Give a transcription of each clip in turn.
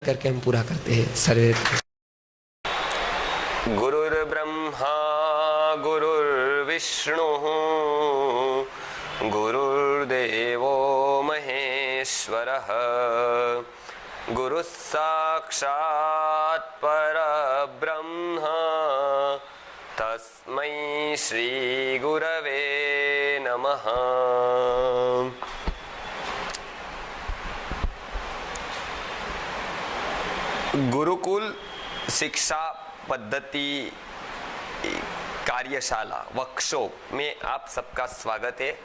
करके हम पूरा करते हैं। सर्वे गुरुर्ब्रह्मा गुरुर्विष्णुः गुरुर्देवो महेश्वरः गुरुः साक्षात् परब्रह्म तस्मै श्री गुरवे नमः। गुरुकुल शिक्षा पद्धति कार्यशाला वर्कशॉप में आप सबका स्वागत है।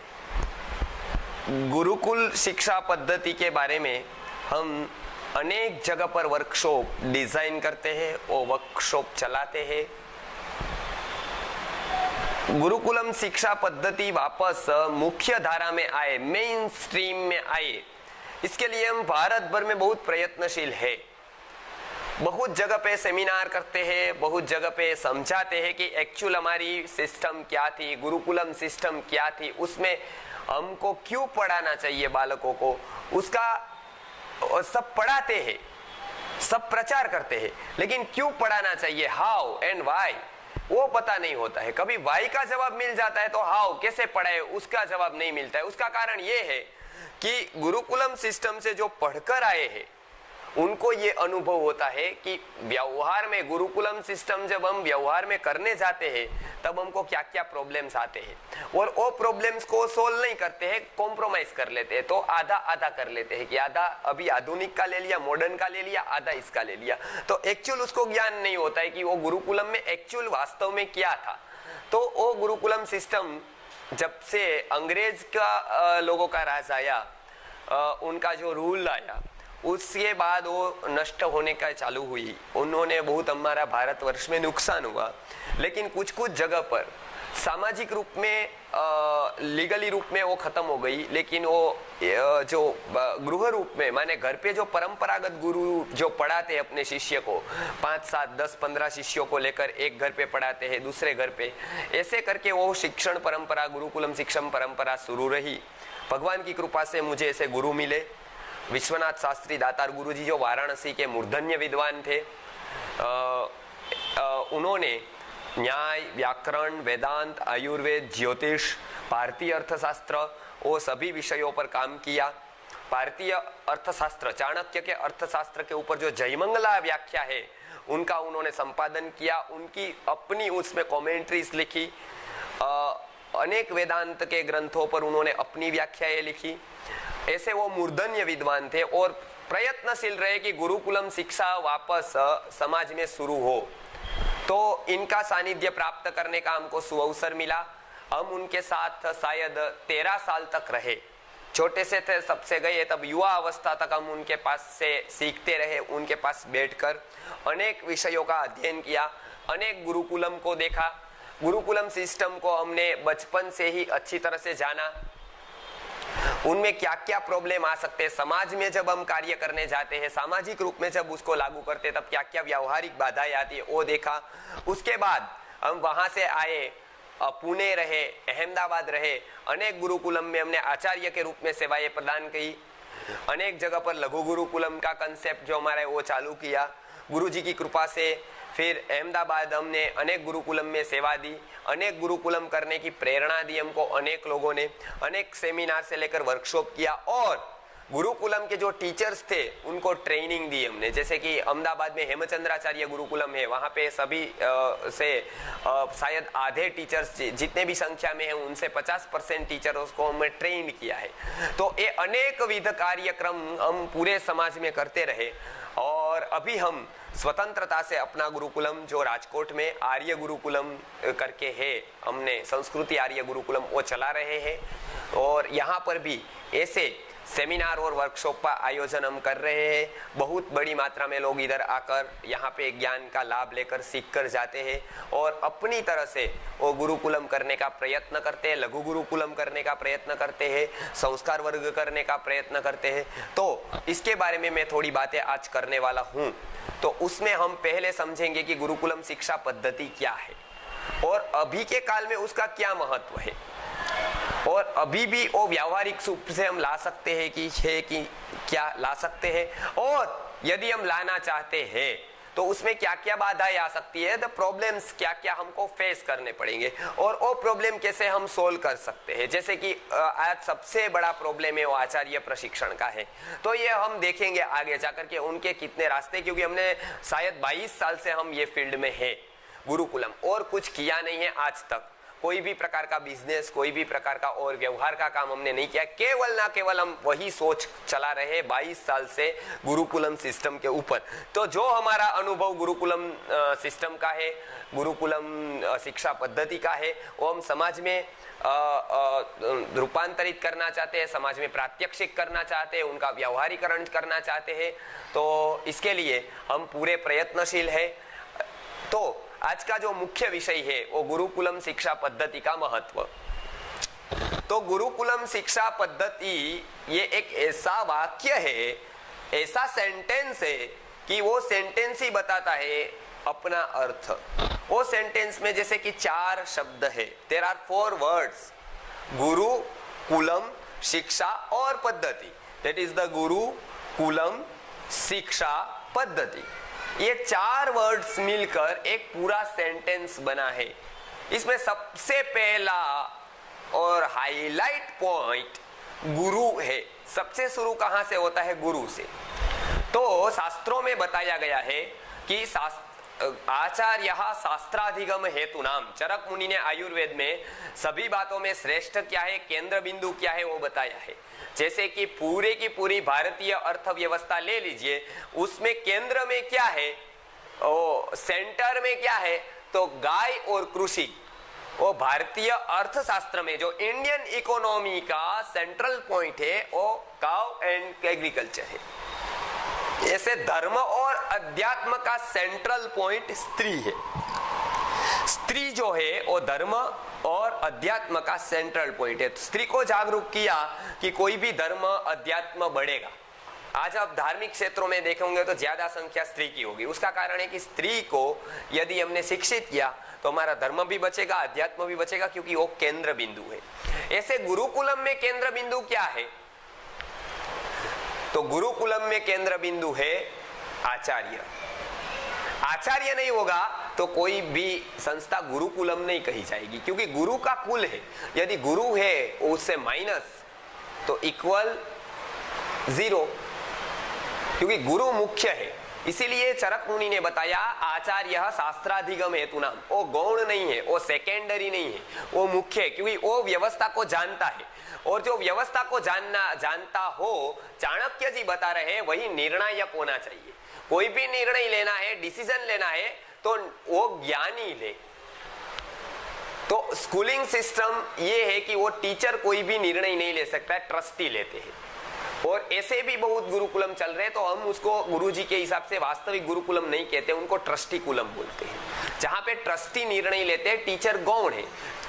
गुरुकुल शिक्षा पद्धति के बारे में हम अनेक जगह पर वर्कशॉप डिजाइन करते हैं और वर्कशॉप चलाते हैं। गुरुकुलम शिक्षा पद्धति वापस मुख्य धारा में आए, मेन स्ट्रीम में आए, इसके लिए हम भारत भर में बहुत प्रयत्नशील है। बहुत जगह पे सेमिनार करते हैं, बहुत जगह पे समझाते हैं कि एक्चुअल हमारी सिस्टम क्या थी, गुरुकुलम सिस्टम क्या थी, उसमें हमको क्यों पढ़ाना चाहिए बालकों को, उसका सब पढ़ाते हैं, सब प्रचार करते हैं, लेकिन क्यों पढ़ाना चाहिए, हाउ एंड व्हाई, वो पता नहीं होता है। कभी व्हाई का जवाब मिल जाता है तो हाउ कैसे पढ़ाए उसका जवाब नहीं मिलता है। उसका कारण ये है कि गुरुकुलम सिस्टम से जो पढ़कर आए हैं उनको ये अनुभव होता है कि व्यवहार में, गुरुकुलम सिस्टम जब हम व्यवहार में करने जाते हैं तब हमको क्या क्या प्रॉब्लम्स आते हैं, और वो प्रॉब्लम्स को सोल्व नहीं करते हैं, कॉम्प्रोमाइज कर लेते हैं। तो आधा आधा कर लेते हैं कि आधा अभी आधुनिक का ले लिया, मॉडर्न का ले लिया, आधा इसका ले लिया। तो एक्चुअल उसको ज्ञान नहीं होता है कि वो गुरुकुलम में एक्चुअल वास्तव में क्या था। तो वो गुरुकुलम सिस्टम जब से अंग्रेज का लोगों का राज आया, उनका जो रूल आया, उसके बाद वो नष्ट होने का चालू हुई। उन्होंने बहुत हमारा भारतवर्ष में नुकसान हुआ, लेकिन कुछ कुछ जगह पर सामाजिक रूप में, लीगली रूप में वो खत्म हो गई। लेकिन वो जो गृह रूप में, माने घर पे जो परंपरागत गुरु जो पढ़ाते हैं अपने शिष्य को, 5, 7, 10, 15 शिष्यों को लेकर एक घर पे पढ़ाते हैं, दूसरे घर पे, ऐसे करके वो शिक्षण परंपरा, गुरुकुलम शिक्षण परंपरा शुरू रही। भगवान की कृपा से मुझे ऐसे गुरु मिले। विश्वनाथ शास्त्री दातार गुरुजी जो वाराणसी के मूर्धन्य विद्वान थे, उन्होंने न्याय, व्याकरण, वेदांत, आयुर्वेद, ज्योतिष, भारतीय अर्थशास्त्र, वो सभी विषयों पर काम किया। भारतीय अर्थशास्त्र, चाणक्य के अर्थशास्त्र के ऊपर जो जयमंगला व्याख्या है उनका उन्होंने संपादन किया, उनकी अपनी उसमें कमेंट्रीज लिखी। अनेक वेदांत के ग्रंथों पर उन्होंने अपनी व्याख्याएं लिखी। ऐसे वो मूर्धन्य विद्वान थे और प्रयत्नशील रहे कि गुरुकुलम शिक्षा वापस समाज में शुरू हो। तो इनका सानिध्य प्राप्त करने का हमको सुअवसर मिला। हम उनके साथ शायद 13 साल तक रहे। छोटे से थे, सबसे गए, तब युवा अवस्था तक हम उनके पास से सीखते रहे। उनके पास बैठकर अनेक विषयों का अध्ययन किया, अनेक गुरुकुलम को देखा। गुरुकुलम सिस्टम को हमने बचपन से ही अच्छी तरह से जाना। उनमें क्या क्या प्रॉब्लम आ सकते हैं, समाज में जब हम कार्य करने जाते हैं, सामाजिक रूप में जब उसको लागू करते हैं, तब क्या क्या व्यावहारिक बाधाएं आती है, वो देखा। उसके बाद हम वहां से आए, पुणे रहे, अहमदाबाद रहे। अनेक गुरुकुलम में हमने आचार्य के रूप में सेवाएं प्रदान की। अनेक जगह पर लघु गुरुकुलम का कंसेप्ट जो हमारा है वो चालू किया। गुरुजी की कृपा से फिर अहमदाबाद हमने अनेक गुरुकुलम में सेवा दी। अनेक गुरुकुलम करने की प्रेरणा दी हमको अनेक लोगों ने। अनेक सेमिनार से लेकर वर्कशॉप किया और गुरुकुलम के जो टीचर्स थे उनको ट्रेनिंग दी हमने। जैसे कि अहमदाबाद में हेमचंद्राचार्य गुरुकुलम है, वहाँ पे सभी शायद आधे टीचर्स जितने भी संख्या में हैं उनसे 50% टीचर्स को हमने ट्रेन किया है। तो ये अनेक विध कार्यक्रम हम पूरे समाज में करते रहे। और अभी हम स्वतंत्रता से अपना गुरुकुलम जो राजकोट में आर्य गुरुकुलम करके है, हमने संस्कृति आर्य गुरुकुलम वो चला रहे हैं। और यहाँ पर भी ऐसे सेमिनार और वर्कशॉप का आयोजन हम कर रहे हैं। बहुत बड़ी मात्रा में लोग इधर आकर यहाँ पे ज्ञान का लाभ लेकर सीख कर जाते हैं और अपनी तरह से वो गुरुकुलम करने का प्रयत्न करते हैं, लघु गुरुकुलम करने का प्रयत्न करते हैं, संस्कार वर्ग करने का प्रयत्न करते हैं। तो इसके बारे में मैं थोड़ी बातें आज करने वाला हूँ। तो उसमें हम पहले समझेंगे कि गुरुकुलम शिक्षा पद्धति क्या है और अभी के काल में उसका क्या महत्व है, और अभी भी वो व्यावहारिक रूप से हम ला सकते हैं कि क्या ला सकते हैं, और यदि हम लाना चाहते हैं तो उसमें क्या क्या बाधाएं आ सकती है, द प्रॉब्लम्स क्या क्या हमको फेस करने पड़ेंगे और वो प्रॉब्लम कैसे हम सोल्व कर सकते हैं। जैसे कि आज सबसे बड़ा प्रॉब्लम है वो आचार्य प्रशिक्षण का है, तो ये हम देखेंगे आगे जाकर के उनके कितने रास्ते, क्योंकि हमने शायद 22 साल से हम ये फील्ड में है गुरुकुलम, और कुछ किया नहीं है आज तक। कोई भी प्रकार का बिजनेस, कोई भी प्रकार का और व्यवहार का काम हमने नहीं किया, केवल ना केवल हम वही सोच चला रहे 22 साल से गुरुकुलम सिस्टम के ऊपर। तो जो हमारा अनुभव गुरुकुलम सिस्टम का है, गुरुकुलम शिक्षा पद्धति का है, वो हम समाज में रूपांतरित करना चाहते हैं, समाज में प्रात्यक्षिक करना चाहते हैं, उनका व्यवहारीकरण करना चाहते हैं। तो इसके लिए हम पूरे प्रयत्नशील है। तो आज का जो मुख्य विषय है वो गुरुकुलम शिक्षा पद्धति का महत्व। तो गुरुकुलम शिक्षा पद्धति ये एक ऐसा वाक्य है, ऐसा सेंटेंस है कि वो सेंटेंस ही बताता है अपना अर्थ। वो सेंटेंस में जैसे कि 4 शब्द है, there are 4 words, Guru, coulomb, शिक्षा और पद्धति। That is the Guru coulomb शिक्षा पद्धति। ये 4 वर्ड्स मिलकर एक पूरा सेंटेंस बना है। इसमें सबसे पहला और हाईलाइट पॉइंट गुरु है। सबसे शुरू कहां से होता है? गुरु से। तो शास्त्रों में बताया गया है कि आचार्य शास्त्राधिगम हेतु नाम। चरक मुनि ने आयुर्वेद में सभी बातों में श्रेष्ठ क्या है, केंद्र बिंदु क्या है वो बताया है। जैसे कि पूरे की पूरी भारतीय अर्थव्यवस्था ले लीजिए, उसमें केंद्र में क्या है, वो सेंटर में क्या है, तो गाय और कृषि। वो भारतीय अर्थशास्त्र में जो इंडियन इकोनॉमी का सेंट्रल पॉइंट है वो काउ एंड एग्रीकल्चर है। ऐसे धर्म और अध्यात्म का सेंट्रल पॉइंट स्त्री है। स्त्री जो है वो धर्म और अध्यात्म का सेंट्रल पॉइंट है। स्त्री को जागरूक किया कि कोई भी धर्म अध्यात्म बढ़ेगा। आज आप धार्मिक क्षेत्रों में देखेंगे तो ज्यादा संख्या स्त्री की होगी। उसका कारण है कि स्त्री को यदि हमने शिक्षित किया तो हमारा धर्म भी बचेगा, अध्यात्म भी बचेगा, क्योंकि वो केंद्र बिंदु है। ऐसे गुरुकुलम में केंद्र बिंदु क्या है? तो गुरुकुलम में केंद्र बिंदु है आचार्य। आचार्य नहीं होगा तो कोई भी संस्था गुरुकुलम नहीं कही जाएगी, क्योंकि गुरु का कुल है। यदि गुरु है उससे माइनस तो इक्वल 0, क्योंकि गुरु मुख्य है। इसीलिए चरक मुनि ने बताया आचार्य शास्त्राधिगम हेतु नाम। वो गौण नहीं है, वो सेकेंडरी नहीं है, वो मुख्य है, क्योंकि वो व्यवस्था को जानता है। और जो व्यवस्था को जानता हो, चाणक्य जी बता रहे हैं, वही निर्णायक होना चाहिए। कोई भी निर्णय लेना है, डिसीजन लेना है, तो वो ज्ञानी ले। तो स्कूलिंग सिस्टम ये है कि वो टीचर कोई भी निर्णय नहीं ले सकता है, ट्रस्टी लेते हैं। और ऐसे भी बहुत गुरुकुलम चल रहे हैं, तो हम उसको गुरुजी के हिसाब से वास्तविक गुरुकुलम नहीं कहते, उनको ट्रस्टी कुलम बोलते हैं। जहां पे ट्रस्टी निर्णय लेते हैं, टीचर गौण है,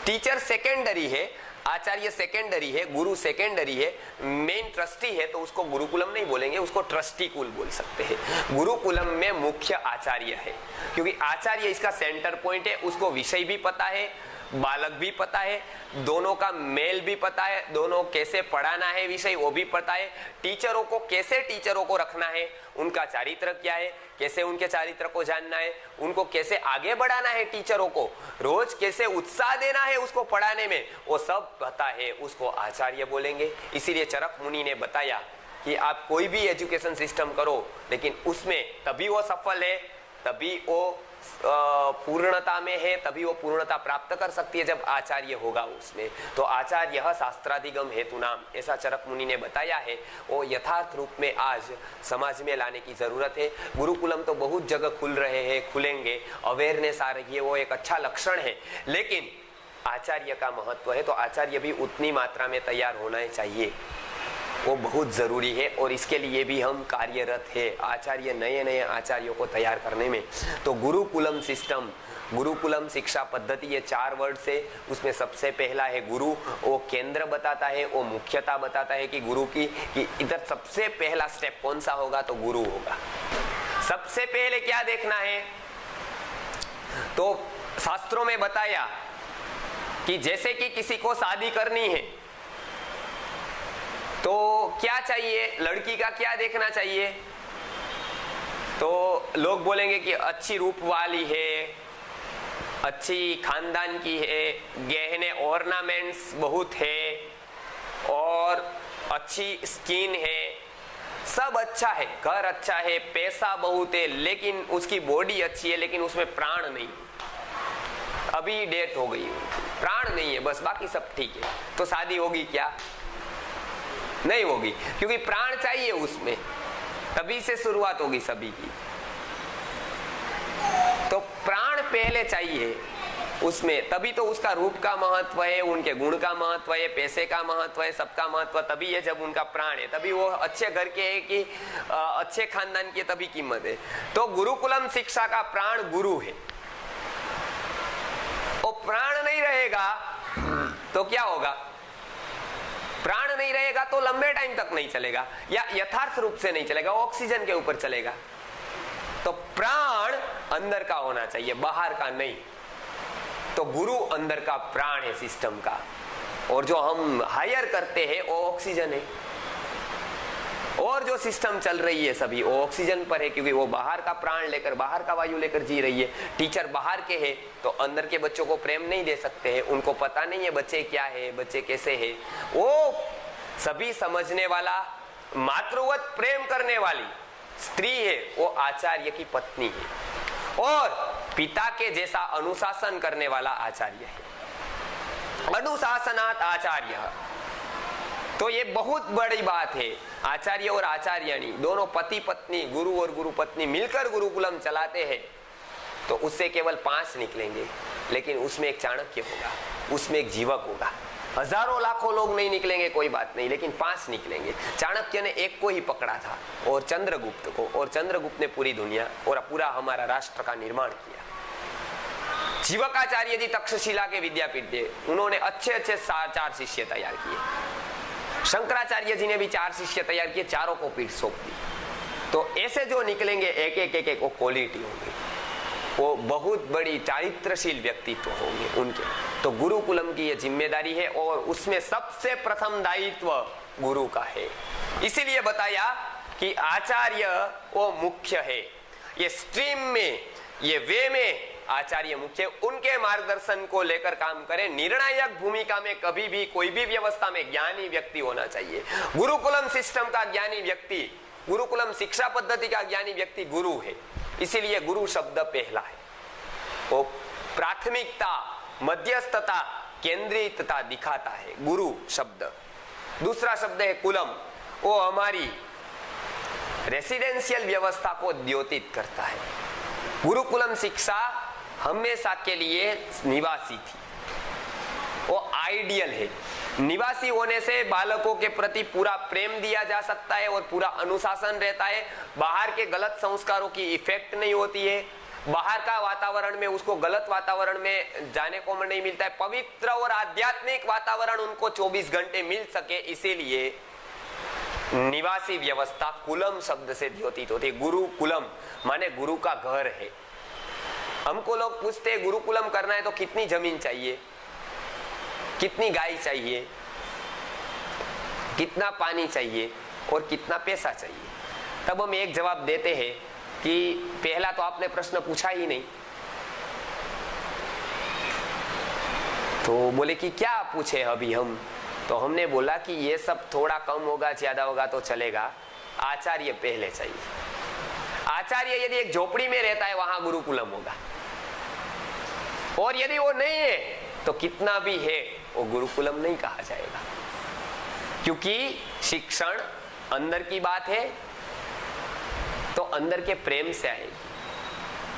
टीचर सेकेंडरी है, आचार्य सेकेंडरी है, गुरु सेकेंडरी है, मेन ट्रस्टी है, तो उसको गुरुकुलम नहीं बोलेंगे, उसको ट्रस्टी कुल बोल सकते हैं। गुरुकुलम में मुख्य आचार्य है, क्योंकि आचार्य इसका सेंटर पॉइंट है। उसको विषय भी पता है, बालक भी पता है, दोनों का मेल भी पता है, दोनों कैसे पढ़ाना है विषय वो भी पता है, टीचरों को कैसे टीचरों को रखना है, उनका चारित्र क्या है, कैसे उनके चारित्र को जानना है, उनको कैसे आगे बढ़ाना है, टीचरों को रोज कैसे उत्साह देना है उसको पढ़ाने में, वो सब पता है, उसको आचार्य बोलेंगे। इसीलिए चरक मुनि ने बताया कि आप कोई भी एजुकेशन सिस्टम करो, लेकिन उसमें तभी वो सफल है, तभी वो पूर्णता में है, तभी वो पूर्णता प्राप्त कर सकती है जब आचार्य होगा उसमें। तो आचार्य शास्त्राधिगम हेतु नाम, ऐसा चरक मुनि ने बताया है। वो यथार्थ रूप में आज समाज में लाने की जरूरत है। गुरुकुलम तो बहुत जगह खुल रहे हैं, खुलेंगे, अवेयरनेस आ रही है, वो एक अच्छा लक्षण है, लेकिन आचार्य का महत्व है, तो आचार्य भी उतनी मात्रा में तैयार होना चाहिए, वो बहुत जरूरी है। और इसके लिए भी हम कार्यरत है, आचार्य नए नए आचार्यों को तैयार करने में। तो गुरुकुलम सिस्टम, गुरुकुलम शिक्षा पद्धति, ये 4 वर्ड से, उसमें सबसे पहला है गुरु। वो केंद्र बताता है, वो मुख्यता बताता है कि गुरु की, कि इधर सबसे पहला स्टेप कौन सा होगा, तो गुरु होगा। सबसे पहले क्या देखना है, तो शास्त्रों में बताया कि जैसे कि किसी को शादी करनी है तो क्या चाहिए, लड़की का क्या देखना चाहिए, तो लोग बोलेंगे कि अच्छी रूप वाली है, अच्छी खानदान की है, गहने ऑर्नामेंट्स बहुत है और अच्छी स्किन है, सब अच्छा है, घर अच्छा है, पैसा बहुत है, लेकिन उसकी बॉडी अच्छी है लेकिन उसमें प्राण नहीं, अभी डेथ हो गई, प्राण नहीं है बस, बाकी सब ठीक है, तो शादी होगी क्या? नहीं होगी, क्योंकि प्राण चाहिए उसमें, तभी से शुरुआत होगी सभी की। तो प्राण पहले चाहिए उसमें, तभी तो उसका रूप का महत्व है, उनके गुण का महत्व है, पैसे का महत्व है, सबका महत्व तभी है जब उनका प्राण है, तभी वो अच्छे घर के है कि अच्छे खानदान की, तभी कीमत है। तो गुरुकुलम शिक्षा का प्राण गुरु है। वो प्राण नहीं रहेगा तो क्या होगा? प्राण नहीं रहेगा तो लंबे टाइम तक नहीं चलेगा या यथार्थ रूप से नहीं चलेगा, ऑक्सीजन के ऊपर चलेगा। तो प्राण अंदर का होना चाहिए, बाहर का नहीं। तो गुरु अंदर का प्राण है सिस्टम का, और जो हम हायर करते हैं वो ऑक्सीजन है, और जो सिस्टम चल रही है सभी वो ऑक्सीजन पर है, क्योंकि वो बाहर का प्राण लेकर, बाहर का वायु लेकर जी रही है। टीचर बाहर के हैं तो अंदर के बच्चों को प्रेम नहीं दे सकते हैं, उनको पता नहीं है बच्चे क्या है, बच्चे कैसे है। वो सभी समझने वाला, मातृवत प्रेम करने वाली स्त्री है, वो आचार्य की पत्नी है, और पिता के जैसा अनुशासन करने वाला आचार्य है। अनुशासनात् आचार्य, तो ये बहुत बड़ी बात है। आचार्य और आचार्याणी दोनों पति पत्नी, गुरु और गुरु पत्नी मिलकर गुरुकुलम चलाते हैं तो उससे केवल 5 निकलेंगे, लेकिन उसमें एक चाणक्य होगा, उसमें एक जीवक होगा। हजारों लाखों लोग नहीं निकलेंगे कोई बात नहीं, लेकिन 5 निकलेंगे। चाणक्य ने एक को ही पकड़ा था, और चंद्रगुप्त को, और चंद्रगुप्त ने पूरी दुनिया और पूरा हमारा राष्ट्र का निर्माण किया। जीवकाचार्य जी तक्षशिला के विद्यापीठ थे, उन्होंने अच्छे अच्छे 4 शिष्य तैयार किए। शंकराचार्य जी ने भी 4 शिष्य तैयार किए, चारों को पीठ सौंप दी। तो ऐसे जो निकलेंगे एक एक वो क्वालिटी होंगे, वो बहुत बड़ी चारित्रशील व्यक्तित्व होंगे उनके। तो गुरुकुलम की ये जिम्मेदारी है, और उसमें सबसे प्रथम दायित्व गुरु का है। इसीलिए बताया कि आचार्य वो मुख्य है, ये स्ट्रीम में, ये वे में आचार्य मुख्य, उनके मार्गदर्शन को लेकर काम करें। निर्णायक भूमिका में कभी भी कोई भी व्यवस्था में ज्ञानी व्यक्ति होना चाहिए। गुरुकुलम सिस्टम का ज्ञानी व्यक्ति, गुरुकुलम शिक्षा पद्धति का ज्ञानी व्यक्ति गुरु है। इसीलिए गुरु शब्द पहला है, वो प्राथमिकता, मध्यस्थता, केंद्रितता दिखाता है गुरु शब्द। दूसरा शब्द है कुलम, वो हमारी रेसिडेंशियल व्यवस्था को द्योतित करता है। गुरुकुलम शिक्षा हमेशा के लिए निवासी थी, वो आइडियल है। निवासी होने से बालकों के प्रति पूरा प्रेम दिया जा सकता है और पूरा अनुशासन रहता है। बाहर के गलत संस्कारों की इफेक्ट नहीं होती है, बाहर का वातावरण में उसको गलत वातावरण में जाने को नहीं मिलता है। पवित्र और आध्यात्मिक वातावरण उनको 24 घंटे मिल सके, इसीलिए निवासी व्यवस्था कुलम शब्द से द्योतित होती है। गुरुकुलम माने गुरु का घर है। हमको लोग पूछते हैं गुरुकुलम करना है तो कितनी जमीन चाहिए, कितनी गाय चाहिए, कितना पानी चाहिए और कितना पैसा चाहिए। तब हम एक जवाब देते हैं कि पहला तो आपने प्रश्न पूछा ही नहीं। तो बोले कि क्या पूछे अभी हम, तो हमने बोला कि ये सब थोड़ा कम होगा, ज्यादा होगा तो चलेगा, आचार्य पहले चाहिए। आचार्य यदि एक झोपड़ी में रहता है वहां गुरुकुलम होगा, और यदि वो नहीं है तो कितना भी है वो गुरुकुलम नहीं कहा जाएगा, क्योंकि शिक्षण अंदर की बात है। तो अंदर के प्रेम से आएगी,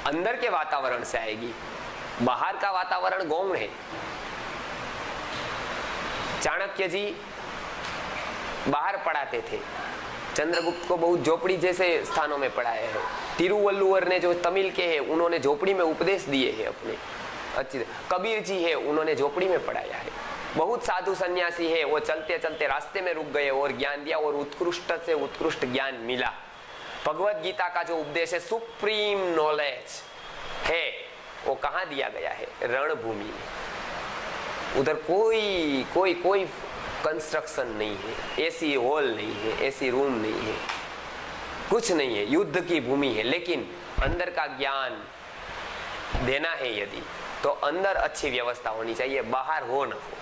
अंदर के वातावरण से आएगी। बाहर का वातावरण गौण है। चाणक्य जी बाहर पढ़ाते थे, चंद्रगुप्त को बहुत झोपड़ी जैसे स्थानों में पढ़ाया है। तिरुवल्लुवर ने जो तमिल के हैं उन्होंने झोपड़ी में उपदेश दिए हैं अपने अच्छी। कबीर जी है, उन्होंने झोपड़ी में पढ़ाया है। बहुत साधु सन्यासी है, वो चलते चलते रास्ते में रुक गए और ज्ञान दिया, और उत्कृष्ट से उत्कृष्ट ज्ञान मिला। भगवत गीता का जो उपदेश है, सुप्रीम नॉलेज है, वो कहाँ दिया गया है? रणभूमि में। उधर कोई कोई कोई कंस्ट्रक्शन नहीं है, एसी हॉल नहीं है, एसी रूम नहीं है। कुछ नहीं है, युद्ध की भूमि है, लेकिन अंदर का ज्ञान देना है यदि, तो अंदर अच्छी व्यवस्था होनी चाहिए, बाहर हो न हो।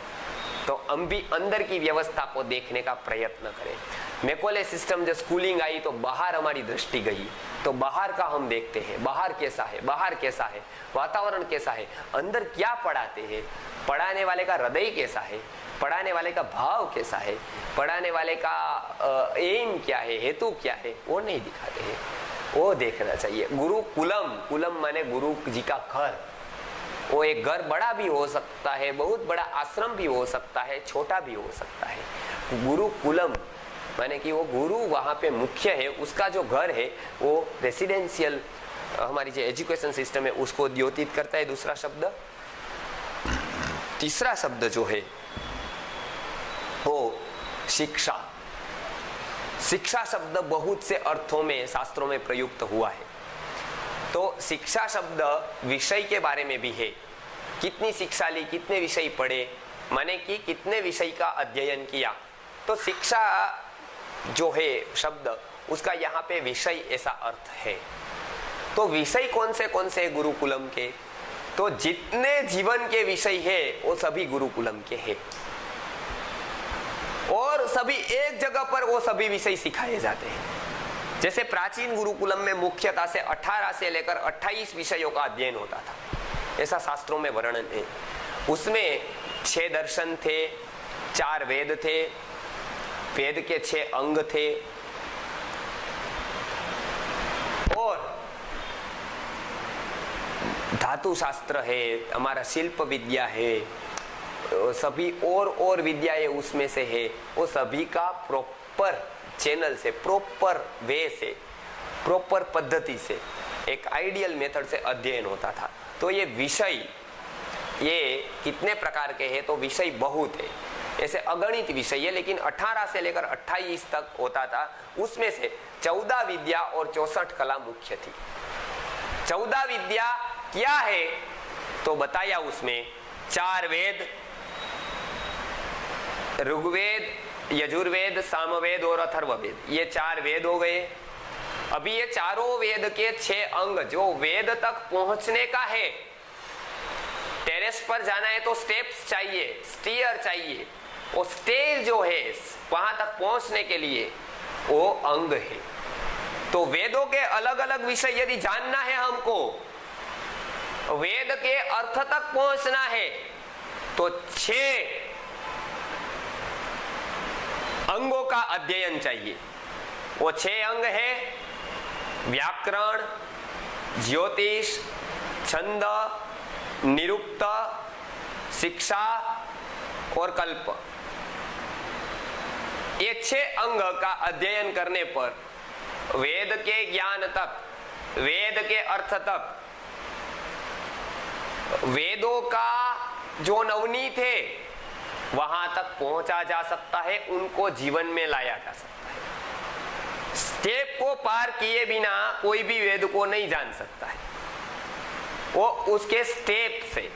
तो हम भी अंदर की व्यवस्था को देखने का प्रयत्न करें। मैकॉले सिस्टम जब स्कूलिंग आई तो बाहर हमारी दृष्टि गई, तो बाहर का हम देखते हैं, बाहर कैसा है, बाहर कैसा है, वातावरण कैसा है, अंदर क्या पढ़ाते हैं, पढ़ाने वाले का हृदय कैसा है, पढ़ाने वाले का भाव कैसा है, पढ़ाने वाले का एम क्या है, हेतु क्या है, वो नहीं दिखाते हैं, वो देखना चाहिए। गुरुकुलम, कुलम माने गुरु जी का घर। वो एक घर बड़ा भी हो सकता है, बहुत बड़ा आश्रम भी हो सकता है, छोटा भी हो सकता है। गुरुकुलम माने कि वो गुरु वहां पे मुख्य है, उसका जो घर है वो रेसिडेंशियल, हमारी जो एजुकेशन सिस्टम है उसको द्योतित करता है। दूसरा शब्द, तीसरा शब्द जो है वो शिक्षा। शिक्षा शब्द बहुत से अर्थों में शास्त्रों में प्रयुक्त हुआ है। तो शिक्षा शब्द विषय के बारे में भी है, कितनी शिक्षा ली, कितने विषय पढ़े, माने कि कितने विषय का अध्ययन किया। तो शिक्षा जो है शब्द, उसका यहाँ पे विषय ऐसा अर्थ है। तो विषय कौन से गुरुकुलम के, तो जितने जीवन के विषय है वो सभी गुरुकुलम के हैं, और सभी एक जगह पर वो सभी विषय सिखाए जाते हैं। जैसे प्राचीन गुरुकुलम में मुख्यतः से 18 से लेकर 28 विषयों का अध्ययन होता था, ऐसा शास्त्रों में वर्णन है। उसमें 6 दर्शन थे, 4 वेद थे, वेद के 6 अंग थे, और धातु शास्त्र है, हमारा शिल्प विद्या है, सभी और विद्याएं उसमें से है। वो सभी का प्रॉपर चैनल से, प्रॉपर वे से, प्रॉपर पद्धति से, एक आइडियल मेथड से अध्ययन होता था। तो ये विषय, ये कितने प्रकार के हैं, तो विषय बहुत है, ऐसे अगणित विषय है, लेकिन 18 से लेकर 28 तक होता था। उसमें से 14 विद्या और 64 कला मुख्य थी। 14 विद्या क्या है, तो बताया उसमें 4 वेद, ऋग्वेद, यजुर्वेद, सामवेद और अथर्ववेद, ये 4 वेद हो गए। अभी ये चारों वेद के 6 अंग, जो वेद तक पहुंचने का है, टेरेस पर जाना है तो स्टेप्स चाहिए, स्टीयर चाहिए, वो स्टेज जो है वहां तक पहुंचने के लिए वो अंग है। तो वेदों के अलग अलग विषय यदि जानना है हमको, वेद के अर्थ तक पहुंचना है, तो 6 अंगों का अध्ययन चाहिए। वो 6 अंग है व्याकरण, ज्योतिष, छंद, निरुक्त, शिक्षा और कल्प। ये 6 अंग का अध्ययन करने पर वेद के ज्ञान तक, वेद के अर्थ तक, वेदों का जो नवनीत है वहां तक पहुंचा जा सकता है, उनको जीवन में लाया जा सकता है। स्टेप को पार किए बिना कोई भी वेद को नहीं जान सकता है, वो उसके स्टेप से।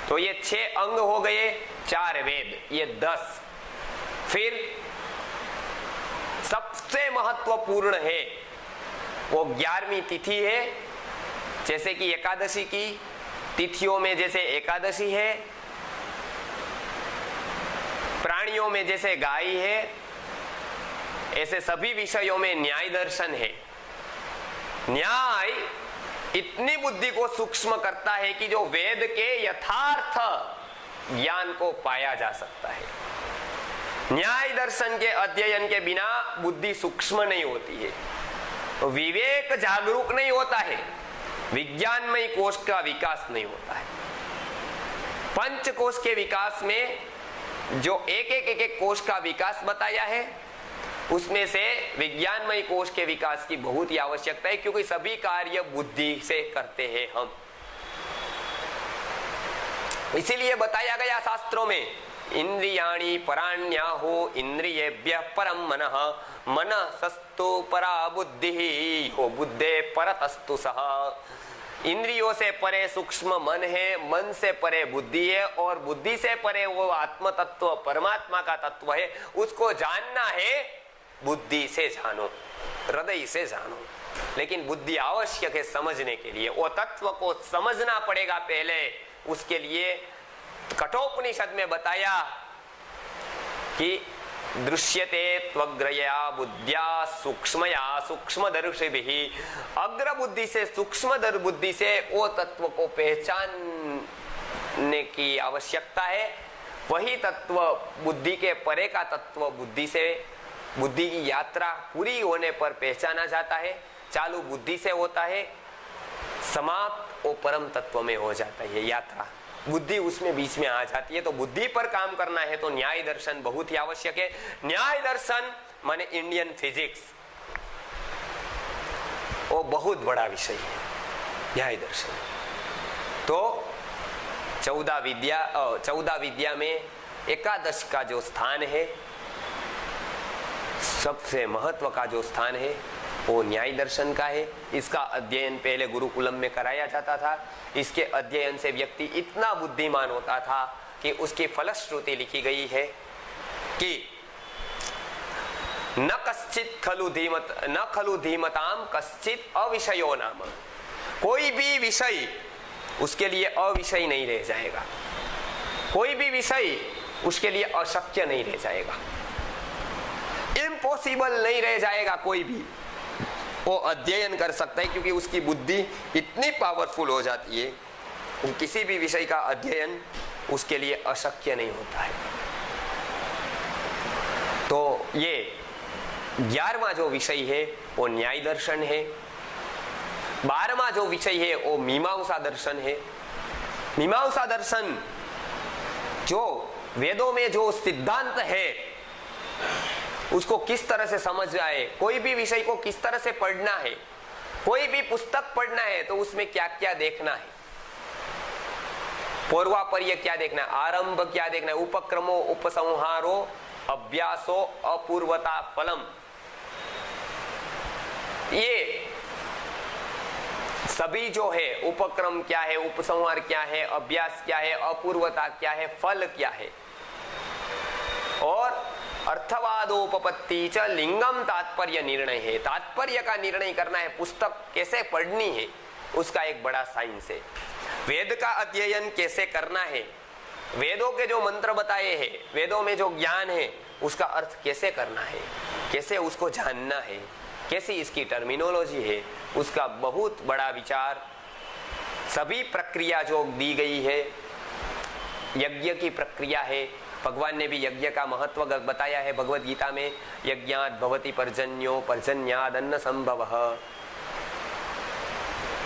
तो ये 6 अंग हो गए, 4 वेद, ये 10। फिर सबसे महत्वपूर्ण है वो 11वीं तिथि है। जैसे कि एकादशी की तिथियों में जैसे एकादशी है, प्राणियों में जैसे गाय है, ऐसे सभी विषयों में न्याय दर्शन है। न्याय इतनी बुद्धि को सूक्ष्म करता है कि जो वेद के यथार्थ ज्ञान को पाया जा सकता है। न्याय दर्शन के अध्ययन के बिना बुद्धि सूक्ष्म नहीं होती है, विवेक जागरूक नहीं होता है, विज्ञानमय कोश का विकास नहीं होता है। पंच कोश के विकास में जो एक कोश का विकास बताया है, उसमें से विज्ञानमय कोश के विकास की बहुत ही आवश्यकता है, क्योंकि सभी कार्य बुद्धि से करते हैं हम। इसीलिए बताया गया शास्त्रों में, इंद्रियाणि पराण्याहु इंद्रियेभ्यः परम मनः, मनसस्तु परा बुद्धि, हो बुद्धे परतस्तु सः। इंद्रियों से परे सूक्ष्म मन है, मन से परे बुद्धि है, और बुद्धि से परे वो आत्म तत्व, परमात्मा का तत्व है, उसको जानना है, बुद्धि से जानो। हृदय से जानो, लेकिन बुद्धि आवश्यक है समझने के लिए। वो तत्व को समझना पड़ेगा पहले। उसके लिए कठोपनिषद में बताया कि दृश्यते त्वग्रया बुद्ध्या सूक्ष्मया सूक्ष्मदर्शिभिः। अग्र बुद्धि से सूक्ष्मदर बुद्धि से वो तत्व को पहचानने की आवश्यकता है। वही तत्व बुद्धि के परे का तत्व बुद्धि से, बुद्धि की यात्रा पूरी होने पर पहचाना जाता है। चालू बुद्धि से होता है, समाप्त वो परम तत्व में हो जाता है यात्रा। बुद्धि उसमें बीच में आ जाती है। तो बुद्धि पर काम करना है तो न्याय दर्शन बहुत ही आवश्यक है। न्याय दर्शन माने इंडियन फिजिक्स, वो बहुत बड़ा विषय है न्याय दर्शन। तो 14 विद्या में एकादश का जो स्थान है, सबसे महत्व का जो स्थान है वो न्याय दर्शन का है। इसका अध्ययन पहले गुरुकुलम में कराया जाता था। इसके अध्ययन से व्यक्ति इतना बुद्धिमान होता था कि उसकी फलश्रुति लिखी गई है कि न खलु धीमताम कश्चित अविषयो नाम। कोई भी विषय उसके लिए अविषय नहीं रह जाएगा, कोई भी विषय उसके लिए अशक्य नहीं रह जाएगा, इम्पॉसिबल नहीं रह जाएगा। कोई भी वो अध्ययन कर सकता है, क्योंकि उसकी बुद्धि इतनी पावरफुल हो जाती है कि किसी भी विषय का अध्ययन उसके लिए अशक्य नहीं होता है। तो ये 11वां जो विषय है वो न्याय दर्शन है। 12वां जो विषय है वो मीमांसा दर्शन है। मीमांसा दर्शन जो वेदों में जो सिद्धांत है उसको किस तरह से समझ आए, कोई भी विषय को किस तरह से पढ़ना है, कोई भी पुस्तक पढ़ना है तो उसमें क्या क्या देखना है, पूर्वापर्य क्या देखना है, आरंभ क्या देखना है, उपक्रमो उपसंहारो अभ्यासो अपूर्वता फलम, ये सभी जो है उपक्रम क्या है, उपसंहार क्या है, अभ्यास क्या है, अपूर्वता क्या है, फल क्या है, और अर्थवादोपपत्ति च लिंगम तात्पर्य निर्णय है। तात्पर्य का निर्णय करना है, पुस्तक कैसे पढ़नी है उसका एक बड़ा साइंस है। वेद का अध्ययन कैसे करना है, वेदों के जो मंत्र बताए हैं, वेदों में जो ज्ञान है उसका अर्थ कैसे करना है, कैसे उसको जानना है, कैसी इसकी टर्मिनोलॉजी है, उसका बहुत बड़ा विचार। सभी प्रक्रिया जो दी गई है, यज्ञ की प्रक्रिया है, भगवान ने भी यज्ञ का महत्व बताया है भगवत गीता में। यज्ञात् भवति पर्जन्यो पर्जन्याद् अन्न संभवः,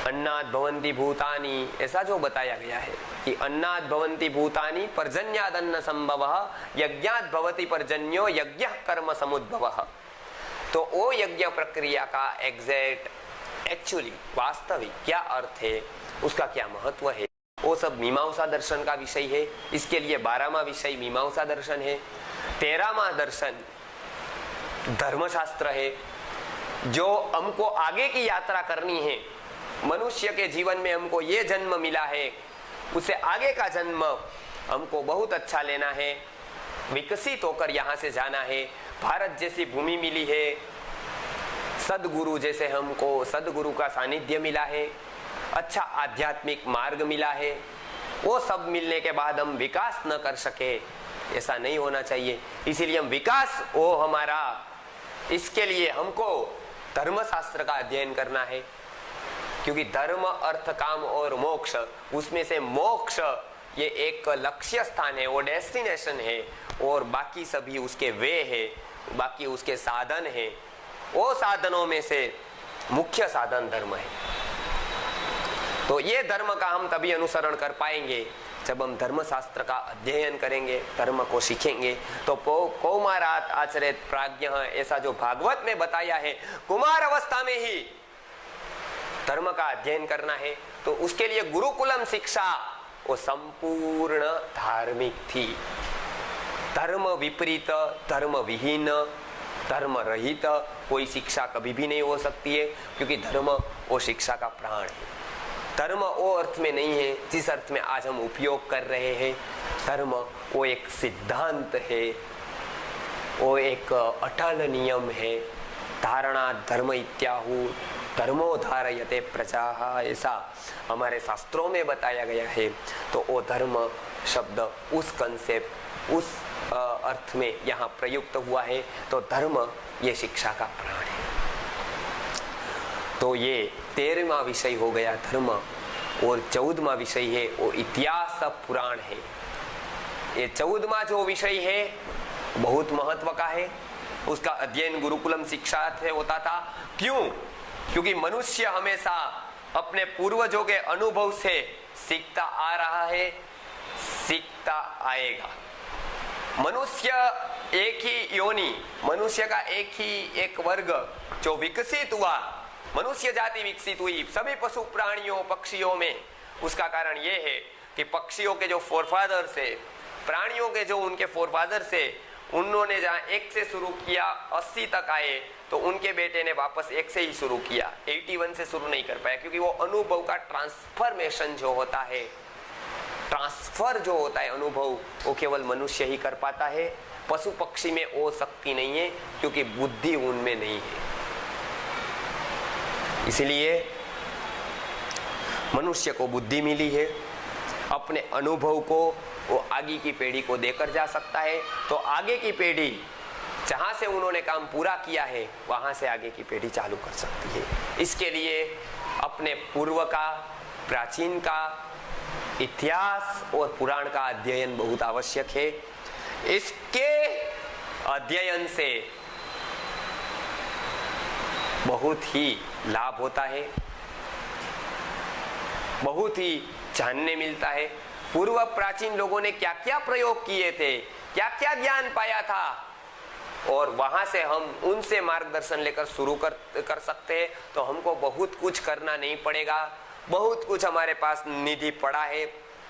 अन्नात् भवन्ति भूतानि, ऐसा जो बताया गया है कि अन्नात् भवन्ति भूतानि पर्जन्याद् अन्न संभवः यज्ञात् भवति पर्जन्यो यज्ञः कर्म समुद्भवः। तो वो यज्ञ प्रक्रिया का एग्जैक्ट एक्चुअली वास्तविक क्या अर्थ है, उसका क्या महत्व है, वो सब मीमांसा दर्शन का विषय है। इसके लिए 12वां विषय मीमांसा दर्शन है। 13वां दर्शन धर्मशास्त्र है, जो हमको आगे की यात्रा करनी है। मनुष्य के जीवन में हमको ये जन्म मिला है, उसे आगे का जन्म हमको बहुत अच्छा लेना है, विकसित होकर यहाँ से जाना है। भारत जैसी भूमि मिली है, सदगुरु जैसे हमको सदगुरु का सानिध्य मिला है, अच्छा आध्यात्मिक मार्ग मिला है। वो सब मिलने के बाद हम विकास न कर सके, ऐसा नहीं होना चाहिए। इसीलिए हम विकास वो हमारा, इसके लिए हमको धर्मशास्त्र का अध्ययन करना है, क्योंकि धर्म अर्थ काम और मोक्ष, उसमें से मोक्ष ये एक लक्ष्य स्थान है, वो डेस्टिनेशन है, और बाकी सभी उसके वे है, बाकी उसके साधन है। वो साधनों में से मुख्य साधन धर्म है। तो ये धर्म का हम तभी अनुसरण कर पाएंगे जब हम धर्मशास्त्र का अध्ययन करेंगे, धर्म को सीखेंगे। तो कौमारात आचरेत प्राज्ञ, ऐसा जो भागवत में बताया है, कुमार अवस्था में ही धर्म का अध्ययन करना है। तो उसके लिए गुरुकुलम शिक्षा वो संपूर्ण धार्मिक थी। धर्म विपरीत, धर्म विहीन, धर्म रहित कोई शिक्षा कभी भी नहीं हो सकती है, क्योंकि धर्म वो शिक्षा का प्राण है। धर्म वो अर्थ में नहीं है जिस अर्थ में आज हम उपयोग कर रहे हैं। धर्म वो एक सिद्धांत है, वो एक अटल नियम है, धारणा धर्म इत्याहु धर्मो धारयते प्रजा, ऐसा हमारे शास्त्रों में बताया गया है। तो वो धर्म शब्द उस कंसेप्ट, उस अर्थ में यहाँ प्रयुक्त हुआ है। तो धर्म ये शिक्षा का प्राण है। तो ये 13वां विषय हो गया धर्म, और 14वां विषय है वो इतिहास पुराण है। ये 14वां जो विषय है बहुत महत्व का है। उसका अध्ययन गुरुकुलम शिक्षा से होता था। क्यों? क्योंकि मनुष्य हमेशा अपने पूर्वजों के अनुभव से सीखता आ रहा है, सीखता आएगा। मनुष्य एक ही योनि, मनुष्य का एक वर्ग जो विकसित हुआ, मनुष्य जाति विकसित हुई सभी पशु प्राणियों पक्षियों में। उसका कारण ये है कि पक्षियों के जो फोरफादर्स है, प्राणियों के जो उनके फोरफादर्स है, उन्होंने जहाँ 1 से शुरू किया 80 तक आए, तो उनके बेटे ने वापस 1 से ही शुरू किया, 81 से शुरू नहीं कर पाया। क्योंकि वो अनुभव का ट्रांसफॉर्मेशन जो होता है, ट्रांसफर जो होता है अनुभव, वो केवल मनुष्य ही कर पाता है। पशु पक्षी में वो शक्ति नहीं है, क्योंकि बुद्धि उनमें नहीं है। इसलिए मनुष्य को बुद्धि मिली है, अपने अनुभव को वो आगे की पीढ़ी को देकर जा सकता है। तो आगे की पीढ़ी जहां से उन्होंने काम पूरा किया है, वहां से आगे की पीढ़ी चालू कर सकती है। इसके लिए अपने पूर्व का, प्राचीन का इतिहास और पुराण का अध्ययन बहुत आवश्यक है। इसके अध्ययन से बहुत ही लाभ होता है, बहुत ही जानने मिलता है। पूर्व प्राचीन लोगों ने क्या क्या प्रयोग किए थे, क्या क्या ज्ञान पाया था, और वहां से हम उनसे मार्गदर्शन लेकर शुरू कर सकते हैं। तो हमको बहुत कुछ करना नहीं पड़ेगा, बहुत कुछ हमारे पास निधि पड़ा है,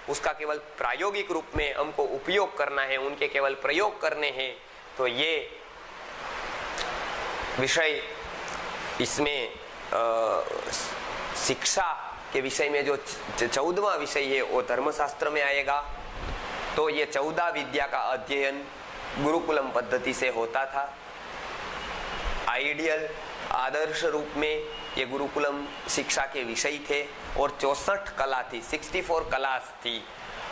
उसका केवल प्रायोगिक रूप में हमको उपयोग करना है, उनके केवल प्रयोग करने हैं। तो ये विषय, इसमें शिक्षा के विषय में जो 14वां विषय है वो धर्मशास्त्र में आएगा। तो ये 14 विद्या का अध्ययन गुरुकुलम पद्धति से होता था। आइडियल, आदर्श रूप में ये गुरुकुलम शिक्षा के विषय थे। और 64 कला थी, 64 क्लास थी।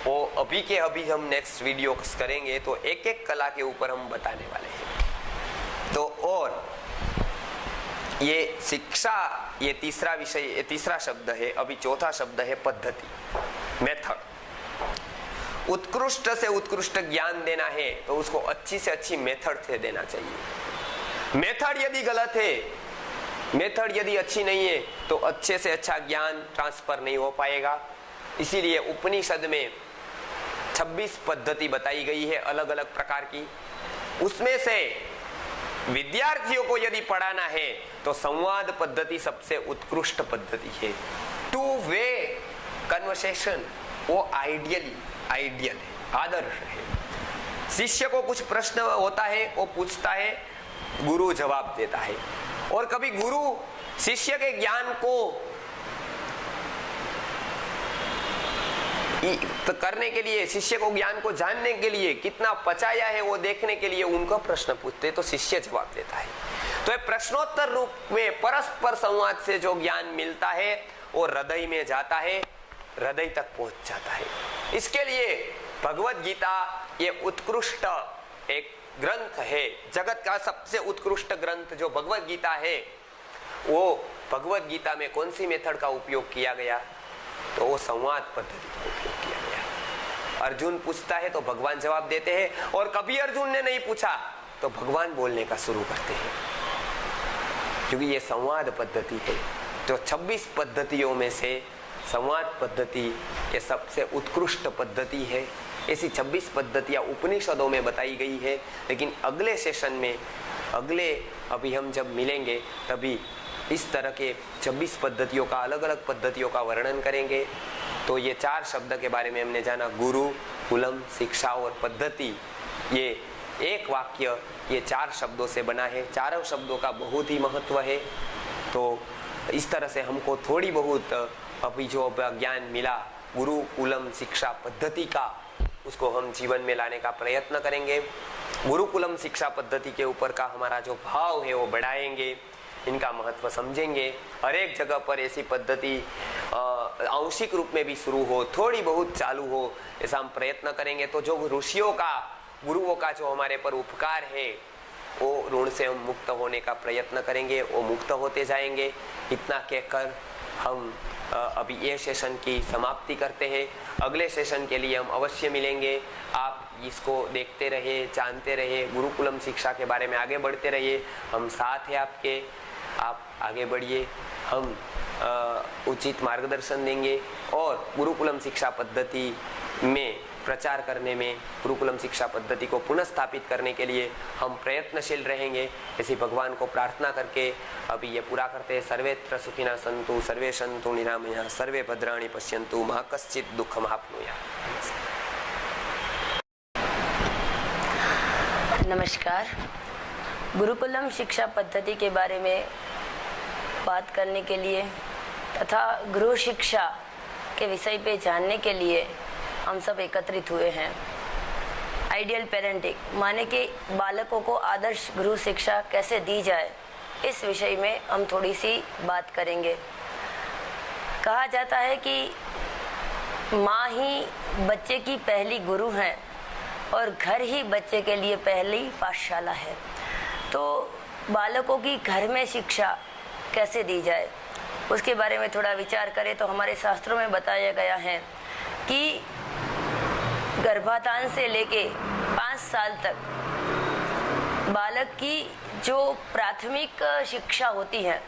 वो अभी के अभी हम नेक्स्ट वीडियो करेंगे, तो एक एक कला के ऊपर हम बताने वाले हैं। तो और ये शिक्षा, ये तीसरा विषय, ये तीसरा शब्द है। अभी चौथा शब्द है पद्धति, मेथड। उत्कृष्ट से उत्कृष्ट ज्ञान देना है तो उसको अच्छी से अच्छी मेथड से देना चाहिए। मेथड यदि गलत है, मेथड यदि अच्छी नहीं है, तो अच्छे से अच्छा ज्ञान ट्रांसफर नहीं हो पाएगा। इसीलिए उपनिषद में 26 पद्धति बताई गई है अलग अलग प्रकार की। उसमें से विद्यार्थियों को यदि पढ़ाना है तो संवाद पद्धति सबसे उत्कृष्ट पद्धति है। टू वे कन्वर्सेशन, वो आइडियल है, आदर्श है। शिष्य को कुछ प्रश्न होता है, वो पूछता है, गुरु जवाब देता है। और कभी गुरु शिष्य के ज्ञान को तो करने के लिए, शिष्य को ज्ञान को जानने के लिए कितना पचाया है वो देखने के लिए उनको प्रश्न पूछते, तो शिष्य जवाब देता है। तो प्रश्नोत्तर रूप में परस्पर संवाद से जो ज्ञान मिलता है वो हृदय में जाता है, हृदय तक पहुंच जाता है। इसके लिए भगवत गीता ये उत्कृष्ट एक ग्रंथ है। जगत का सबसे उत्कृष्ट ग्रंथ जो भगवत गीता है, वो भगवत गीता में कौन सी मेथड का उपयोग किया गया, तो वो संवाद पद्धति का उपयोग किया गया। अर्जुन पूछता है तो भगवान जवाब देते हैं, और कभी अर्जुन ने नहीं पूछा तो भगवान बोलने का शुरू करते हैं, क्योंकि ये संवाद पद्धति है। तो 26 पद्धतियों में से संवाद पद्धति ये सबसे उत्कृष्ट पद्धति है। ऐसी 26 पद्धतियां उपनिषदों में बताई गई है। लेकिन अगले सेशन में, अभी हम जब मिलेंगे तभी इस तरह के 26 पद्धतियों का, अलग अलग पद्धतियों का वर्णन करेंगे। तो ये 4 शब्द के बारे में हमने जाना, गुरु, कुलम, शिक्षा और पद्धति। ये एक वाक्य ये 4 शब्दों से बना है। चारों शब्दों का बहुत ही महत्व है। तो इस तरह से हमको थोड़ी बहुत अभी जो ज्ञान मिला गुरु, कुलम, शिक्षा, पद्धति का, उसको हम जीवन में लाने का प्रयत्न करेंगे। गुरुकुलम शिक्षा पद्धति के ऊपर का हमारा जो भाव है वो बढ़ाएंगे, इनका महत्व समझेंगे। हर एक जगह पर ऐसी पद्धति आंशिक रूप में भी शुरू हो, थोड़ी बहुत चालू हो, ऐसा हम प्रयत्न करेंगे। तो जो ऋषियों का, गुरुओं का जो हमारे पर उपकार है, वो ऋण से हम मुक्त होने का प्रयत्न करेंगे, वो मुक्त होते जाएंगे। इतना कहकर हम अभी ये सेशन की समाप्ति करते हैं। अगले सेशन के लिए हम अवश्य मिलेंगे। आप इसको देखते रहिए, जानते रहिए, गुरुकुलम शिक्षा के बारे में आगे बढ़ते रहिए। हम साथ हैं आपके, आप आगे बढ़िए। हम उचित मार्गदर्शन देंगे और गुरुकुलम शिक्षा पद्धति में प्रचार करने में, गुरुकुलम शिक्षा पद्धति को पुनः स्थापित करने के लिए हम प्रयत्नशील रहेंगे। ऐसी भगवान को प्रार्थना करके अभी ये पूरा करते हैं। सर्वेत्र सुखिनः सन्तु, सर्वे सन्तु निरामयाः, सर्वे भद्राणि पश्यन्तु, मा कश्चित् दुःखम् आप्नुयात्। नमस्कार। गुरुकुलम शिक्षा पद्धति के बारे में बात करने के लिए तथा गृह शिक्षा के विषय पे जानने के लिए हम सब एकत्रित हुए हैं। आइडियल पेरेंटिंग माने कि बालकों को आदर्श गृह शिक्षा कैसे दी जाए, इस विषय में हम थोड़ी सी बात करेंगे। कहा जाता है कि माँ ही बच्चे की पहली गुरु है और घर ही बच्चे के लिए पहली पाठशाला है। तो बालकों की घर में शिक्षा कैसे दी जाए, उसके बारे में थोड़ा विचार करें तो हमारे शास्त्रों में बताया गया है कि गर्भाधान से लेके 5 साल तक बालक की जो प्राथमिक शिक्षा होती है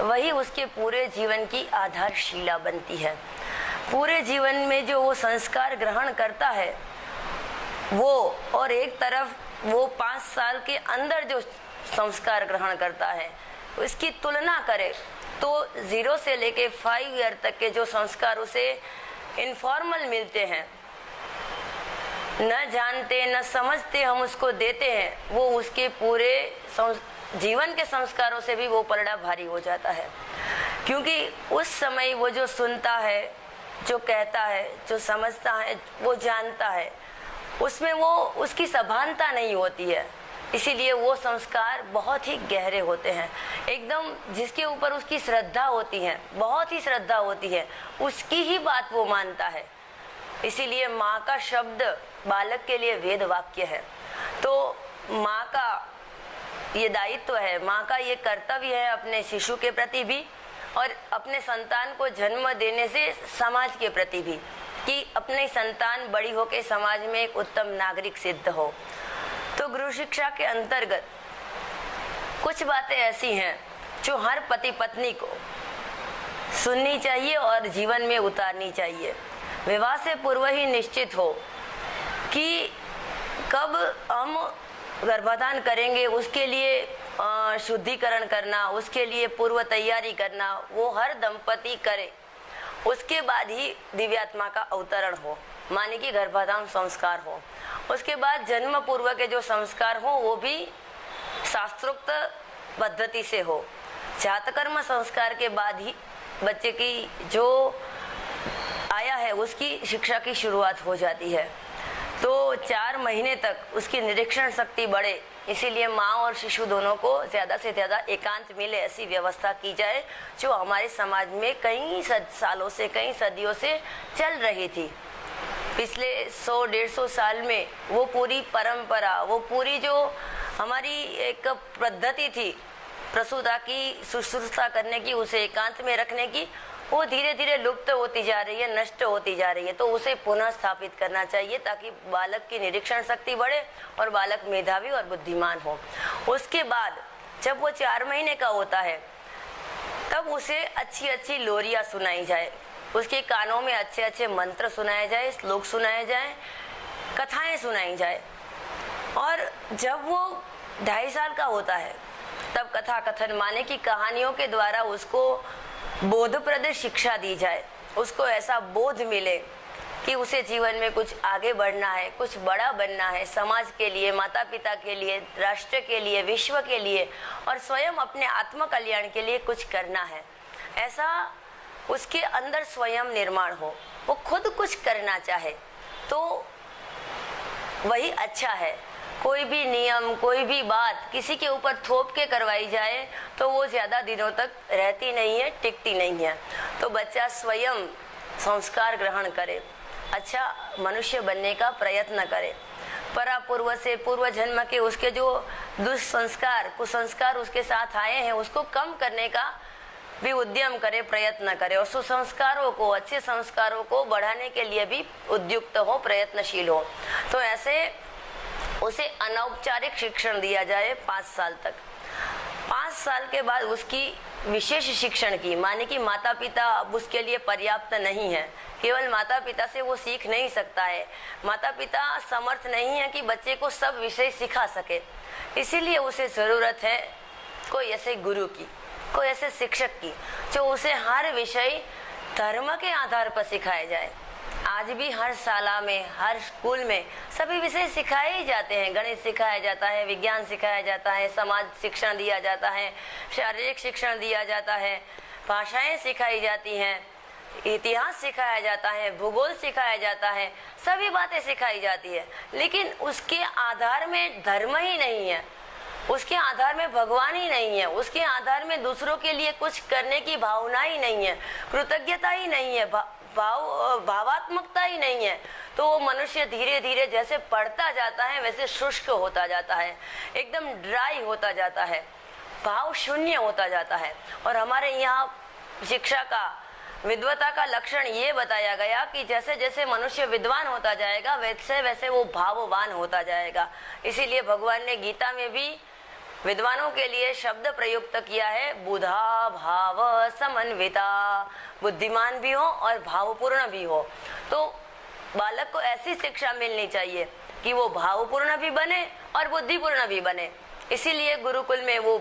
वही उसके पूरे जीवन की आधारशिला बनती है। पूरे जीवन में जो वो संस्कार ग्रहण करता है वो, और एक तरफ वो 5 साल के अंदर जो संस्कार ग्रहण करता है उसकी तुलना करें तो 0 से लेके 5 ईयर तक के जो संस्कार उसे इनफॉर्मल मिलते हैं, न जानते न समझते हम उसको देते हैं, वो उसके पूरे जीवन के संस्कारों से भी वो पलड़ा भारी हो जाता है। क्योंकि उस समय वो जो सुनता है, जो कहता है, जो समझता है, वो जानता है, उसमें वो उसकी सभानता नहीं होती है। इसीलिए वो संस्कार बहुत ही गहरे होते हैं, एकदम जिसके ऊपर उसकी श्रद्धा होती है, बहुत ही श्रद्धा होती है, उसकी ही बात वो मानता है। इसीलिए माँ का शब्द बालक के लिए वेद वाक्य है। तो माँ का ये दायित्व है, माँ का ये कर्तव्य है अपने शिशु के प्रति भी और अपने संतान को जन्म देने से समाज के प्रति भी, कि अपने संतान बड़ी होकर समाज में एक उत्तम नागरिक सिद्ध हो। तो गृह शिक्षा के अंतर्गत कुछ बातें ऐसी हैं जो हर पति पत्नी को सुननी चाहिए और जीवन में उतारनी चाहिए। विवाह से पूर्व ही निश्चित हो कि कब हम गर्भाधान करेंगे, उसके लिए शुद्धिकरण करना, उसके लिए पूर्व तैयारी करना, वो हर दंपति करे। उसके बाद ही दिव्यात्मा का अवतरण हो, माने कि गर्भाधान संस्कार हो। उसके बाद जन्म पूर्व के जो संस्कार हो वो भी शास्त्रोक्त पद्धति से हो। जातकर्म संस्कार के बाद ही बच्चे की जो आया है उसकी शिक्षा की शुरुआत हो जाती है। तो 4 महीने तक उसकी निरीक्षण शक्ति बढ़े, इसीलिए माँ और शिशु दोनों को ज़्यादा से ज़्यादा एकांत मिले, ऐसी व्यवस्था की जाए जो हमारे समाज में कई सालों से, कई सदियों से चल रही थी। पिछले 100-150 साल में वो पूरी परंपरा, वो पूरी जो हमारी एक पद्धति थी प्रसूता की, शुश्रूषा करने की, उसे एकांत में रखने की, वो धीरे धीरे लुप्त होती जा रही है, नष्ट होती जा रही है। तो उसे पुनः स्थापित करना चाहिए ताकि बालक की निरीक्षण शक्ति बढ़े और बालक मेधावी और बुद्धिमान हो। उसके बाद जब वो 4 महीने का होता है तब उसे अच्छी अच्छी लोरियां सुनाई जाए, उसके कानों में अच्छे अच्छे मंत्र सुनाए जाए, श्लोक सुनाए जाए, कथाएं सुनाई जाए। और जब वो 2.5 साल का होता है तब कथा कथन माने की कहानियों के द्वारा उसको बोधप्रद शिक्षा दी जाए, उसको ऐसा बोध मिले कि उसे जीवन में कुछ आगे बढ़ना है, कुछ बड़ा बनना है, समाज के लिए, माता पिता के लिए, राष्ट्र के लिए, विश्व के लिए और स्वयं अपने आत्म कल्याण के लिए कुछ करना है। ऐसा उसके अंदर स्वयं निर्माण हो, वो खुद कुछ करना चाहे तो वही अच्छा है। कोई भी नियम, कोई भी बात किसी के ऊपर थोप के करवाई जाए तो वो ज्यादा दिनों तक रहती नहीं है, टिकती नहीं है। तो बच्चा स्वयं संस्कार ग्रहण करे, अच्छा मनुष्य बनने का प्रयत्न करे, परापूर्व से पूर्व जन्म के उसके जो दुष्संस्कार, कुसंस्कार उसके साथ आए हैं उसको कम करने का भी उद्यम करे, प्रयत्न करे, और सुसंस्कारों को, अच्छे संस्कारों को बढ़ाने के लिए भी उद्युक्त हो, प्रयत्नशील हो। तो ऐसे उसे अनौपचारिक शिक्षण दिया जाए 5 साल तक। 5 साल के बाद उसकी विशेष शिक्षण की, माने कि माता पिता अब उसके लिए पर्याप्त नहीं है, केवल माता पिता से वो सीख नहीं सकता है, माता पिता समर्थ नहीं है कि बच्चे को सब विषय सिखा सके, इसीलिए उसे जरूरत है कोई ऐसे गुरु की, कोई ऐसे शिक्षक की जो उसे हर विषय धर्म के आधार पर सिखाया जाए। आज भी हर शाला में, हर स्कूल में सभी विषय सिखाए ही जाते हैं, गणित सिखाया जाता है, विज्ञान सिखाया जाता है, समाज शिक्षण दिया जाता है, शारीरिक शिक्षण दिया जाता है, भाषाएं सिखाई जाती हैं, इतिहास सिखाया जाता है, भूगोल सिखाया जाता है, सभी बातें सिखाई जाती है, लेकिन उसके आधार में धर्म ही नहीं है, उसके आधार में भगवान ही नहीं है, उसके आधार में दूसरों के लिए कुछ करने की भावना ही नहीं है, कृतज्ञता ही नहीं है, भावात्मकता ही नहीं है। तो वो मनुष्य धीरे धीरे जैसे पढ़ता जाता है वैसे शुष्क होता जाता है, एकदम ड्राई होता जाता है, भाव शून्य होता जाता है। और हमारे यहाँ शिक्षा का, विद्वता का लक्षण ये बताया गया कि जैसे जैसे मनुष्य विद्वान होता जाएगा वैसे वैसे वो भाववान होता जाएगा। इसीलिए भगवान ने गीता में भी विद्वानों के लिए शब्द प्रयुक्त किया है, बुधा भाव समन्विता, बुद्धिमान भी हो और भावपूर्ण भी हो। तो बालक को ऐसी शिक्षा मिलनी चाहिए कि वो भावपूर्ण भी बने और बुद्धिपूर्ण भी बने। इसीलिए गुरुकुल में वो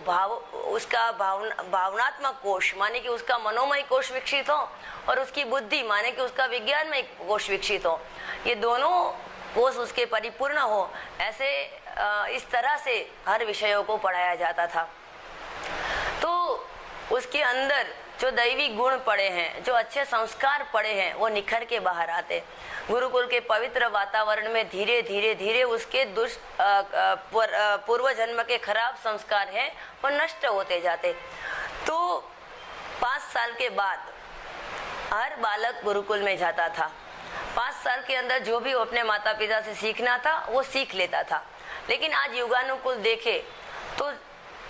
उसका भावनात्मक कोश माने कि उसका मनोमय कोश विकसित हो और उसकी बुद्धि माने कि उसका विज्ञानमय कोश विकसित हो, ये दोनों कोश उसके परिपूर्ण हो। ऐसे इस तरह से हर विषयों को पढ़ाया जाता था। तो उसके अंदर जो दैवी गुण पड़े हैं, जो अच्छे संस्कार पड़े हैं, वो निखर के बाहर आते। गुरुकुल के पवित्र वातावरण में धीरे धीरे धीरे उसके पूर्व जन्म के खराब संस्कार हैं वो नष्ट होते जाते। तो 5 साल के बाद हर बालक गुरुकुल में जाता था। 5 साल के अंदर जो भी वो अपने माता पिता से सीखना था वो सीख लेता था। लेकिन आज युगानुकूल देखे तो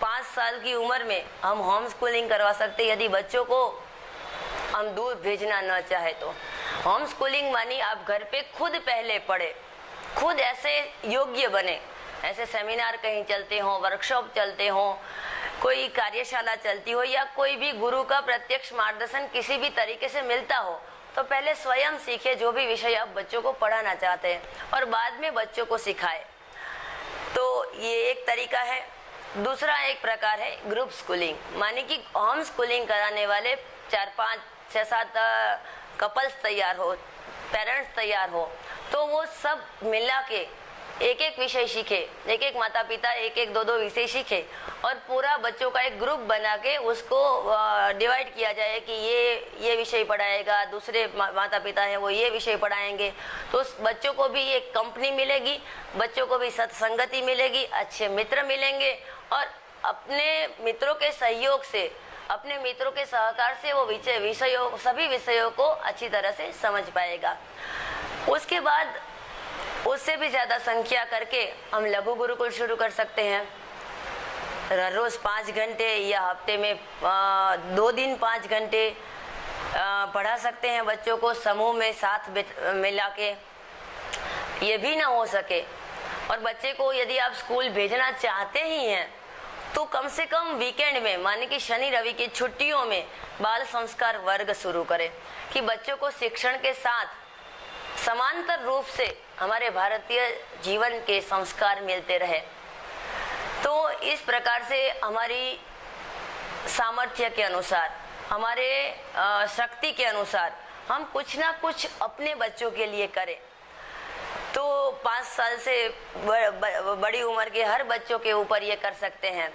5 साल की उम्र में हम होम स्कूलिंग करवा सकते, यदि बच्चों को हम दूर भेजना न चाहे तो। होम स्कूलिंग मानी आप घर पे खुद पहले पढ़े, खुद ऐसे योग्य बने, ऐसे सेमिनार कहीं चलते हो, वर्कशॉप चलते हो, कोई कार्यशाला चलती हो या कोई भी गुरु का प्रत्यक्ष मार्गदर्शन किसी भी तरीके से मिलता हो, तो पहले स्वयं सीखे जो भी विषय आप बच्चों को पढ़ाना चाहते हैं और बाद में बच्चों को सिखाए। तो ये एक तरीका है। दूसरा एक प्रकार है ग्रुप स्कूलिंग, माने कि होम स्कूलिंग कराने वाले 4, 5, 6, 7 कपल्स तैयार हो, पेरेंट्स तैयार हो, तो वो सब मिला के एक एक विषय सीखे, एक एक माता पिता एक एक 2-2 विषय सीखे और पूरा बच्चों का एक ग्रुप बना के उसको डिवाइड किया जाए कि ये विषय पढ़ाएगा, दूसरे माता पिता हैं वो ये विषय पढ़ाएंगे। तो उस बच्चों को भी एक कंपनी मिलेगी, बच्चों को भी सत्संगति मिलेगी, अच्छे मित्र मिलेंगे और अपने मित्रों के सहयोग से, अपने मित्रों के सहकार से वो सभी विषयों को अच्छी तरह से समझ पाएगा। उसके बाद उससे भी ज्यादा संख्या करके हम लघु गुरुकुल शुरू कर सकते हैं। रोज 5 घंटे या हफ्ते में 2 दिन 5 घंटे पढ़ा सकते हैं बच्चों को समूह में साथ मिला के। ये भी ना हो सके और बच्चे को यदि आप स्कूल भेजना चाहते ही हैं तो कम से कम वीकेंड में, माने कि शनि रवि की छुट्टियों में बाल संस्कार वर्ग शुरू करें कि बच्चों को शिक्षण के साथ समांतर रूप से हमारे भारतीय जीवन के संस्कार मिलते रहे। तो इस प्रकार से हमारी सामर्थ्य के अनुसार, हमारे शक्ति के अनुसार हम कुछ ना कुछ अपने बच्चों के लिए करें। तो 5 साल से बड़ी उम्र के हर बच्चों के ऊपर ये कर सकते हैं।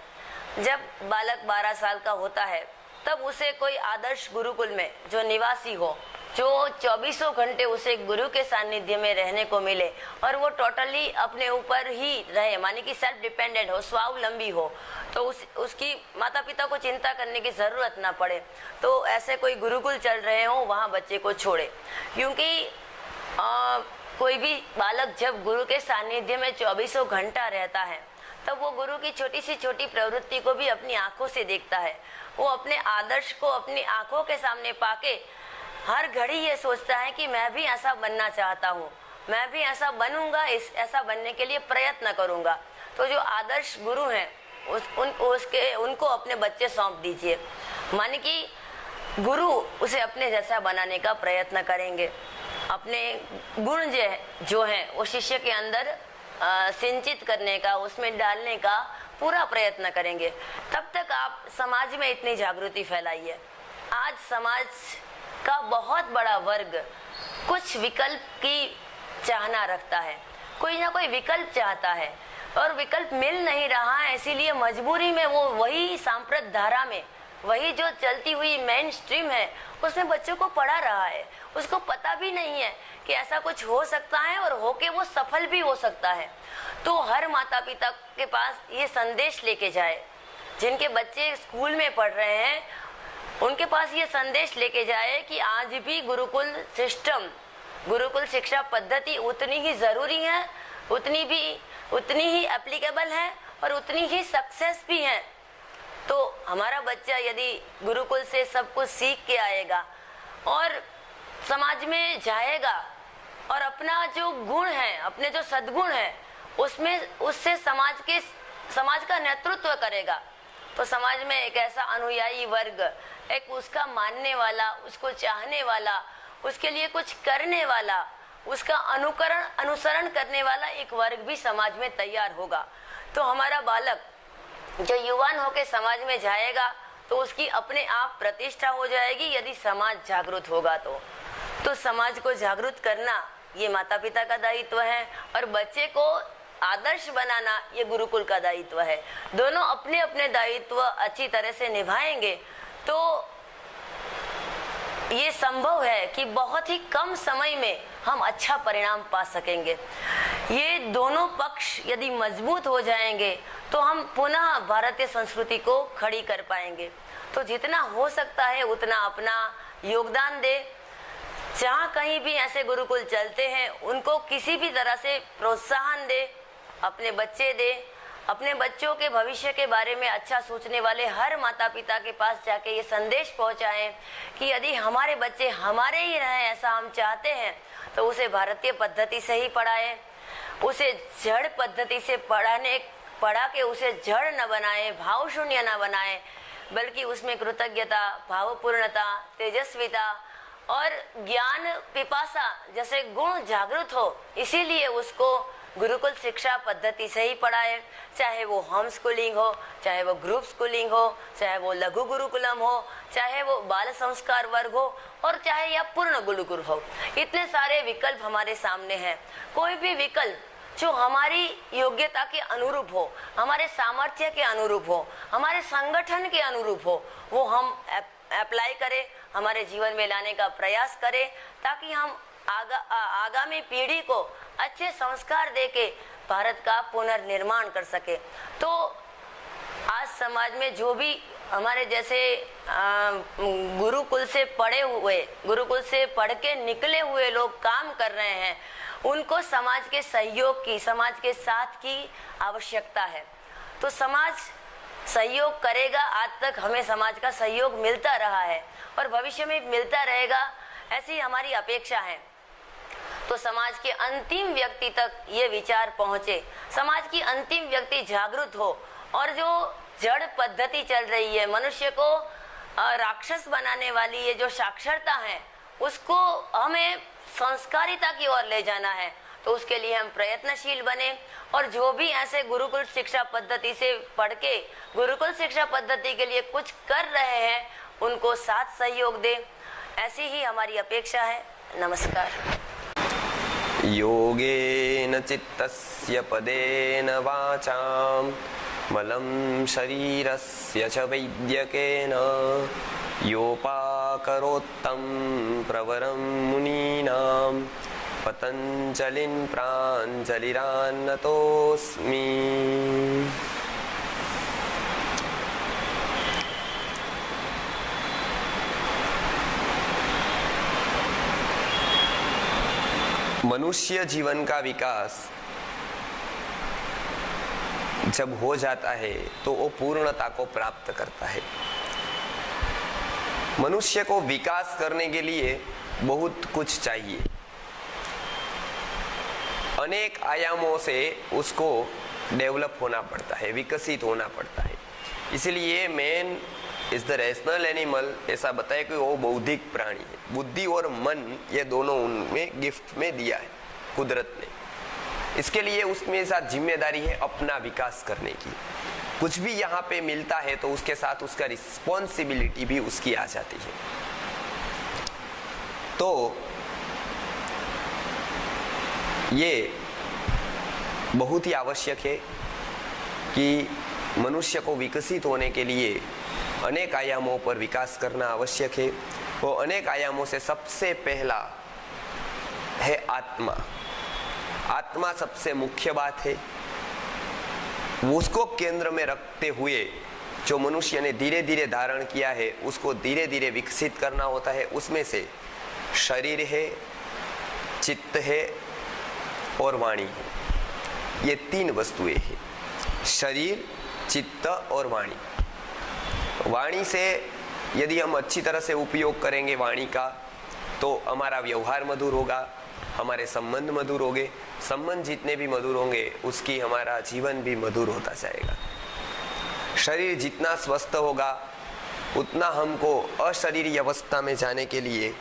जब बालक 12 साल का होता है तब उसे कोई आदर्श गुरुकुल में जो निवासी हो जो 24 घंटे उसे गुरु के सानिध्य में रहने को मिले और वो टोटली अपने ऊपर ही रहे, माने कि सेल्फ डिपेंडेंट हो, स्वावलंबी हो, तो उसकी माता पिता को चिंता करने की जरूरत ना पड़े। तो ऐसे कोई गुरुकुल चल रहे हो वहाँ बच्चे को छोड़े, क्योंकि कोई भी बालक जब गुरु के सानिध्य में 24 घंटा रहता है तब वो गुरु की छोटी सी छोटी प्रवृत्ति को भी अपनी आंखों से देखता है। वो अपने आदर्श को अपनी आंखों के सामने पाके हर घड़ी ये सोचता है कि मैं भी ऐसा बनना चाहता हूँ, मैं भी ऐसा बनूंगा, ऐसा बनने के लिए प्रयत्न करूंगा। तो जो आदर्श गुरु हैं उनको अपने बच्चे सौंप दीजिए, माने कि गुरु उसे अपने जैसा बनाने का प्रयत्न करेंगे, अपने गुण जो है वो शिष्य के अंदर सिंचित करने का, उसमें डालने का पूरा प्रयत्न करेंगे। तब तक आप समाज में इतनी जागृति फैलाइए। आज समाज का बहुत बड़ा वर्ग कुछ विकल्प की चाहना रखता है, कोई ना कोई विकल्प चाहता है और विकल्प मिल नहीं रहा है, इसीलिए मजबूरी में वो वही सांप्रत धारा में, वही जो चलती हुई मेन स्ट्रीम है उसमें बच्चों को पढ़ा रहा है। उसको पता भी नहीं है कि ऐसा कुछ हो सकता है और होके वो सफल भी हो सकता है। तो हर माता पिता के पास ये संदेश लेके जाए, जिनके बच्चे स्कूल में पढ़ रहे हैं उनके पास ये संदेश लेके जाए कि आज भी गुरुकुल सिस्टम, गुरुकुल शिक्षा पद्धति उतनी ही जरूरी है, उतनी ही एप्लीकेबल है और उतनी ही सक्सेस भी है। तो हमारा बच्चा यदि गुरुकुल से सब कुछ सीख के आएगा और समाज में जाएगा और अपना जो गुण है, अपने जो सद्गुण है उससे समाज का नेतृत्व करेगा, तो समाज में एक ऐसा अनुयायी वर्ग, एक उसका मानने वाला, उसको चाहने वाला, उसके लिए कुछ करने वाला, उसका अनुसरण करने वाला एक वर्ग भी समाज में तैयार होगा। तो हमारा बालक जो युवान होकर समाज में जाएगा तो उसकी अपने आप प्रतिष्ठा हो जाएगी, यदि समाज जागरूक होगा तो समाज को जागरूक करना ये माता पिता का दायित्व है और बच्चे को आदर्श बनाना ये गुरुकुल का दायित्व है। दोनों अपने अपने दायित्व अच्छी तरह से निभाएंगे तो ये संभव है कि बहुत ही कम समय में हम अच्छा परिणाम पा सकेंगे। ये दोनों पक्ष यदि मजबूत हो जाएंगे तो हम पुनः भारतीय संस्कृति को खड़ी कर पाएंगे। तो जितना हो सकता है उतना अपना योगदान दे। जहाँ कहीं भी ऐसे गुरुकुल चलते हैं उनको किसी भी तरह से प्रोत्साहन दे, अपने बच्चे दे, अपने बच्चों के भविष्य के बारे में अच्छा सोचने वाले हर माता पिता के पास जाके ये संदेश पहुंचाएं कि यदि हमारे बच्चे हमारे ही रहें ऐसा हम चाहते हैं तो उसे भारतीय पद्धति से ही पढ़ाएं, उसे जड़ पद्धति से पढ़ा के उसे जड़ न बनाए, भाव शून्य न बनाए, बल्कि उसमें कृतज्ञता, भावपूर्णता, तेजस्विता और ज्ञान पिपासा जैसे गुण जागृत हो। इसीलिए उसको गुरुकुल शिक्षा पद्धति से ही पढ़ाए, चाहे वो होम स्कूलिंग हो, चाहे वो ग्रुप स्कूलिंग हो, चाहे वो लघु गुरुकुलम हो, चाहे वो बाल संस्कार वर्ग हो और चाहे या पूर्ण गुरुकुल हो। इतने सारे विकल्प हमारे सामने हैं। कोई भी विकल्प जो हमारी योग्यता के अनुरूप हो, हमारे सामर्थ्य के अनुरूप हो, हमारे संगठन के अनुरूप हो, वो हम अप्लाई करें, हमारे जीवन में लाने का प्रयास करें, ताकि हम आगामी पीढ़ी को अच्छे संस्कार देके भारत का पुनर्निर्माण कर सके। तो आज समाज में जो भी हमारे जैसे गुरुकुल से पढ़ के निकले हुए लोग काम कर रहे हैं, उनको समाज के सहयोग की, समाज के साथ की आवश्यकता है। तो समाज सहयोग करेगा। आज तक हमें समाज का सहयोग मिलता रहा है और भविष्य में मिलता रहेगा, ऐसी हमारी अपेक्षा है। तो समाज के अंतिम व्यक्ति तक ये विचार पहुंचे, समाज की अंतिम व्यक्ति जागरूक हो और जो जड़ पद्धति चल रही है, मनुष्य को राक्षस बनाने वाली ये जो साक्षरता है, उसको हमें संस्कारिता की ओर ले जाना है। तो उसके लिए हम प्रयत्नशील बने और जो भी ऐसे गुरुकुल शिक्षा पद्धति से पढ़ के गुरुकुल शिक्षा पद्धति के लिए कुछ कर रहे हैं उनको साथ सहयोग दे, ऐसी ही हमारी अपेक्षा है। नमस्कार। योगेन चित्तस्य पदेन वाचां मलं शरीरस्य च वैद्यकेन योपाकरोत्तं प्रवरं मुनीनां पतञ्जलिं प्राञ्जलिरान्नतोऽस्मि। मनुष्य जीवन का विकास जब हो जाता है तो वो पूर्णता को प्राप्त करता है। मनुष्य को विकास करने के लिए बहुत कुछ चाहिए, अनेक आयामों से उसको डेवलप होना पड़ता है, विकसित होना पड़ता है। इसलिए man is the rational animal, ऐसा बताया कि वो बौद्धिक प्राणी है। बुद्धि और मन ये दोनों उनमें गिफ्ट में दिया है कुदरत ने। इसके लिए उसमें साथ जिम्मेदारी है अपना विकास करने की। कुछ भी यहाँ पे मिलता है तो उसके साथ उसका रिस्पॉन्सिबिलिटी भी उसकी आ जाती है। तो ये बहुत ही आवश्यक है कि मनुष्य को विकसित होने के लिए अनेक आयामों पर विकास करना आवश्यक है। वो अनेक आयामों से सबसे पहला है आत्मा। आत्मा सबसे मुख्य बात है। उसको केंद्र में रखते हुए जो मनुष्य ने धीरे धीरे धारण किया है उसको धीरे धीरे विकसित करना होता है। उसमें से शरीर है, चित्त है और वाणी है। ये तीन वस्तुएं हैं, शरीर, चित्त और वाणी। वाणी से यदि हम अच्छी तरह से उपयोग करेंगे वाणी का, तो हमारा व्यवहार मधुर होगा, हमारे संबंध मधुर होंगे। संबंध जितने भी मधुर होंगे उसकी हमारा जीवन भी मधुर होता जाएगा। शरीर जितना स्वस्थ होगा उतना हमको अशरीरी अवस्था में जाने के लिए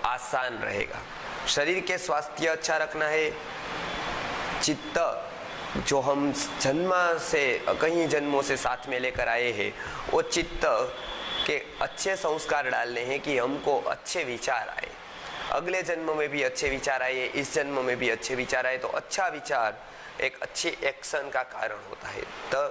आसान रहेगा। शरीर के स्वास्थ्य अच्छा रखना है। चित्त जो हम जन्म से कई जन्मों से साथ में लेकर आए हैं, वो चित्त के अच्छे संस्कार डालने हैं कि हमको अच्छे विचार आए, अगले जन्म में भी अच्छे विचार आए, इस जन्म में भी अच्छे विचार आए। तो अच्छा विचार एक अच्छी एक्शन का कारण होता है, तो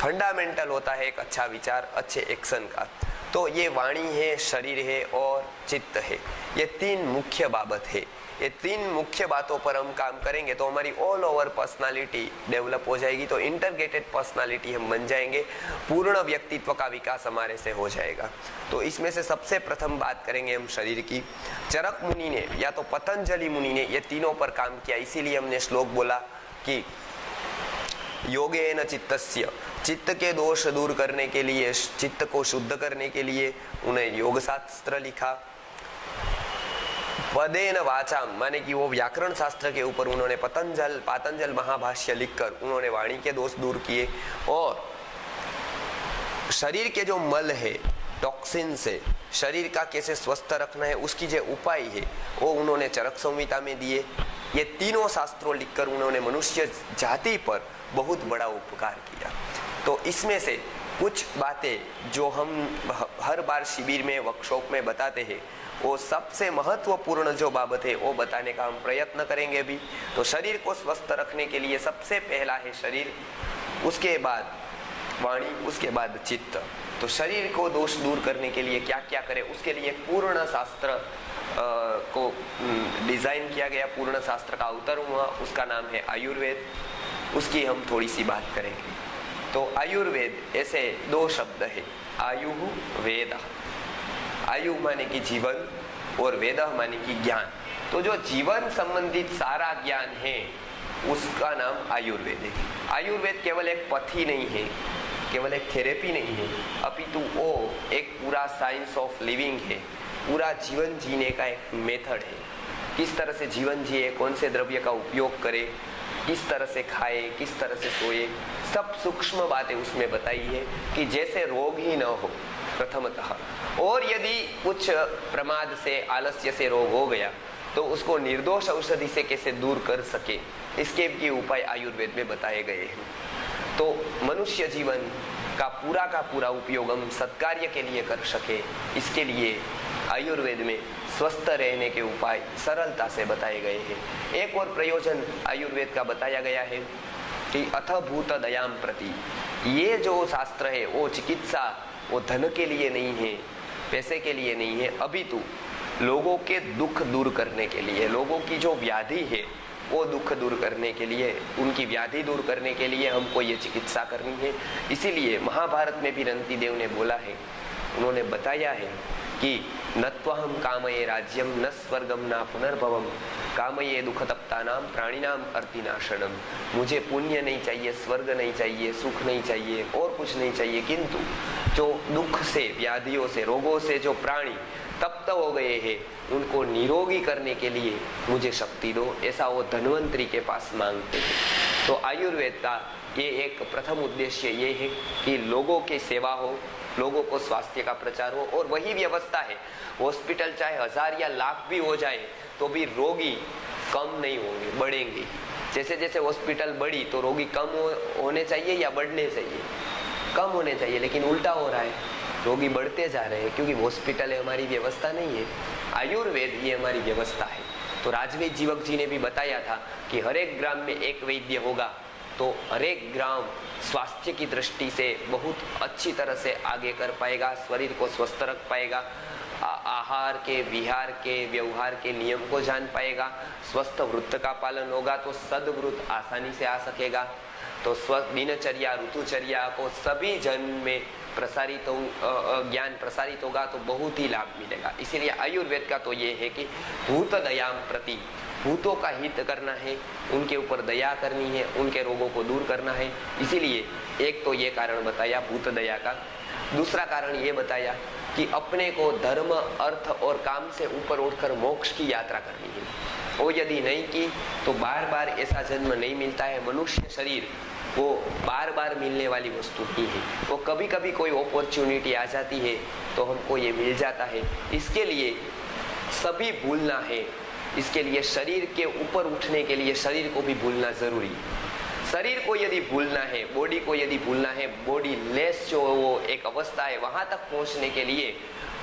फंडामेंटल होता है एक अच्छा विचार अच्छे एक्शन का। तो ये वाणी है, शरीर है और चित्त है, ये तीन मुख्य बाबत है। ये तीन मुख्य बातों पर हम काम करेंगे तो हमारी ऑल ओवर पर्सनालिटी डेवलप हो जाएगी। तो इंटरग्रेटेड पर्सनालिटी हम बन जाएंगे, पूर्ण व्यक्तित्व का विकास हमारे से हो जाएगा। तो इसमें से सबसे प्रथम बात करेंगे हम शरीर की। चरक मुनि ने या तो पतंजलि मुनि ने ये तीनों पर काम किया, इसीलिए हमने श्लोक बोला कि योगेन चित्तस्य, चित्त के दोष दूर करने के लिए, चित्त को शुद्ध करने के लिए उन्हें योग शास्त्र लिखा। पदेन वाचाम, माने कि वो व्याकरण शास्त्र के ऊपर उन्होंने पातंजल महाभाष्य लिखकर उन्होंने वाणी के दोष दूर किए। और शरीर के जो मल है, टॉक्सिन से शरीर का कैसे स्वस्थ रखना है उसकी जो उपाय है वो उन्होंने चरक संहिता में दिए। ये तीनों शास्त्रों लिखकर उन्होंने मनुष्य जाति पर बहुत बड़ा उपकार किया। तो इसमें से कुछ बातें जो हम हर बार शिविर में, वर्कशॉप में बताते हैं, वो सबसे महत्वपूर्ण जो बाबत है वो बताने का हम प्रयत्न करेंगे भी। तो शरीर को स्वस्थ रखने के लिए सबसे पहला है शरीर, उसके बाद वाणी, उसके बाद चित्त। तो शरीर को दोष दूर करने के लिए क्या क्या करें उसके लिए पूर्ण शास्त्र को डिजाइन किया गया, पूर्ण शास्त्र का अवतरण हुआ, उसका नाम है आयुर्वेद। उसकी हम थोड़ी सी बात करेंगे। तो आयुर्वेद ऐसे दो शब्द है, आयु वेद। आयु माने कि जीवन और वेद माने कि ज्ञान। तो जो जीवन संबंधित सारा ज्ञान है उसका नाम आयुर्वेद है। आयुर्वेद केवल एक पथी नहीं है, केवल एक थेरेपी नहीं है, अपितु वो एक पूरा साइंस ऑफ लिविंग है, पूरा जीवन जीने का एक मेथड है। किस तरह से जीवन जिए, कौन से द्रव्य का उपयोग करे, किस तरह से खाए, किस तरह से सोए, सब सूक्ष्म बातें उसमें बताई है कि जैसे रोग ही न हो प्रथमतः, और यदि कुछ प्रमाद से, आलस्य से रोग हो गया तो उसको निर्दोष औषधि से कैसे दूर कर सके, इसके भी उपाय आयुर्वेद में बताए गए हैं। तो मनुष्य जीवन का पूरा उपयोग हम सत्कार्य के लिए कर सके, इसके लिए आयुर्वेद में स्वस्थ रहने के उपाय सरलता से बताए गए हैं। एक और प्रयोजन आयुर्वेद का बताया गया है कि अथ भूत दयाम प्रति, ये जो शास्त्र है वो चिकित्सा वो धन के लिए नहीं है, पैसे के लिए नहीं है, अपितु लोगों के दुख दूर करने के लिए, लोगों की जो व्याधि है वो दुख दूर करने के लिए, उनकी व्याधि दूर करने के लिए हमको ये चिकित्सा करनी है। इसीलिए महाभारत में भी रंतिदेव ने बोला है, उन्होंने बताया है कि न त्वहम कामये राज्यम न स्वर्गम न पुनर्भवम कामये दुख तप्तानाम प्राणिनाम अर्तिनाशनम। मुझे पुण्य नहीं चाहिए, स्वर्ग नहीं चाहिए, सुख नहीं चाहिए और कुछ नहीं चाहिए, किंतु जो दुख से, व्याधियों से, रोगों से जो प्राणी तप्त हो गए हैं उनको निरोगी करने के लिए मुझे शक्ति दो, ऐसा वो धन्वंतरी के पास मांगते हैं। तो आयुर्वेद का ये एक प्रथम उद्देश्य ये है कि लोगों की सेवा हो, लोगों को स्वास्थ्य का प्रचार हो, और वही व्यवस्था है। हॉस्पिटल चाहे 1000 या लाख भी हो जाए तो भी रोगी कम नहीं होंगे, बढ़ेंगे। जैसे जैसे हॉस्पिटल बढ़ी तो रोगी कम होने चाहिए या बढ़ने चाहिए? कम होने चाहिए, लेकिन उल्टा हो रहा है, रोगी बढ़ते जा रहे हैं, क्योंकि हॉस्पिटल हमारी व्यवस्था नहीं है। आयुर्वेद ये हमारी व्यवस्था है। तो राजवेद जीवक जी ने भी बताया था कि हर एक ग्राम में एक वैद्य होगा तो हर एक ग्राम स्वास्थ्य की दृष्टि से बहुत अच्छी तरह से आगे कर पाएगा, शरीर को स्वस्थ रख पाएगा, आहार के, विहार के, व्यवहार के नियम को जान पाएगा, स्वस्थ वृत्त का पालन होगा तो सद्वृत्त आसानी से आ सकेगा। तो स्वस्थ दिनचर्या, ऋतुचर्या को सभी जन में प्रसारित ज्ञान प्रसारित होगा तो बहुत ही लाभ मिलेगा। इसीलिए आयुर्वेद का तो ये है कि भूत दयाम प्रति, भूतों का हित करना है, उनके ऊपर दया करनी है, उनके रोगों को दूर करना है। इसीलिए एक तो ये कारण बताया भूत दया का। दूसरा कारण ये बताया कि अपने को धर्म, अर्थ और काम से ऊपर उठकर मोक्ष की यात्रा करनी है। वो यदि नहीं की तो बार बार ऐसा जन्म नहीं मिलता है। मनुष्य शरीर वो बार बार मिलने वाली वस्तु नहीं है, वो कभी कभी कोई अपॉर्चुनिटी आ जाती है तो हमको ये मिल जाता है। इसके लिए सभी भूलना है, इसके लिए शरीर के ऊपर उठने के लिए शरीर को भी भूलना जरूरी है। शरीर को यदि भूलना है, बॉडी को यदि भूलना है, बॉडी लेस जो वो एक अवस्था है वहां तक पहुंचने के लिए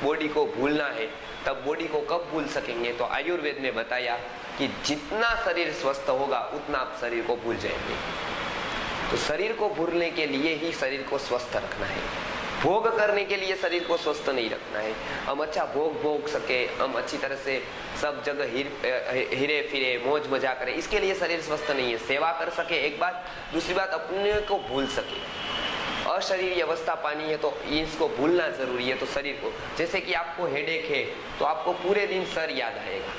बॉडी को भूलना है, तब बॉडी को कब भूल सकेंगे? तो आयुर्वेद ने बताया कि जितना शरीर स्वस्थ होगा उतना आप शरीर को भूल जाएंगे। तो शरीर को भूलने के लिए ही शरीर को स्वस्थ रखना है, भोग करने के लिए शरीर को स्वस्थ नहीं रखना है। हम अच्छा भोग सके, हम अच्छी तरह से सब जगह हिरे फिरे, मौज मजा करें, इसके लिए शरीर स्वस्थ नहीं है। सेवा कर सके एक बात, दूसरी बात अपने को भूल सके। अशरीरी अवस्था पानी है तो इसको भूलना जरूरी है। तो शरीर को, जैसे कि आपको हेडेक है तो आपको पूरे दिन सर याद आएगा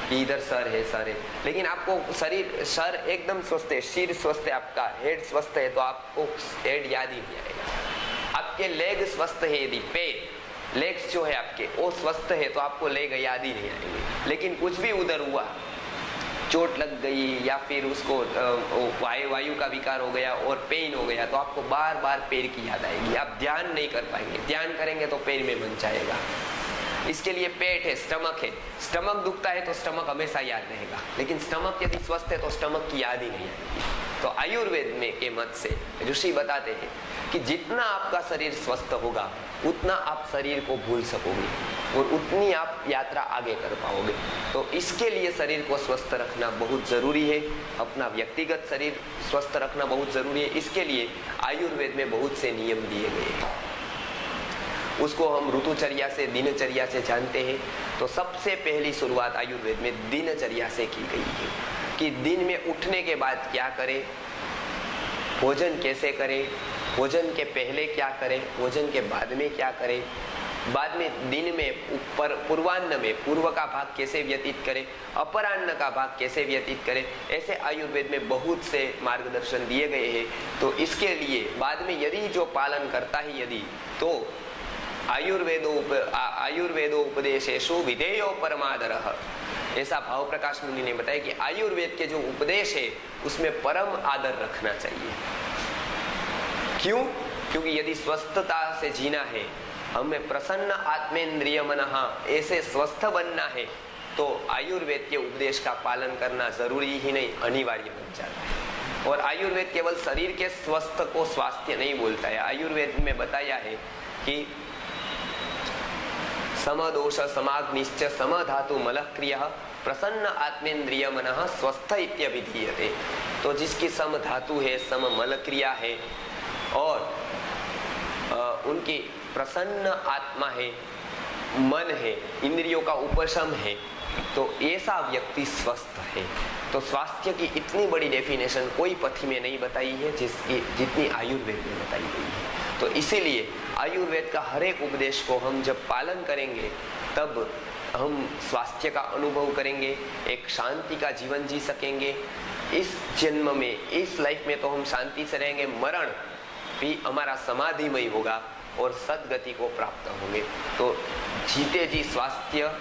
कि इधर सर है, लेकिन आपको शरीर, सर एकदम स्वस्थ है, सिर स्वस्थ है, आपका हेड स्वस्थ है तो आपको हेड याद ही नहीं आएगा। आपके लेग स्वस्थ है, यदि पैर, लेग्स जो है आपके वो स्वस्थ है तो आपको लेग याद ही नहीं आएंगे। लेकिन कुछ भी उधर हुआ, चोट लग गई या फिर उसको वायु का विकार हो गया और पेन हो गया तो आपको बार बार पैर की याद आएगी। आप ध्यान नहीं कर पाएंगे, ध्यान करेंगे तो पैर में बन जाएगा। इसके लिए पेट है, स्टमक है, स्टमक दुखता है तो स्टमक हमेशा याद रहेगा, लेकिन स्टमक यदि स्वस्थ है तो स्टमक की याद ही नहीं आएगी। तो आयुर्वेद में के मत से ऋषि बताते हैं कि जितना आपका शरीर स्वस्थ होगा उतना आप शरीर को भूल सकोगे और उतनी आप यात्रा आगे कर पाओगे। तो इसके लिए शरीर को स्वस्थ रखना बहुत जरूरी है, अपना व्यक्तिगत शरीर स्वस्थ रखना बहुत जरूरी है। इसके लिए आयुर्वेद में बहुत से नियम दिए गए हैं, उसको हम ऋतुचर्या से, दिनचर्या से जानते हैं। तो सबसे पहली शुरुआत आयुर्वेद में दिनचर्या से की गई है कि दिन में उठने के बाद क्या करें, भोजन कैसे करें, भोजन के पहले क्या करें, भोजन के बाद में क्या करें, बाद में दिन में पूर्वान्न में पूर्व का भाग कैसे व्यतीत करें, अपराह्न का भाग कैसे व्यतीत करें। ऐसे आयुर्वेद में बहुत से मार्गदर्शन दिए गए हैं। तो इसके लिए बाद में यदि जो पालन करता है यदि, तो आयुर्वेदो उपदेशेषु विधेयो परमादरः, ऐसा भाव प्रकाश मुनि ने बताया कि आयुर्वेद के जो उपदेश है उसमें परम आदर रखना चाहिए। क्यों? क्योंकि यदि स्वस्थता से जीना है, हमें प्रसन्न आत्मेन्द्रिय मनः ऐसे स्वस्थ बनना है तो आयुर्वेद के उपदेश का पालन करना जरूरी ही नहीं, अनिवार्य बन जाता है। और आयुर्वेद केवल शरीर के स्वस्थ को स्वास्थ्य नहीं बोलता है। आयुर्वेद में बताया है कि समदोष समाग्निश्च समधातु मलक्रियः प्रसन्न आत्मेन्द्रिय मनः स्वस्थ इत्यभिधीयते। तो जिसकी सम धातु है, सम मल क्रिया है और उनकी प्रसन्न आत्मा है, मन है, इंद्रियों का उपशम है, तो ऐसा व्यक्ति स्वस्थ है। तो स्वास्थ्य की इतनी बड़ी डेफिनेशन कोई पथी में नहीं बताई है जिसकी जितनी आयुर्वेद में बताई गई है। तो इसीलिए आयुर्वेद का हर एक उपदेश को हम जब पालन करेंगे तब हम स्वास्थ्य का अनुभव करेंगे, एक शांति का जीवन जी सकेंगे। इस जन्म में, इस लाइफ में तो हम शांति से रहेंगे, मरण भी हमारा समाधिमय होगा और सदगति को प्राप्त होंगे। तो जीते जी स्वास्थ्य,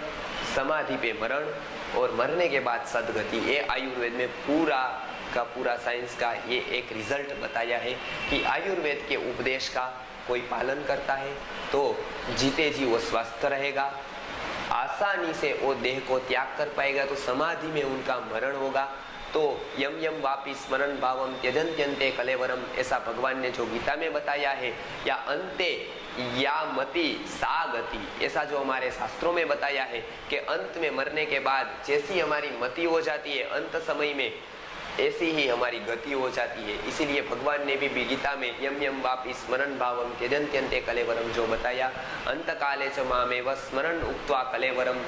समाधि पे मरण और मरने के बाद सदगति, ये आयुर्वेद में पूरा का पूरा साइंस का ये एक रिजल्ट बताया है कि आयुर्वेद के उपदेश का कोई पालन करता है तो जीते जी वो स्वस्थ रहेगा, आसानी से वो देह को त्याग कर पाएगा, तो समाधि में उनका मरण होगा। तो यम यम वापि स्मरण भावम त्यजन्त्यन्ते कलेवरम, ऐसा भगवान ने जो गीता में बताया है, या अंते या मति सा गति, ऐसा जो हमारे शास्त्रों में बताया है कि अंत में मरने के बाद जैसी हमारी मति हो जाती है अंत समय में, ऐसी ही हमारी गति हो जाती है। इसीलिए भगवान ने भी गीता में यम यम वापि स्मरण भावम त्यजन्त्यन्ते कलेवरम जो बताया, अंत काले च मामेव स्मरण उक्त्वा कलेवरम,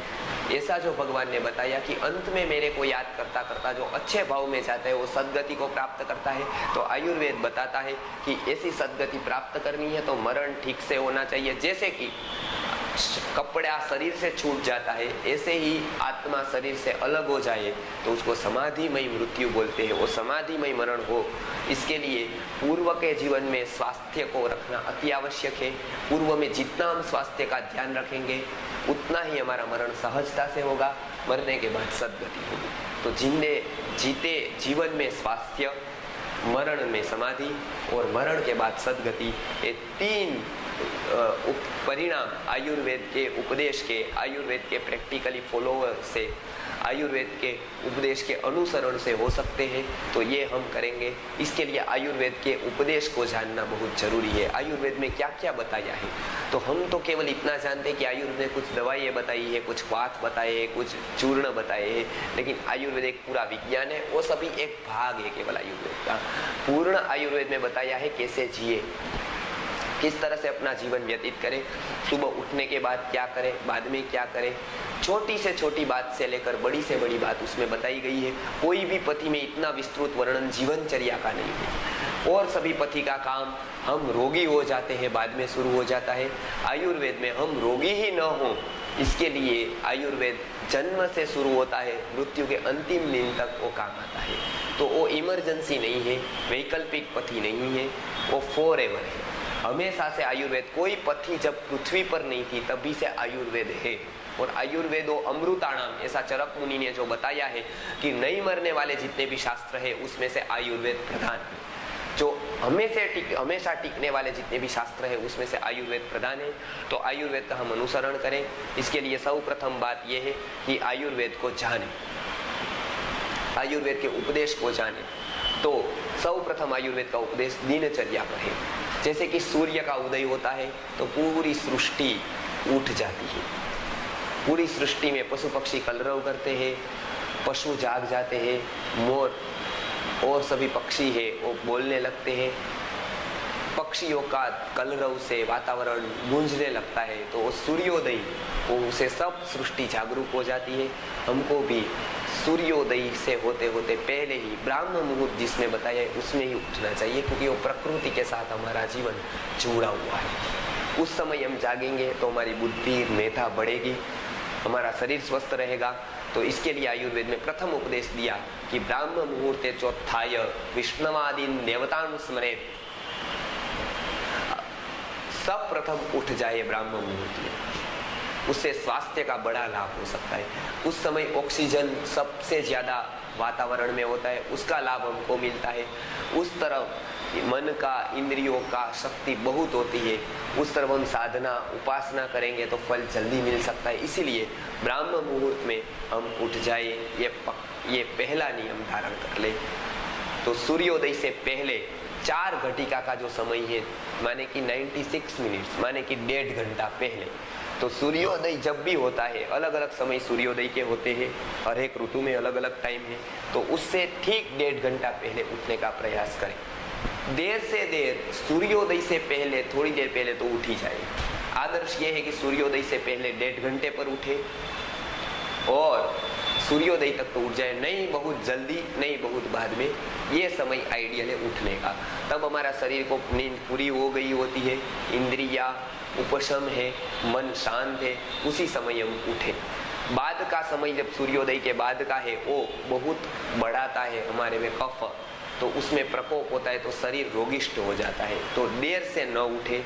ऐसा जो भगवान ने बताया कि अंत में मेरे को याद करता करता जो अच्छे भाव में जाता है वो सदगति को प्राप्त करता है। तो आयुर्वेद बताता है कि ऐसी सदगति प्राप्त करनी है तो मरण ठीक से होना चाहिए। जैसे कि कपड़ा शरीर से छूट जाता है, ऐसे ही आत्मा शरीर से अलग हो जाए तो उसको समाधिमय मृत्यु बोलते हैं। वो समाधिमय मरण हो, इसके लिए पूर्व के जीवन में स्वास्थ्य को रखना अति आवश्यक है। पूर्व में जितना हम स्वास्थ्य का ध्यान रखेंगे उतना ही हमारा मरण सहजता से होगा, मरने के बाद सदगति होगी। तो जीते जीवन में स्वास्थ्य, मरण में समाधि और मरण के बाद सदगति, ये तीन परिणाम आयुर्वेद के उपदेश के, आयुर्वेद के प्रैक्टिकली फॉलोअर से, आयुर्वेद के उपदेश के अनुसरण से हो सकते हैं। तो ये हम करेंगे। इसके लिए आयुर्वेद के उपदेश को जानना बहुत जरूरी है। आयुर्वेद में क्या क्या बताया है, तो हम तो केवल इतना जानते हैं कि आयुर्वेद ने कुछ दवाइयाँ बताई है, कुछ क्वाथ बताए हैं, कुछ चूर्ण बताए हैं, लेकिन आयुर्वेद एक पूरा विज्ञान है। वो सभी एक भाग है केवल आयुर्वेद का। पूर्ण आयुर्वेद में बताया है कैसे जिए, किस तरह से अपना जीवन व्यतीत करें, सुबह उठने के बाद क्या करें, बाद में क्या करें, छोटी से छोटी बात से लेकर बड़ी से बड़ी बात उसमें बताई गई है। कोई भी पथी में इतना विस्तृत वर्णन जीवनचर्या का नहीं है। और सभी पथी का काम हम रोगी हो जाते हैं बाद में शुरू हो जाता है। आयुर्वेद में हम रोगी ही न हो, इसके लिए आयुर्वेद जन्म से शुरू होता है, मृत्यु के अंतिम दिन तक वो काम आता है। तो वो इमरजेंसी नहीं है, वैकल्पिक पथी नहीं है, वो फॉर एवर है। हमेशा से आयुर्वेद, कोई पथी जब पृथ्वी पर नहीं थी तभी से आयुर्वेद है। और आयुर्वेदो अमृताणाम, ऐसा चरक मुनि ने जो बताया है कि नहीं मरने वाले जितने भी शास्त्र है उसमें से आयुर्वेद प्रधान है। जो हमेशा टिकने वाले जितने भी शास्त्र है उसमें से आयुर्वेद प्रधान है। तो आयुर्वेद का हम अनुसरण करें। इसके लिए सर्वप्रथम बात यह है कि आयुर्वेद को जाने, आयुर्वेद के उपदेश को जाने। तो सर्वप्रथम आयुर्वेद का उपदेश दिनचर्या पर है। जैसे कि सूर्य का उदय होता है तो पूरी सृष्टि उठ जाती है, पूरी सृष्टि में पशु पक्षी कलरव करते हैं, पशु जाग जाते हैं, मोर और सभी पक्षी है वो बोलने लगते हैं, पक्षियों का कलरव से वातावरण गूंजने लगता है। तो वो सूर्योदय, वो उसे सब सृष्टि जागरूक हो जाती है। हमको भी सूर्योदय से होते होते पहले ही ब्राह्म मुहूर्त जिसमें बताया है उसमें ही उठना चाहिए, क्योंकि वो प्रकृति के साथ हमारा जीवन जुड़ा हुआ है। उस समय हम जागेंगे तो हमारी बुद्धि मेधा बढ़ेगी, हमारा शरीर स्वस्थ रहेगा। तो इसके लिए आयुर्वेद में प्रथम उपदेश दिया कि ब्राह्म मुहूर्ते चोत्थाय विष्णुवादीन देवतान स्मरेत, सब प्रथम उठ जाए ब्राह्म मुहूर्त में, उससे स्वास्थ्य का बड़ा लाभ हो सकता है। उस समय ऑक्सीजन सबसे ज्यादा वातावरण में होता है, उसका लाभ हमको मिलता है। उस तरफ मन का, इंद्रियों का शक्ति बहुत होती है, उस तरफ हम साधना उपासना करेंगे तो फल जल्दी मिल सकता है। इसीलिए ब्राह्म मुहूर्त में हम उठ जाए, ये पहला नियम धारण कर ले। तो सूर्योदय से पहले 4 घटिका का जो समय है, माने कि 96 मिनट्स, माने कि 1.5 घंटा पहले। तो सूर्योदय जब भी होता है, अलग अलग समय सूर्योदय के होते हैं, हर एक ऋतु में अलग अलग टाइम है, तो उससे ठीक 1.5 घंटा पहले उठने का प्रयास करें। देर से देर सूर्योदय से पहले, थोड़ी देर पहले तो उठ ही जाए। आदर्श ये है कि सूर्योदय से पहले 1.5 घंटे पर उठे और सूर्योदय तक तो उठ जाए, नहीं बहुत जल्दी नहीं बहुत बाद में। ये समय आइडियल है उठने का। तब हमारा शरीर को नींद पूरी हो गई होती है, इंद्रिया उपशम है, मन शांत है, उसी समय हम उठे। बाद का समय जब सूर्योदय के बाद का है वो बहुत बढ़ाता है हमारे में कफ, तो उसमें प्रकोप होता है तो शरीर रोगिष्ट हो जाता है। तो देर से न उठे,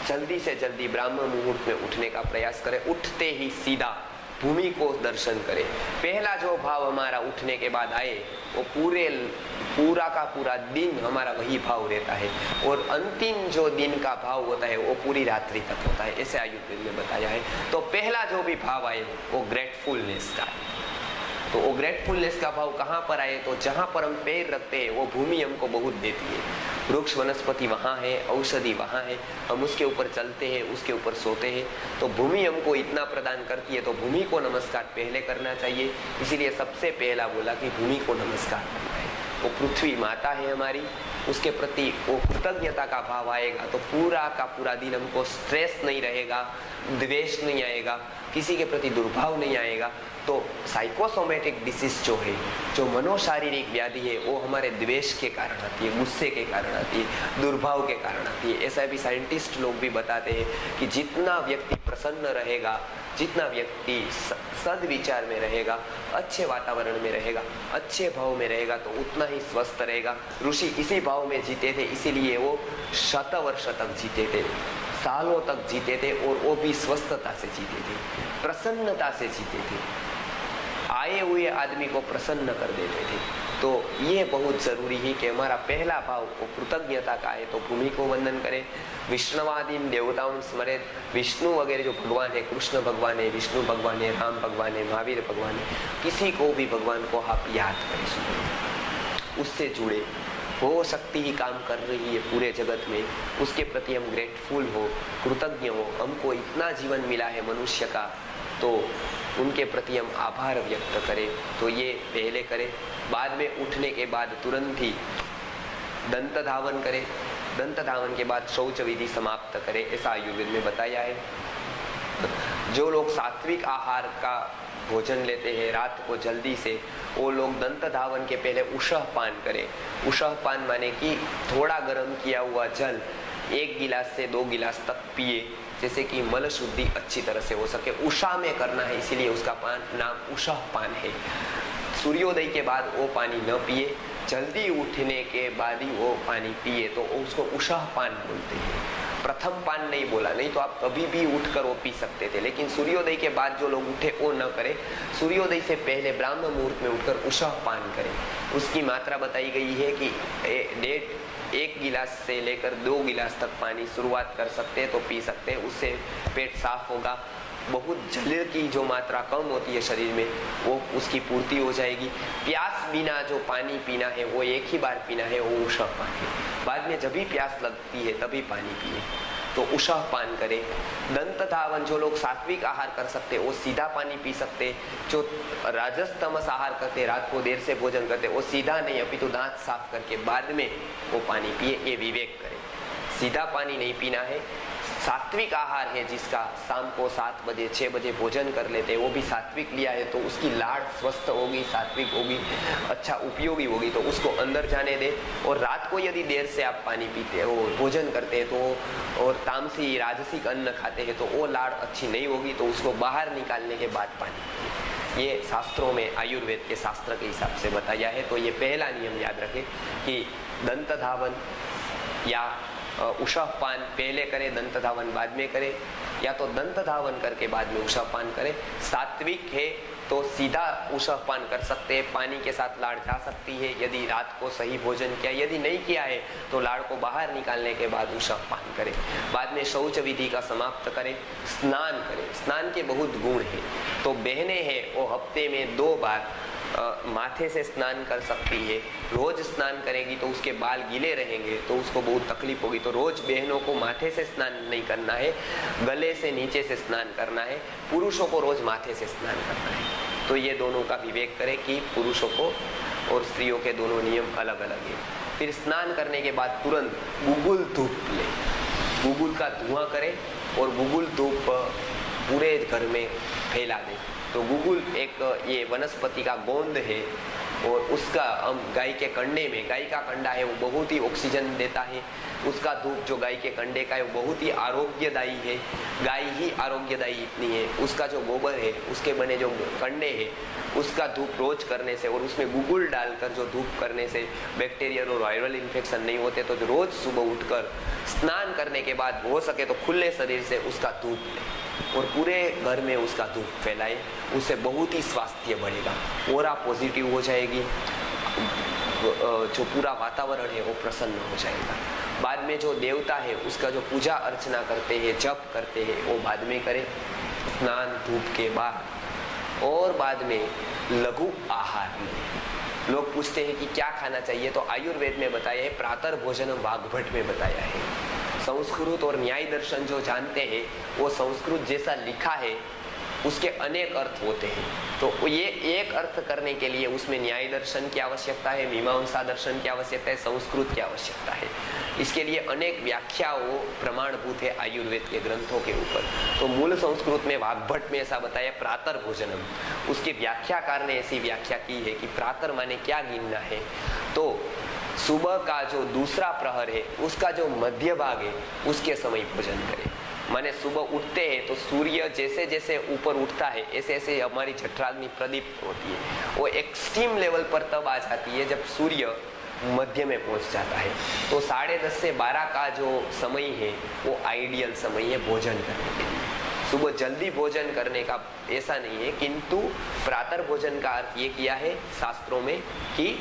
जल्दी से जल्दी ब्राह्मण मुहूर्त में उठने का प्रयास करें। उठते ही सीधा भूमि को दर्शन करें। पहला जो भाव हमारा उठने के बाद आए वो पूरा का पूरा दिन हमारा वही भाव रहता है, और अंतिम जो दिन का भाव होता है वो पूरी रात्रि तक होता है, ऐसे आयुर्वेद में बताया है। तो पहला जो भी भाव आए वो ग्रेटफुलनेस का है। तो वो ग्रेटफुलनेस का भाव कहाँ पर आए, तो जहाँ पर हम पैर रखते हैं वो भूमि हमको बहुत देती है। वृक्ष वनस्पति वहाँ है, औषधि वहाँ है, हम उसके ऊपर चलते हैं, उसके ऊपर सोते हैं, तो भूमि हमको इतना प्रदान करती है। तो भूमि को नमस्कार पहले करना चाहिए। इसीलिए सबसे पहला बोला कि भूमि को नमस्कार करना है। वो पृथ्वी माता है हमारी, उसके प्रति वो कृतज्ञता का भाव आएगा तो पूरा का पूरा दिन हमको स्ट्रेस नहीं रहेगा, द्वेष नहीं आएगा, किसी के प्रति दुर्भाव नहीं आएगा। तो साइकोसोमेटिक डिसीज जो है, जो मनोशारीरिक व्याधि है, वो हमारे द्वेष के कारण आती है, गुस्से के कारण आती है, दुर्भाव के कारण आती है। ऐसा भी साइंटिस्ट लोग भी बताते हैं कि जितना व्यक्ति प्रसन्न रहेगा, जितना व्यक्ति सद्विचार में रहेगा, अच्छे वातावरण में रहेगा, अच्छे भाव में रहेगा, तो उतना ही स्वस्थ रहेगा। ऋषि इसी भाव में जीते थे, इसीलिए वो 100 वर्ष तक जीते थे, सालों तक जीते थे, और वो भी स्वस्थता से जीते थे, प्रसन्नता से जीते थे, आए हुए आदमी को प्रसन्न कर देते थे। तो ये बहुत जरूरी है कि हमारा पहला भाव वो कृतज्ञता का है। तो भूमि को वंदन करें, विष्णुवादीन देवताओं स्मरे, विष्णु वगैरह जो भगवान है, कृष्ण भगवान है, विष्णु भगवान है, राम भगवान है, महावीर भगवान है, किसी को भी भगवान को आप याद करें, उससे जुड़े। वो शक्ति ही काम कर रही है पूरे जगत में, उसके प्रति हम ग्रेटफुल हो, कृतज्ञ हो। हमको इतना जीवन मिला है मनुष्य का, तो उनके प्रति हम आभार व्यक्त करें। तो ये पहले करें। बाद में उठने के बाद तुरंत ही दंत धावन करें। दंत धावन के बाद शौच विधि समाप्त करें, ऐसा आयुर्वेद में बताया है। जो लोग सात्विक आहार का भोजन लेते हैं रात को जल्दी से, वो लोग दंत धावन के पहले उषः पान करें। उषः पान माने कि थोड़ा गर्म किया हुआ जल 1 गिलास से 2 गिलास तक पिए, जैसे कि मल शुद्धि अच्छी तरह से हो सके। उषा में करना है, इसीलिए उसका पान नाम उषः पान है। सूर्योदय के बाद वो पानी न पिए, जल्दी उठने के बाद ही वो पानी पिए, तो उसको उषः पान बोलते हैं। प्रथम पान नहीं बोला, नहीं तो आप कभी भी उठकर वो पी सकते थे, लेकिन सूर्योदय के बाद जो लोग उठे वो न करें। सूर्योदय से पहले ब्राह्मण मुहूर्त में उठकर उषः पान करें। उसकी मात्रा बताई गई है कि 1 गिलास से लेकर 2 गिलास तक पानी शुरुआत कर सकते हैं, तो पी सकते हैं, उससे पेट साफ होगा। बहुत जल की जो मात्रा कम होती है शरीर में, वो उसकी पूर्ति हो जाएगी। प्यास बिना जो पानी पीना है वो एक ही बार पीना है, वो उषः पान है। बाद में जब भी प्यास लगती है तभी पानी पिए, तो उषः पान करें। दंत धावन जो लोग सात्विक आहार कर सकते वो सीधा पानी पी सकते। जो राजस तमस आहार करते, रात को देर से भोजन करते, वो सीधा नहीं अपितु दांत साफ करके बाद में वो पानी पिए। ये विवेक करें, सीधा पानी नहीं पीना है। सात्विक आहार है जिसका शाम को 7 बजे 6 बजे भोजन कर लेते हैं, वो भी सात्विक लिया है तो उसकी लाड़ स्वस्थ होगी, सात्विक होगी, अच्छा उपयोगी होगी, तो उसको अंदर जाने दे। और रात को यदि देर से आप पानी पीते हो, भोजन करते हैं तो, और तामसी राजसिक अन्न खाते हैं, तो वो लाड़ अच्छी नहीं होगी, तो उसको बाहर निकालने के बाद पानी। ये शास्त्रों में, आयुर्वेद के शास्त्र के हिसाब से बताया है। तो ये पहला नियम याद रखें कि दंत धावन या उषः पान पहले करें, दंत धावन बाद में करें, या तो दंत धावन करके बाद में उषः पान करें। सात्विक है तो सीधा उषः पान कर सकते हैं, पानी के साथ लाड़ जा सकती है यदि रात को सही भोजन किया। यदि नहीं किया है तो लाड़ को बाहर निकालने के बाद उषः पान करें। बाद में शौच विधि का समाप्त करें, स्नान करें। स्नान के बहुत गुण हैं, तो बहनें हैं वो हफ्ते में 2 बार माथे से स्नान कर सकती है। रोज स्नान करेगी तो उसके बाल गीले रहेंगे तो उसको बहुत तकलीफ होगी, तो रोज बहनों को माथे से स्नान नहीं करना है, गले से नीचे से स्नान करना है। पुरुषों को रोज माथे से स्नान करना है। तो ये दोनों का विवेक करें कि पुरुषों को और स्त्रियों के दोनों नियम अलग अलग है। फिर स्नान करने के बाद तुरंत गुगुल धूप ले, गुगुल का धुआं करें और गुगुल धूप पूरे घर में फैला दे। तो गुगुल एक ये वनस्पति का गोंद है और उसका हम गाय के कंडे में, गाय का कंडा है वो बहुत ही ऑक्सीजन देता है, उसका धूप जो गाय के कंडे का है वो बहुत ही आरोग्यदायी है। गाय ही आरोग्यदायी इतनी है, उसका जो गोबर है, उसके बने जो कंडे हैं, उसका धूप रोज करने से और उसमें गुगुल डालकर जो धूप करने से बैक्टीरियल और वायरल इन्फेक्शन नहीं होते। तो रोज सुबह उठकर स्नान करने के बाद हो सके तो खुले शरीर से उसका धूप ले और पूरे घर में उसका धूप फैलाए, उससे बहुत ही स्वास्थ्य बढ़ेगा, ओरा पॉजिटिव हो जाएगी, जो पूरा वातावरण है वो प्रसन्न हो जाएगा। बाद में जो देवता है उसका जो पूजा अर्चना करते हैं, जप करते हैं, वो बाद में करें स्नान धूप के बाद। और बाद में लघु आहार में लोग पूछते हैं कि क्या खाना चाहिए, तो आयुर्वेद में बताया है, प्रातः भोजनम वाग्भट में बताया है। संस्कृत और न्याय दर्शन जो जानते हैं वो संस्कृत जैसा लिखा है उसके अनेक अर्थ होते हैं। तो ये एक अर्थ करने के लिए उसमें न्याय दर्शन की आवश्यकता है, मीमांसा दर्शन की आवश्यकता है, संस्कृत की आवश्यकता है। इसके लिए अनेक व्याख्याओं प्रमाणभूत है आयुर्वेद के ग्रंथों के ऊपर। तो मूल संस्कृत में वाग्भट में ऐसा बताया प्रातः भोजनम, उसके व्याख्याकार ने ऐसी व्याख्या की है कि प्रातः माने क्या गिनना है, तो सुबह का जो दूसरा प्रहर है उसका जो मध्य भाग है उसके समय भोजन करें। माने सुबह उठते हैं तो सूर्य जैसे जैसे ऊपर उठता है ऐसे ऐसे हमारी जठराग्नि प्रदीप्त होती है, वो एक्सट्रीम लेवल पर तब आ जाती है जब सूर्य मध्य में पहुंच जाता है। तो 10:30 से 12 का जो समय है वो आइडियल समय है भोजन करने के लिए। सुबह जल्दी भोजन करने का ऐसा नहीं है, किंतु प्रातः भोजन का अर्थ ये किया है शास्त्रों में कि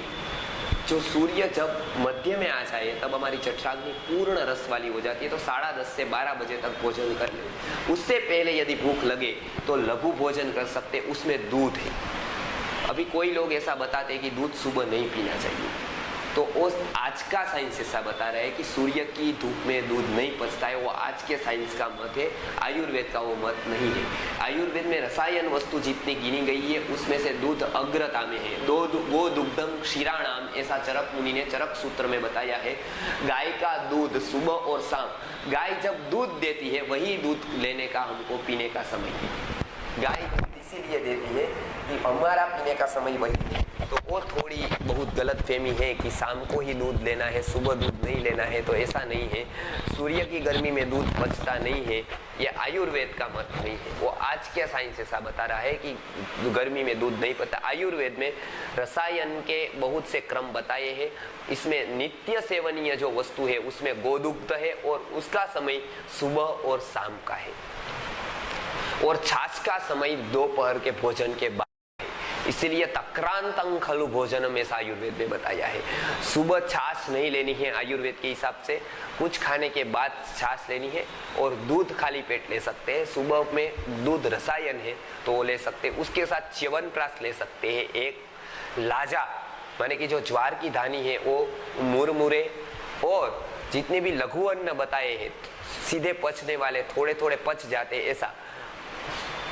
जो सूर्य जब मध्य में आ जाए तब हमारी जठराग्नि पूर्ण रस वाली हो जाती है। तो 10:30 से 12 बजे तक भोजन कर ले। उससे पहले यदि भूख लगे तो लघु भोजन कर सकते, उसमें दूध है। अभी कोई लोग ऐसा बताते हैं कि दूध सुबह नहीं पीना चाहिए, तो उस आज का साइंस ऐसा बता रहा है कि सूर्य की धूप में दूध नहीं पचता है, वो आज के साइंस का मत है, आयुर्वेद का वो मत नहीं है। आयुर्वेद में रसायन वस्तु जितनी गिनी गई है उसमें से दूध अग्रता में है। गो दुग्धम क्षीराणाम, ऐसा चरक मुनि ने चरक सूत्र में बताया है। गाय का दूध सुबह और शाम, गाय जब दूध देती है वही दूध लेने का हमको पीने का समय है। गाय इसीलिए देती है कि हमारा पीने का समय वही है। तो वो थोड़ी बहुत गलत फहमी है कि शाम को ही दूध लेना है, सुबह दूध नहीं लेना है, तो ऐसा नहीं है। सूर्य की गर्मी में दूध पचता नहीं है, ये आयुर्वेद का मत नहीं है। वो आज के साइंस ऐसा बता रहा है कि गर्मी में दूध नहीं पचता। आयुर्वेद में रसायन के बहुत से क्रम बताए हैं। इसमें नित्य सेवनीय जो वस्तु है उसमें गोदुग्ध है और उसका समय सुबह और शाम का है, और छाछ का समय दोपहर के भोजन के बाद। इसीलिए तक्रांतं खलु भोजनम ऐसा आयुर्वेद में बताया है। सुबह छाछ नहीं लेनी है आयुर्वेद के हिसाब से, कुछ खाने के बाद छाछ लेनी है, और दूध खाली पेट ले सकते हैं। सुबह में दूध रसायन है तो वो ले सकते हैं, उसके साथ च्यवनप्राश ले सकते हैं। एक लाजा माने कि जो ज्वार की दानी है वो मुरमुरे और जितने भी लघु अन्न बताए हैं सीधे पचने वाले, थोड़े थोड़े पच जाते हैं, ऐसा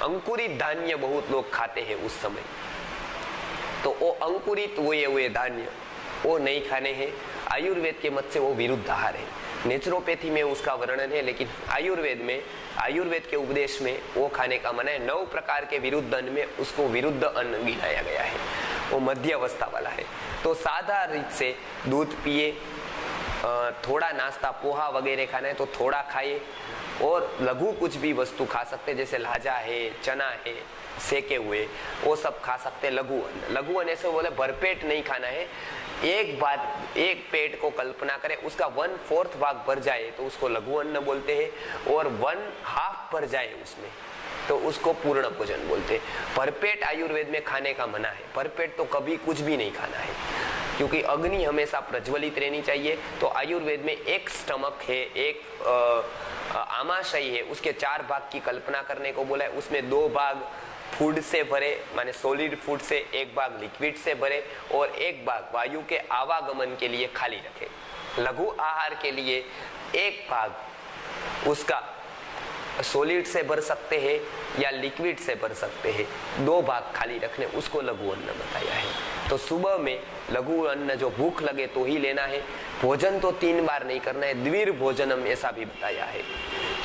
अंकुरित धान्य बहुत लोग खाते हैं उस समय। तो वो अंकुरित हुए धान्य वो नहीं खाने हैं। आयुर्वेद के मत से वो विरुद्ध आहार है। नेचुरोपैथी में उसका वर्णन है, लेकिन आयुर्वेद के उपदेश में वो खाने का मना है। 9 प्रकार के विरुद्ध अन्न में उसको विरुद्ध अन्न गिनाया गया है, वो मध्य अवस्था वाला है। तो साधारण रीत से दूध पिए, थोड़ा नाश्ता पोहा वगैरह खाना है तो थोड़ा खाइए, और लघु कुछ भी वस्तु खा सकते, जैसे लाजा है, चना है, सेके हुए, वो सब खा सकते। लघु अन्न ऐसे बोले भरपेट नहीं खाना है। एक पेट को कल्पना करें, उसका 1/4 भाग भर जाए तो उसको लघु अन्न बोलते हैं, और 1/2 भर जाए उसमें तो उसको पूर्ण भोजन बोलते हैं। भरपेट आयुर्वेद में खाने का मना है। भरपेट तो कभी कुछ भी नहीं खाना है, क्योंकि अग्नि हमेशा प्रज्वलित रहनी चाहिए। तो आयुर्वेद में एक स्टमक है, एक आमाशय है, उसके 4 भाग की कल्पना करने को बोला है। उसमें 2 भाग फूड से भरे, माने सॉलिड फूड से, 1 भाग लिक्विड से भरे, और 1 भाग वायु के आवागमन के लिए खाली रखे। लघु आहार के लिए 1 भाग उसका सॉलिड से भर सकते हैं या लिक्विड से भर सकते हैं, 2 भाग खाली रखने, उसको लघु अन्न बताया है। तो सुबह में लघु अन्न जो भूख लगे तो ही लेना है। भोजन तो 3 बार नहीं करना है, द्विर भोजनम ऐसा भी बताया है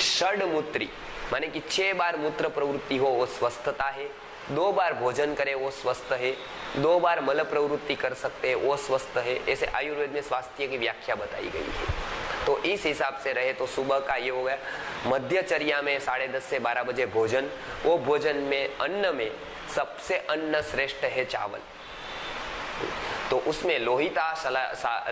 षडमूत्री माने कि 6 बार मूत्र प्रवृत्ति हो वो स्वस्थता है, 2 बार भोजन करे वो स्वस्थ है, 2 बार मल प्रवृत्ति कर सकते हैं वो स्वस्थ है। ऐसे आयुर्वेद में स्वास्थ्य की व्याख्या बताई गई है। तो इस हिसाब से रहे तो सुबह का ये हो गया। मध्यचर्या में 10:30 से 12 बजे भोजन, वो भोजन में अन्न में सबसे अन्न श्रेष्ठ है चावल। तो उसमें लोहितशालयः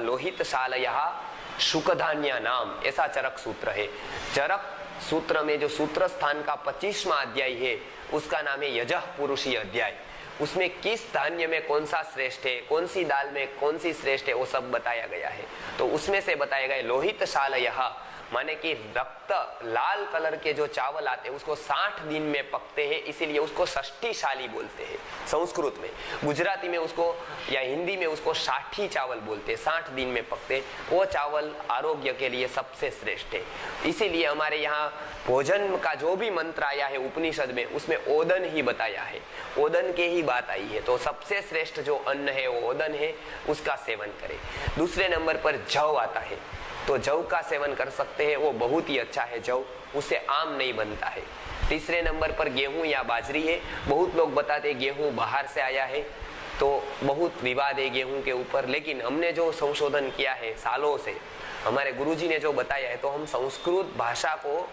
शुकधान्या नाम ऐसा चरक सूत्र है। चरक सूत्र में जो सूत्र स्थान का 25वां अध्याय है उसका नाम है यजः पुरुषी अध्याय। उसमें किस धान्य में कौन सा श्रेष्ठ है, कौन सी दाल में कौन सी श्रेष्ठ है वो सब बताया गया है। तो उसमें से बताया गया लोहितशालयः माने कि रक्त लाल कलर के जो चावल आते हैं उसको 60 दिन में पकते हैं, इसीलिए उसको षष्ठीशाली बोलते हैं संस्कृत में। गुजराती में उसको या हिंदी में उसको 60 चावल बोलते हैं, 60 दिन में पकते। वो चावल आरोग्य के लिए सबसे श्रेष्ठ है। इसीलिए हमारे यहाँ भोजन का जो भी मंत्र आया है उपनिषद में उसमें ओदन ही बताया है, ओदन के ही बात आई है। तो सबसे श्रेष्ठ जो अन्न है वो ओदन है, उसका सेवन करें। दूसरे नंबर पर जव आता है, तो जव का सेवन कर सकते हैं, वो बहुत ही अच्छा है जव, उससे आम नहीं बनता है। तीसरे नंबर पर गेहूं या बाजरी है। बहुत लोग बताते हैं गेहूं बाहर से आया है, तो बहुत विवाद है गेहूं के ऊपर, लेकिन हमने जो संशोधन किया है सालों से, हमारे गुरुजी ने जो बताया है, तो हम संस्कृत भाषा को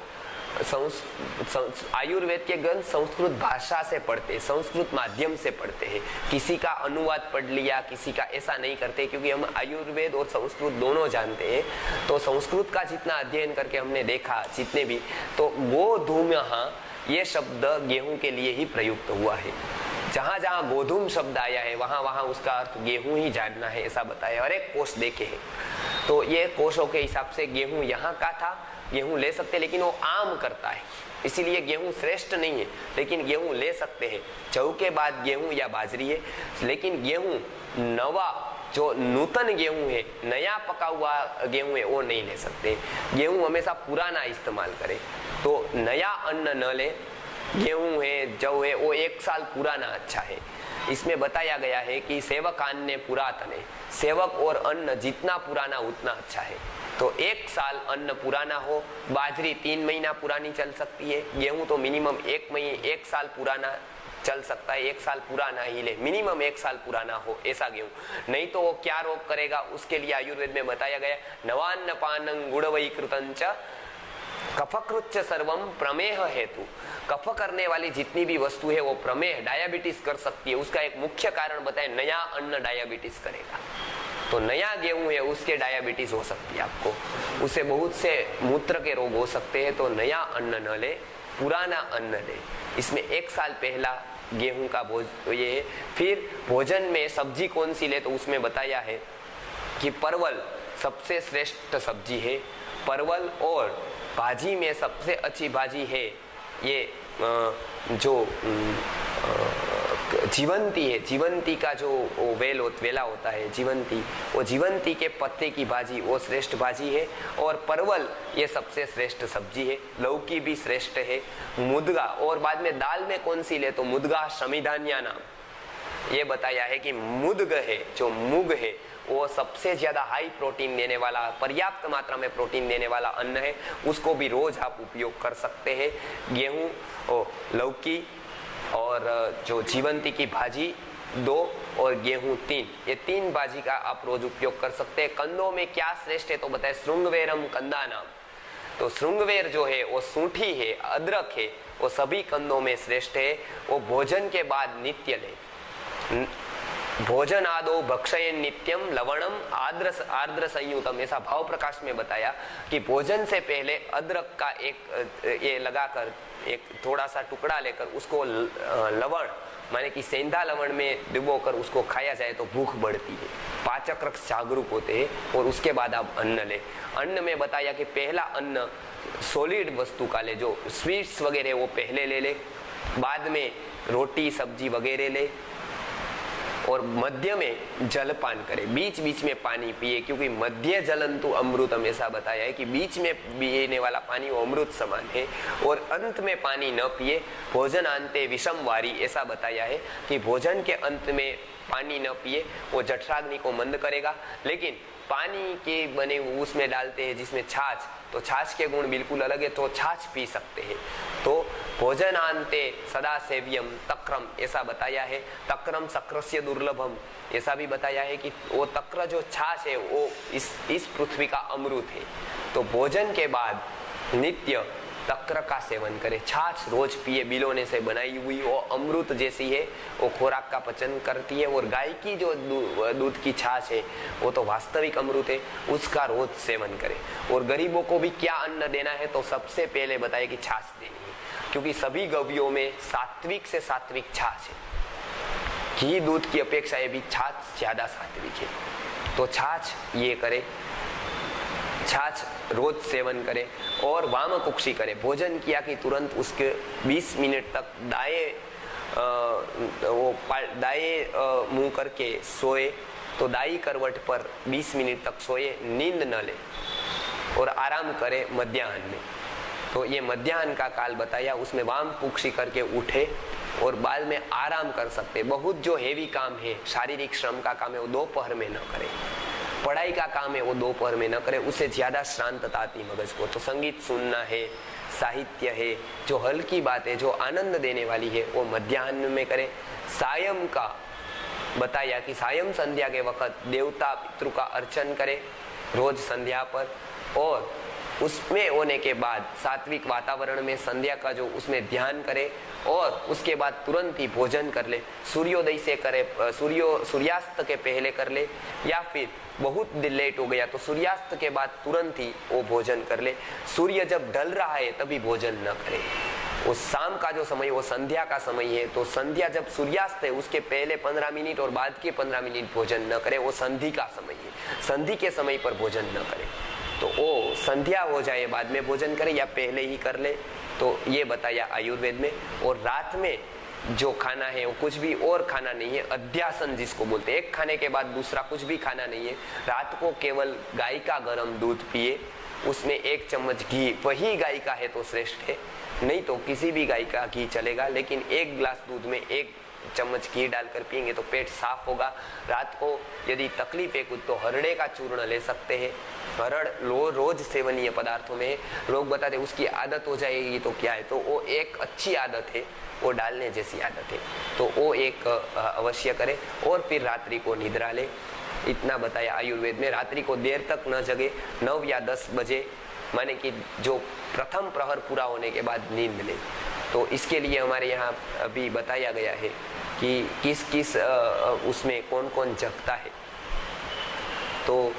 आयुर्वेद के ग्रंथ संस्कृत भाषा से पढ़ते हैं, संस्कृत माध्यम से पढ़ते हैं। किसी का अनुवाद पढ़ लिया, किसी का, ऐसा नहीं करते, क्योंकि हम आयुर्वेद और संस्कृत दोनों जानते हैं। तो संस्कृत का जितना अध्ययन करके हमने देखा जितने भी, तो गोधूमः ये शब्द गेहूं के लिए ही प्रयुक्त हुआ है। जहां जहां गोधूम शब्द आया है वहां वहां उसका अर्थ गेहूं ही जानना है, ऐसा बताया। और एक कोष देखे है, तो ये कोषों के हिसाब से गेहूं यहाँ का था, गेहूं ले सकते, लेकिन वो आम करता है, इसीलिए गेहूं श्रेष्ठ नहीं है, लेकिन गेहूं ले सकते हैं। जव के बाद गेहूं या बाजरी है, लेकिन गेहूं नवा जो नूतन गेहूं है, नया पका हुआ गेहूं है, वो नहीं ले सकते। गेहूं हमेशा पुराना इस्तेमाल करें, तो नया अन्न न ले। गेहूं है, जव है, वो 1 साल पुराना अच्छा है। इसमें बताया गया है कि सेवकान्य पुरातने, सेवक और अन्न जितना पुराना उतना अच्छा है। तो 1 साल अन्न पुराना हो, बाजरी 3 महीना पुरानी चल सकती है, गेहूं तो मिनिमम 1 साल पुराना चल सकता है, 1 साल पुराना ही ले, मिनिमम 1 साल पुराना हो ऐसा गेहूं। नहीं तो वो क्या रोग करेगा, उसके लिए आयुर्वेद में बताया गया नवान्न पानं गुड़वई कृतंच कफकृच्च सर्वम प्रमेह हेतु। कफ करने वाली जितनी भी वस्तु है वो प्रमेह, डायबिटीज कर सकती है। उसका एक मुख्य कारण बताए, नया अन्न डायबिटीज करेगा। तो नया गेहूं है उसके डायबिटीज हो सकती है आपको, उससे बहुत से मूत्र के रोग हो सकते हैं। तो नया अन्न न ले, पुराना अन्न ले। इसमें 1 साल पहला गेहूं का ये है। फिर भोजन में सब्जी कौन सी ले, तो उसमें बताया है कि परवल सबसे श्रेष्ठ सब्जी है। परवल और भाजी में सबसे अच्छी भाजी है ये जो जीवंती है, जीवंती का जो वेला होता है जीवंती, वो जीवंती के पत्ते की भाजी वो श्रेष्ठ भाजी है। और परवल ये सबसे श्रेष्ठ सब्जी है। लौकी भी श्रेष्ठ है। मुदगा, और बाद में दाल में कौन सी ले, तो मुदगा शमिधान्या नाम ये बताया है कि मुदग है, जो मूंग है, वो सबसे ज्यादा हाई प्रोटीन देने वाला, पर्याप्त मात्रा में प्रोटीन देने वाला अन्न है। उसको भी रोज आप उपयोग कर सकते हैं। गेहूं और लौकी और जो जीवंती की भाजी 2 और गेहूं 3, ये 3 भाजी का आप रोज उपयोग कर सकते हैं। कंदों में क्या श्रेष्ठ है, तो बताए श्रृंगवेरम कंदा नाम। तो श्रृंगवेर जो है वो सूंठी है, अदरक है, वो सभी कंदों में श्रेष्ठ है। वो भोजन के बाद नित्य ले। भोजन आदो भक्षयन नित्यम लवणम आर्द्र संयुतम, ऐसा भाव प्रकाश में बताया कि भोजन से पहले अदरक का एक ये लगाकर एक थोड़ा सा टुकड़ा लेकर उसको लवण माने कि सेंधा लवण में डुबोकर उसको खाया जाए तो भूख बढ़ती है, पाचक रक्त जागरूक होते हैं। और उसके बाद आप अन्न ले। अन्न में बताया कि पहला अन्न सॉलिड वस्तु का ले, जो स्वीट्स वगैरह वो पहले ले ले, बाद में रोटी सब्जी वगैरह ले। और मध्य में जलपान करे, बीच बीच में पानी पिए, क्योंकि मध्य जलंतु अमृतम ऐसा बताया है कि बीच में पीने वाला पानी वो अमृत समान है, और अंत में पानी न पिए। भोजन अंते विषम वारी ऐसा बताया है कि भोजन के अंत में पानी न पिए, वो जठराग्नि को मंद करेगा। लेकिन पानी के बने उसमें डालते हैं जिसमें छाछ, तो छाछ के गुण बिल्कुल अलग है, तो छाछ पी सकते हैं। तो भोजनांते सदा सेव्यम तक्रम ऐसा बताया है। तक्रम शक्रस्य दुर्लभम ऐसा भी बताया है कि वो तक्र जो छाछ है वो इस पृथ्वी का अमृत है। तो भोजन के बाद नित्य तक्र का सेवन करे, छाछ रोज पिए, बिलोने से बनाई हुई वो अमृत जैसी है, वो खुराक का पचन करती है। और गाय की जो दूध की छाछ है वो तो वास्तविक अमृत है, उसका रोज सेवन करे। और गरीबों को भी क्या अन्न देना है, तो सबसे पहले बताए कि छाछ देनी है, क्योंकि सभी गव्यों में सात्विक से सात्विक छाछ है। घी दूध की अपेक्षा ये भी छाछ ज्यादा सात्विक है। तो छाछ ये करे, छाछ रोज सेवन करे और वाम कुक्षी करे। भोजन किया कि तुरंत उसके 20 मिनट तक दाएं मुंह करके सोए, तो दाई करवट पर 20 मिनट तक सोए, नींद न ले और आराम करे मध्याह्न में। तो ये मध्याह्न का काल बताया, उसमें वाम कुक्षी करके उठे और बाद में आराम कर सकते। बहुत जो हेवी काम है, शारीरिक श्रम का काम है, वो दोपहर में न करे। पढ़ाई का काम है वो दोपहर में न करे, उससे ज्यादा श्रांतता आती मगज को। तो संगीत सुनना है, साहित्य है, जो हल्की बात है, जो आनंद देने वाली है, वो मध्याह्न में करे। सायं का बताया कि सायं संध्या के वक्त देवता पितृ का अर्चन करे रोज संध्या पर, और उसमें होने के बाद सात्विक वातावरण में संध्या का जो उसमें ध्यान करे, और उसके बाद तुरंत ही भोजन कर ले। सूर्योदय से करे, सूर्यास्त के पहले कर ले, या फिर बहुत लेट हो गया तो सूर्यास्त के बाद तुरंत ही वो भोजन कर ले। सूर्य जब ढल रहा है तभी भोजन न करे। वो शाम का जो समय वो संध्या का समय है, तो संध्या जब सूर्यास्त है उसके पहले 15 मिनट और बाद के 15 मिनट भोजन न करे, वो संधि का समय है। संधि के समय पर भोजन न करे, तो वो संध्या हो जाए बाद में भोजन करे या पहले ही कर ले। तो ये बताया आयुर्वेद में। और रात में जो खाना है वो कुछ भी और खाना नहीं है, अध्यासन जिसको बोलते हैं। एक खाने के बाद दूसरा कुछ भी खाना नहीं है। रात को केवल गाय का गर्म दूध पिए, उसमें 1 चम्मच घी, वही गाय का है तो श्रेष्ठ है, नहीं तो किसी भी गाय का घी चलेगा, लेकिन 1 गिलास दूध में 1 चम्मच घी डालकर पिएंगे तो पेट साफ होगा। रात को यदि तकलीफ है कुछ तो हरड़े का चूर्ण ले सकते हैं। हरड़ रोज सेवनीय पदार्थों में लोग बताते उसकी आदत हो जाएगी तो क्या है, तो वो एक अच्छी आदत है, वो डालने जैसी आदत है, तो वो एक अवश्य करे। और फिर रात्रि को निद्रा ले, इतना बताया आयुर्वेद में। रात्रि को देर तक न जगे, 9 या 10 बजे, माने कि जो प्रथम प्रहर पूरा होने के बाद नींद ले। तो इसके लिए हमारे यहाँ अभी बताया गया है कि किस किस उसमें कौन कौन जगता है। तो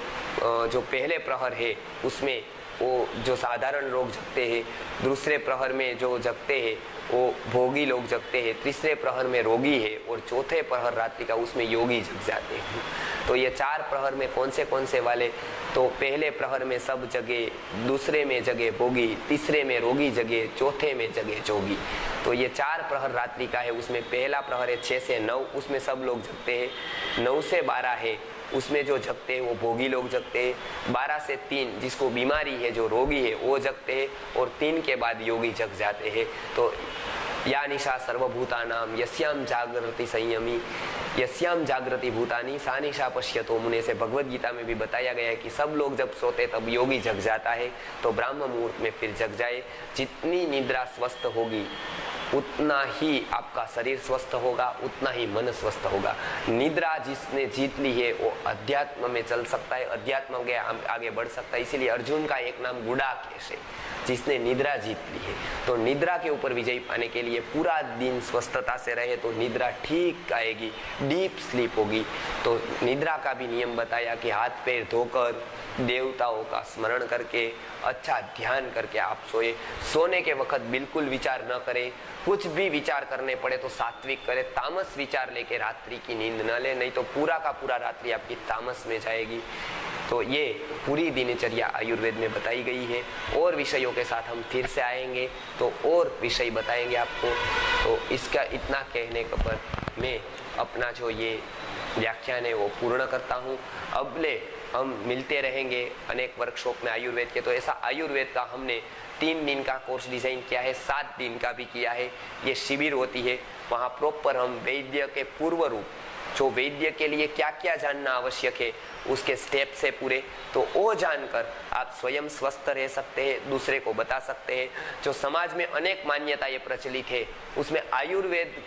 जो पहले प्रहर है उसमें वो जो साधारण लोग जगते हैं, दूसरे प्रहर में जो जगते हैं वो भोगी लोग जगते हैं, तीसरे प्रहर में रोगी है, और चौथे प्रहर रात्रि का उसमें योगी जग जाते हैं। तो ये 4 प्रहर में कौन से वाले, तो पहले प्रहर में सब जगे, दूसरे में जगे भोगी, तीसरे में रोगी जगे, चौथे में जगे जोगी। तो ये 4 प्रहर रात्रि का है। उसमें पहला प्रहर है 6 से 9, उसमें सब लोग जगते हैं। 9 से 12 है, उसमें जो जगते हैं वो भोगी लोग जगते हैं। 12 से 3 जिसको बीमारी है, जो रोगी है, वो जगते हैं, और 3 के बाद योगी जग जाते हैं। तो या निशा सर्वभूतानाम यस्याम जागृति संयमी यस्याम जागृति भूतानी सा निशा पश्यतो मुने से भगवद गीता में भी बताया गया है कि सब लोग जब सोते तब योगी जग जाता है। तो ब्राह्म मुहूर्त में फिर जग जाए। जितनी निद्रा स्वस्थ होगी उतना ही आपका शरीर स्वस्थ होगा, उतना ही मन स्वस्थ होगा। निद्रा जिसने जीत ली है वो अध्यात्म में चल सकता है, अध्यात्म के आगे बढ़ सकता है। इसीलिए अर्जुन का एक नाम गुडाकेश है, जिसने निद्रा जीत ली है। तो निद्रा के ऊपर विजय पाने के लिए पूरा दिन स्वस्थता से रहे तो निद्रा ठीक आएगी, डीप स्लीप होगी। तो निद्रा का भी नियम बताया कि हाथ पैर धोकर देवताओं का स्मरण करके अच्छा ध्यान करके आप सोए। सोने के वक्त बिल्कुल विचार न करें, कुछ भी विचार करने पड़े तो सात्विक करें। तामस विचार लेके रात्रि की नींद न ले, नहीं तो पूरा का पूरा रात्रि आपकी तामस में जाएगी। तो ये पूरी दिनचर्या आयुर्वेद में बताई गई है। और विषयों के साथ हम फिर से आएंगे तो और विषय बताएंगे आपको। तो इसका इतना कहने पर मैं अपना जो ये व्याख्यान है वो पूर्ण करता हूँ। अगले हम मिलते रहेंगे अनेक वर्कशॉप में आयुर्वेद के। तो ऐसा आयुर्वेद का हमने 3 दिन का कोर्स डिजाइन किया है, 7 दिन का भी किया है। ये शिविर होती है, वहाँ प्रॉपर हम वैद्य के पूर्व रूप, जो वैद्य के लिए क्या क्या जानना आवश्यक है उसके स्टेप से पूरे, तो वो जानकर आप स्वयं स्वस्थ रह सकते हैं, दूसरे को बता सकते हैं। जो समाज में अनेक मान्यताएं प्रचलित है उसमें आयुर्वेद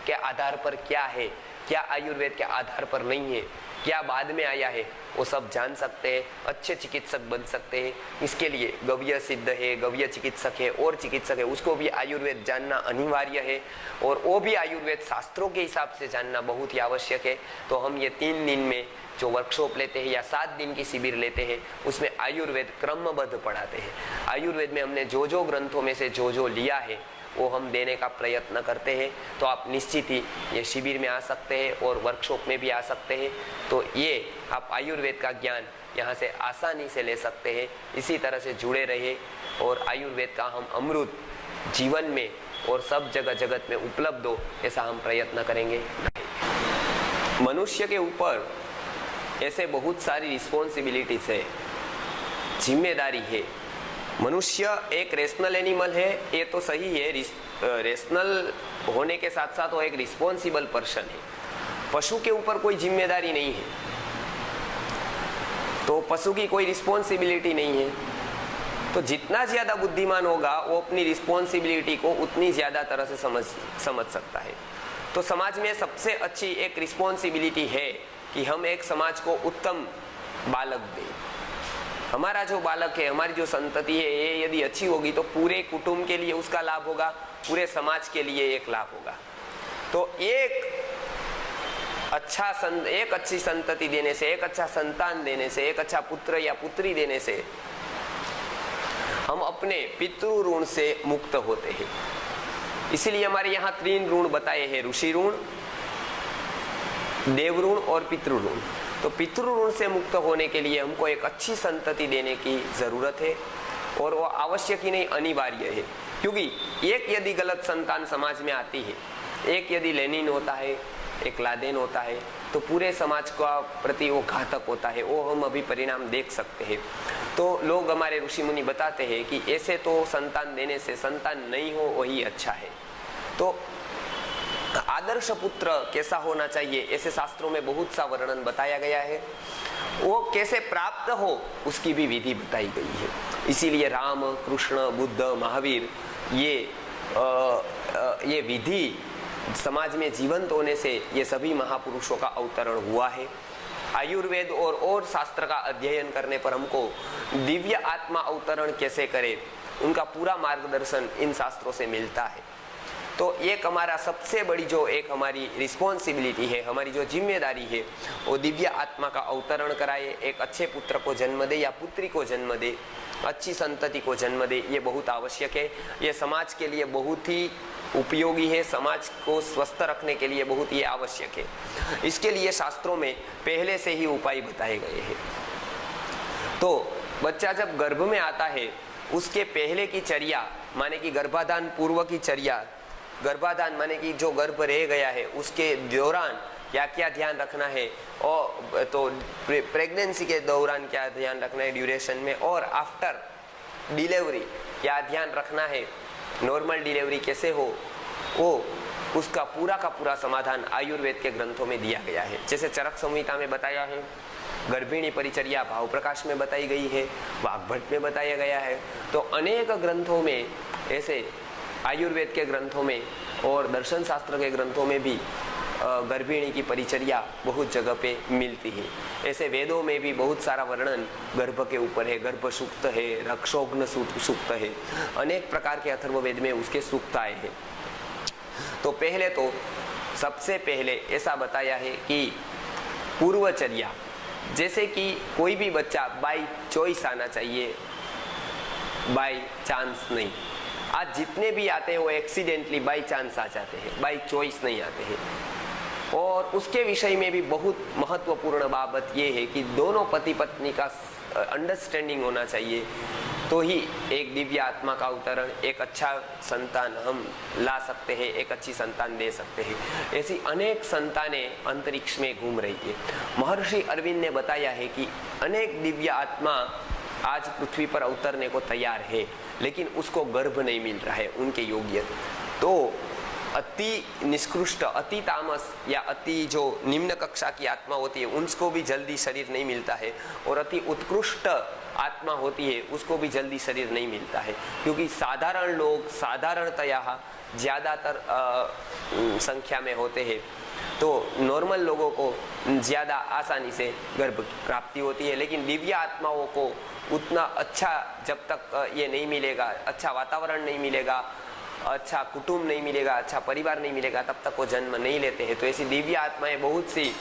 के आधार पर क्या है, क्या आयुर्वेद के आधार पर नहीं है, क्या बाद में आया है, वो सब जान सकते हैं, अच्छे चिकित्सक बन सकते हैं। इसके लिए गव्य सिद्ध है, गव्य चिकित्सक है और चिकित्सक है, उसको भी आयुर्वेद जानना अनिवार्य है और वो भी आयुर्वेद शास्त्रों के हिसाब से जानना बहुत ही आवश्यक है। तो हम ये 3 दिन में जो वर्कशॉप लेते हैं या 7 दिन की शिविर लेते हैं उसमें आयुर्वेद क्रमबद्ध पढ़ाते हैं। आयुर्वेद में हमने जो जो ग्रंथों में से जो लिया है वो हम देने का प्रयत्न करते हैं। तो आप निश्चित ही ये शिविर में आ सकते हैं और वर्कशॉप में भी आ सकते हैं। तो ये आप आयुर्वेद का ज्ञान यहाँ से आसानी से ले सकते हैं। इसी तरह से जुड़े रहिए और आयुर्वेद का हम अमृत जीवन में और सब जगह जगत में उपलब्ध हो ऐसा हम प्रयत्न करेंगे। मनुष्य के ऊपर ऐसे बहुत सारी रिस्पॉन्सिबिलिटीज है, जिम्मेदारी है। मनुष्य एक रेशनल एनिमल है, ये तो सही है, रेशनल होने के साथ साथ वो एक रिस्पॉन्सिबल पर्सन है। पशु के ऊपर कोई जिम्मेदारी नहीं है, तो पशु की कोई रिस्पॉन्सिबिलिटी नहीं है। तो जितना ज्यादा बुद्धिमान होगा वो अपनी रिस्पॉन्सिबिलिटी को उतनी ज्यादा तरह से समझ सकता है। तो समाज में सबसे अच्छी एक रिस्पॉन्सिबिलिटी है कि हम एक समाज को उत्तम बालक दें। हमारा जो बालक है, हमारी जो संतति है, ये यदि अच्छी होगी तो पूरे कुटुंब के लिए उसका लाभ होगा, पूरे समाज के लिए एक लाभ होगा। तो एक अच्छी संतति देने से, एक अच्छा संतान देने से, एक अच्छा पुत्र या पुत्री देने से हम अपने पितृ ऋण से मुक्त होते हैं। इसीलिए हमारे यहाँ 3 ऋण बताए हैं, ऋषि ऋण, देव ऋण और पितृ ऋण। तो पितृ ऋण से मुक्त होने के लिए हमको एक अच्छी संतति देने की जरूरत है और वो आवश्यक ही नहीं, अनिवार्य है। क्योंकि एक यदि गलत संतान समाज में आती है, एक यदि लेनिन होता है, एक लादेन होता है, तो पूरे समाज का प्रति वो घातक होता है। वो हम अभी परिणाम देख सकते हैं। तो लोग, हमारे ऋषि मुनि बताते हैं कि ऐसे तो संतान देने से संतान नहीं हो वही अच्छा है। तो आदर्श पुत्र कैसा होना चाहिए, ऐसे शास्त्रों में बहुत सा वर्णन बताया गया है। वो कैसे प्राप्त हो उसकी भी विधि बताई गई है। इसीलिए राम, कृष्ण, बुद्ध, महावीर, ये विधि समाज में जीवंत होने से ये सभी महापुरुषों का अवतरण हुआ है। आयुर्वेद और शास्त्र का अध्ययन करने पर हमको दिव्य आत्मा अवतरण कैसे करे, उनका पूरा मार्गदर्शन इन शास्त्रों से मिलता है। तो एक हमारा सबसे बड़ी जो एक हमारी रिस्पॉन्सिबिलिटी है, हमारी जो जिम्मेदारी है, वो दिव्य आत्मा का अवतरण कराए, एक अच्छे पुत्र को जन्म दे या पुत्री को जन्म दे, अच्छी संतति को जन्म दे। ये बहुत आवश्यक है, ये समाज के लिए बहुत ही उपयोगी है, समाज को स्वस्थ रखने के लिए बहुत ही आवश्यक है। इसके लिए शास्त्रों में पहले से ही उपाय बताए गए हैं। तो बच्चा जब गर्भ में आता है उसके पहले की चर्या, माने कि गर्भाधान पूर्व की चर्या, गर्भाधान माने कि जो गर्भ रह गया है उसके दौरान क्या क्या ध्यान रखना है, और तो प्रेगनेंसी के दौरान क्या ध्यान रखना है ड्यूरेशन में, और आफ्टर डिलीवरी क्या ध्यान रखना है, नॉर्मल डिलीवरी कैसे हो, वो उसका पूरा का पूरा समाधान आयुर्वेद के ग्रंथों में दिया गया है। जैसे चरक संहिता में बताया है, गर्भिणी परिचर्या भाव प्रकाश में बताई गई है, वाग्भट में बताया गया है। तो अनेक ग्रंथों में ऐसे, आयुर्वेद के ग्रंथों में और दर्शन शास्त्र के ग्रंथों में भी गर्भिणी की परिचर्या बहुत जगह पे मिलती है। ऐसे वेदों में भी बहुत सारा वर्णन गर्भ के ऊपर है, गर्भ सूक्त है, रक्षोघ्न सूक्त है, अनेक प्रकार के अथर्ववेद में उसके सूक्त आए हैं। तो पहले तो सबसे पहले ऐसा बताया है कि पूर्वचर्या, जैसे कि कोई भी बच्चा बाय चॉइस आना चाहिए, बाय चांस नहीं। आज जितने भी आते हैं वो एक्सीडेंटली बाय चांस आ जाते हैं, बाय चॉइस नहीं आते हैं। और उसके विषय में भी बहुत महत्वपूर्ण बात ये है कि दोनों पति पत्नी का अंडरस्टैंडिंग होना चाहिए, तो ही एक दिव्य आत्मा का अवतरण, एक अच्छा संतान हम ला सकते हैं, एक अच्छी संतान दे सकते हैं। ऐसी अनेक संतानें अंतरिक्ष में घूम रही है। महर्षि अरविंद ने बताया है कि अनेक दिव्य आत्मा आज पृथ्वी पर अवतरने को तैयार है, लेकिन उसको गर्भ नहीं मिल रहा है उनके योग्य। तो अति निष्कृष्ट, अति तामस या अति जो निम्न कक्षा की आत्मा होती है उनको भी जल्दी शरीर नहीं मिलता है, और अति उत्कृष्ट आत्मा होती है उसको भी जल्दी शरीर नहीं मिलता है, क्योंकि साधारण लोग साधारणतया ज़्यादातर संख्या में होते हैं। तो नॉर्मल लोगों को ज़्यादा आसानी से गर्भ की प्राप्ति होती है, लेकिन दिव्य आत्माओं को उतना अच्छा जब तक ये नहीं मिलेगा, अच्छा वातावरण नहीं मिलेगा, अच्छा कुटुंब नहीं मिलेगा, अच्छा परिवार नहीं मिलेगा, तब तक वो जन्म नहीं लेते हैं। तो ऐसी दिव्य आत्माएं बहुत सी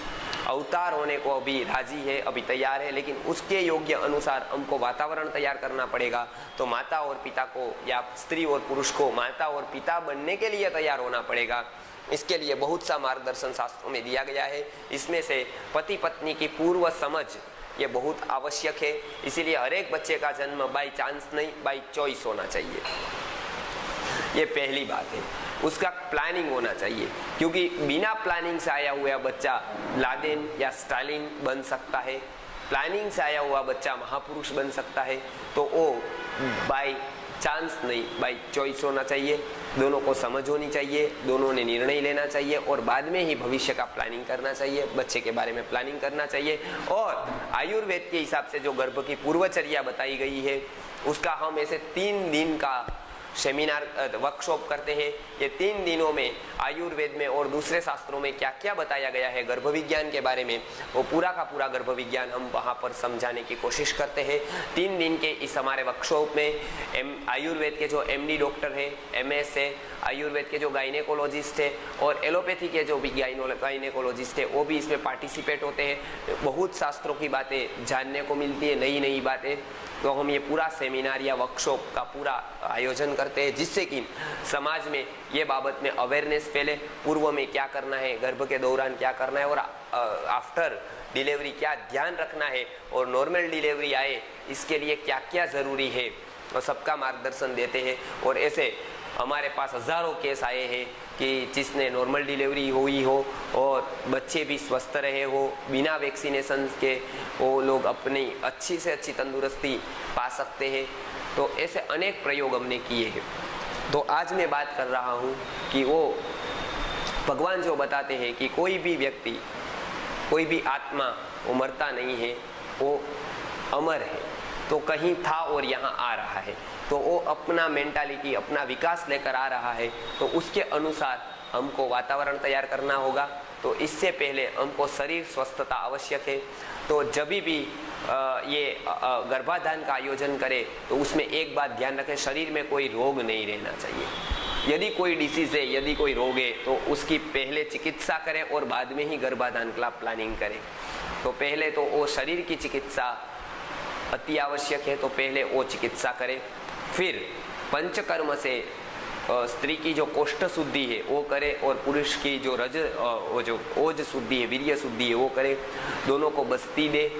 अवतार होने को अभी राजी है, अभी तैयार है, लेकिन उसके योग्य अनुसार हमको वातावरण तैयार करना पड़ेगा। तो माता और पिता को या स्त्री और पुरुष को माता और पिता बनने के लिए तैयार होना पड़ेगा। इसके लिए बहुत सा मार्गदर्शन शास्त्रों में दिया गया है। इसमें से पति पत्नी की पूर्व समझ ये बहुत आवश्यक है। इसीलिए हर एक बच्चे का जन्म बाई चांस नहीं, बाई चॉइस होना चाहिए। ये पहली बात है। उसका प्लानिंग होना चाहिए, क्योंकि बिना प्लानिंग से आया हुआ बच्चा लादेन या स्टालिन बन सकता है, प्लानिंग से आया हुआ बच्चा महापुरुष बन सकता है। तो वो बाय चांस नहीं, बाय चॉइस होना चाहिए। दोनों को समझ होनी चाहिए, दोनों ने निर्णय लेना चाहिए और बाद में ही भविष्य का प्लानिंग करना चाहिए, बच्चे के बारे में प्लानिंग करना चाहिए। और आयुर्वेद के हिसाब से जो गर्भ की पूर्वचर्या बताई गई है उसका हम ऐसे 3 दिन का सेमिनार वर्कशॉप करते हैं। ये 3 दिनों में आयुर्वेद में और दूसरे शास्त्रों में क्या क्या बताया गया है गर्भ विज्ञान के बारे में, वो पूरा का पूरा गर्भ विज्ञान हम वहाँ पर समझाने की कोशिश करते हैं। 3 दिन के इस हमारे वर्कशॉप में आयुर्वेद के जो MD डॉक्टर है, MS है, आयुर्वेद के जो गायनेकोलॉजिस्ट है और एलोपैथी के जो भी गायनेकोलॉजिस्ट है वो भी इसमें पार्टिसिपेट होते हैं। बहुत शास्त्रों की बातें जानने को मिलती है, नई नई बातें। तो हम ये पूरा सेमिनार या वर्कशॉप का पूरा आयोजन करते हैं, जिससे कि समाज में ये बाबत में अवेयरनेस फैले। पूर्व में क्या करना है, गर्भ के दौरान क्या करना है और आफ्टर डिलीवरी क्या ध्यान रखना है, और नॉर्मल डिलीवरी आए इसके लिए क्या क्या ज़रूरी है, और सबका मार्गदर्शन देते हैं। और ऐसे हमारे पास हज़ारों केस आए हैं कि जिसने नॉर्मल डिलीवरी हुई हो और बच्चे भी स्वस्थ रहे हो, बिना वैक्सीनेशन के वो लोग अपनी अच्छी से अच्छी तंदुरुस्ती पा सकते हैं। तो ऐसे अनेक प्रयोग हमने किए हैं। तो आज मैं बात कर रहा हूँ कि वो भगवान जो बताते हैं कि कोई भी व्यक्ति, कोई भी आत्मा वो मरता नहीं है, वो अमर है। तो कहीं था और यहाँ आ रहा है, तो वो अपना मेंटालिटी, अपना विकास लेकर आ रहा है। तो उसके अनुसार हमको वातावरण तैयार करना होगा। तो इससे पहले हमको शरीर स्वस्थता आवश्यक है। तो जब भी ये गर्भाधान का आयोजन करें तो उसमें एक बात ध्यान रखें, शरीर में कोई रोग नहीं रहना चाहिए। यदि कोई डिसीज है, यदि कोई रोग है तो उसकी पहले चिकित्सा करें और बाद में ही गर्भाधान का प्लानिंग करें। तो पहले तो वो शरीर की चिकित्सा अति आवश्यक है, तो पहले वो चिकित्सा करें। फिर पंचकर्म से स्त्री की जो कोष्ठ शुद्धि है वो करे और पुरुष की जो वो जो ओज शुद्धि है, वीर्य शुद्धि है वो करे। दोनों को बस्ती दे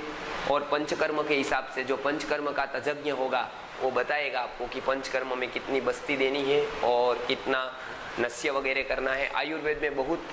और पंचकर्म के हिसाब से जो पंचकर्म का तज्ञ होगा वो बताएगा आपको कि पंचकर्म में कितनी बस्ती देनी है और कितना नस्य वगैरह करना है। आयुर्वेद में बहुत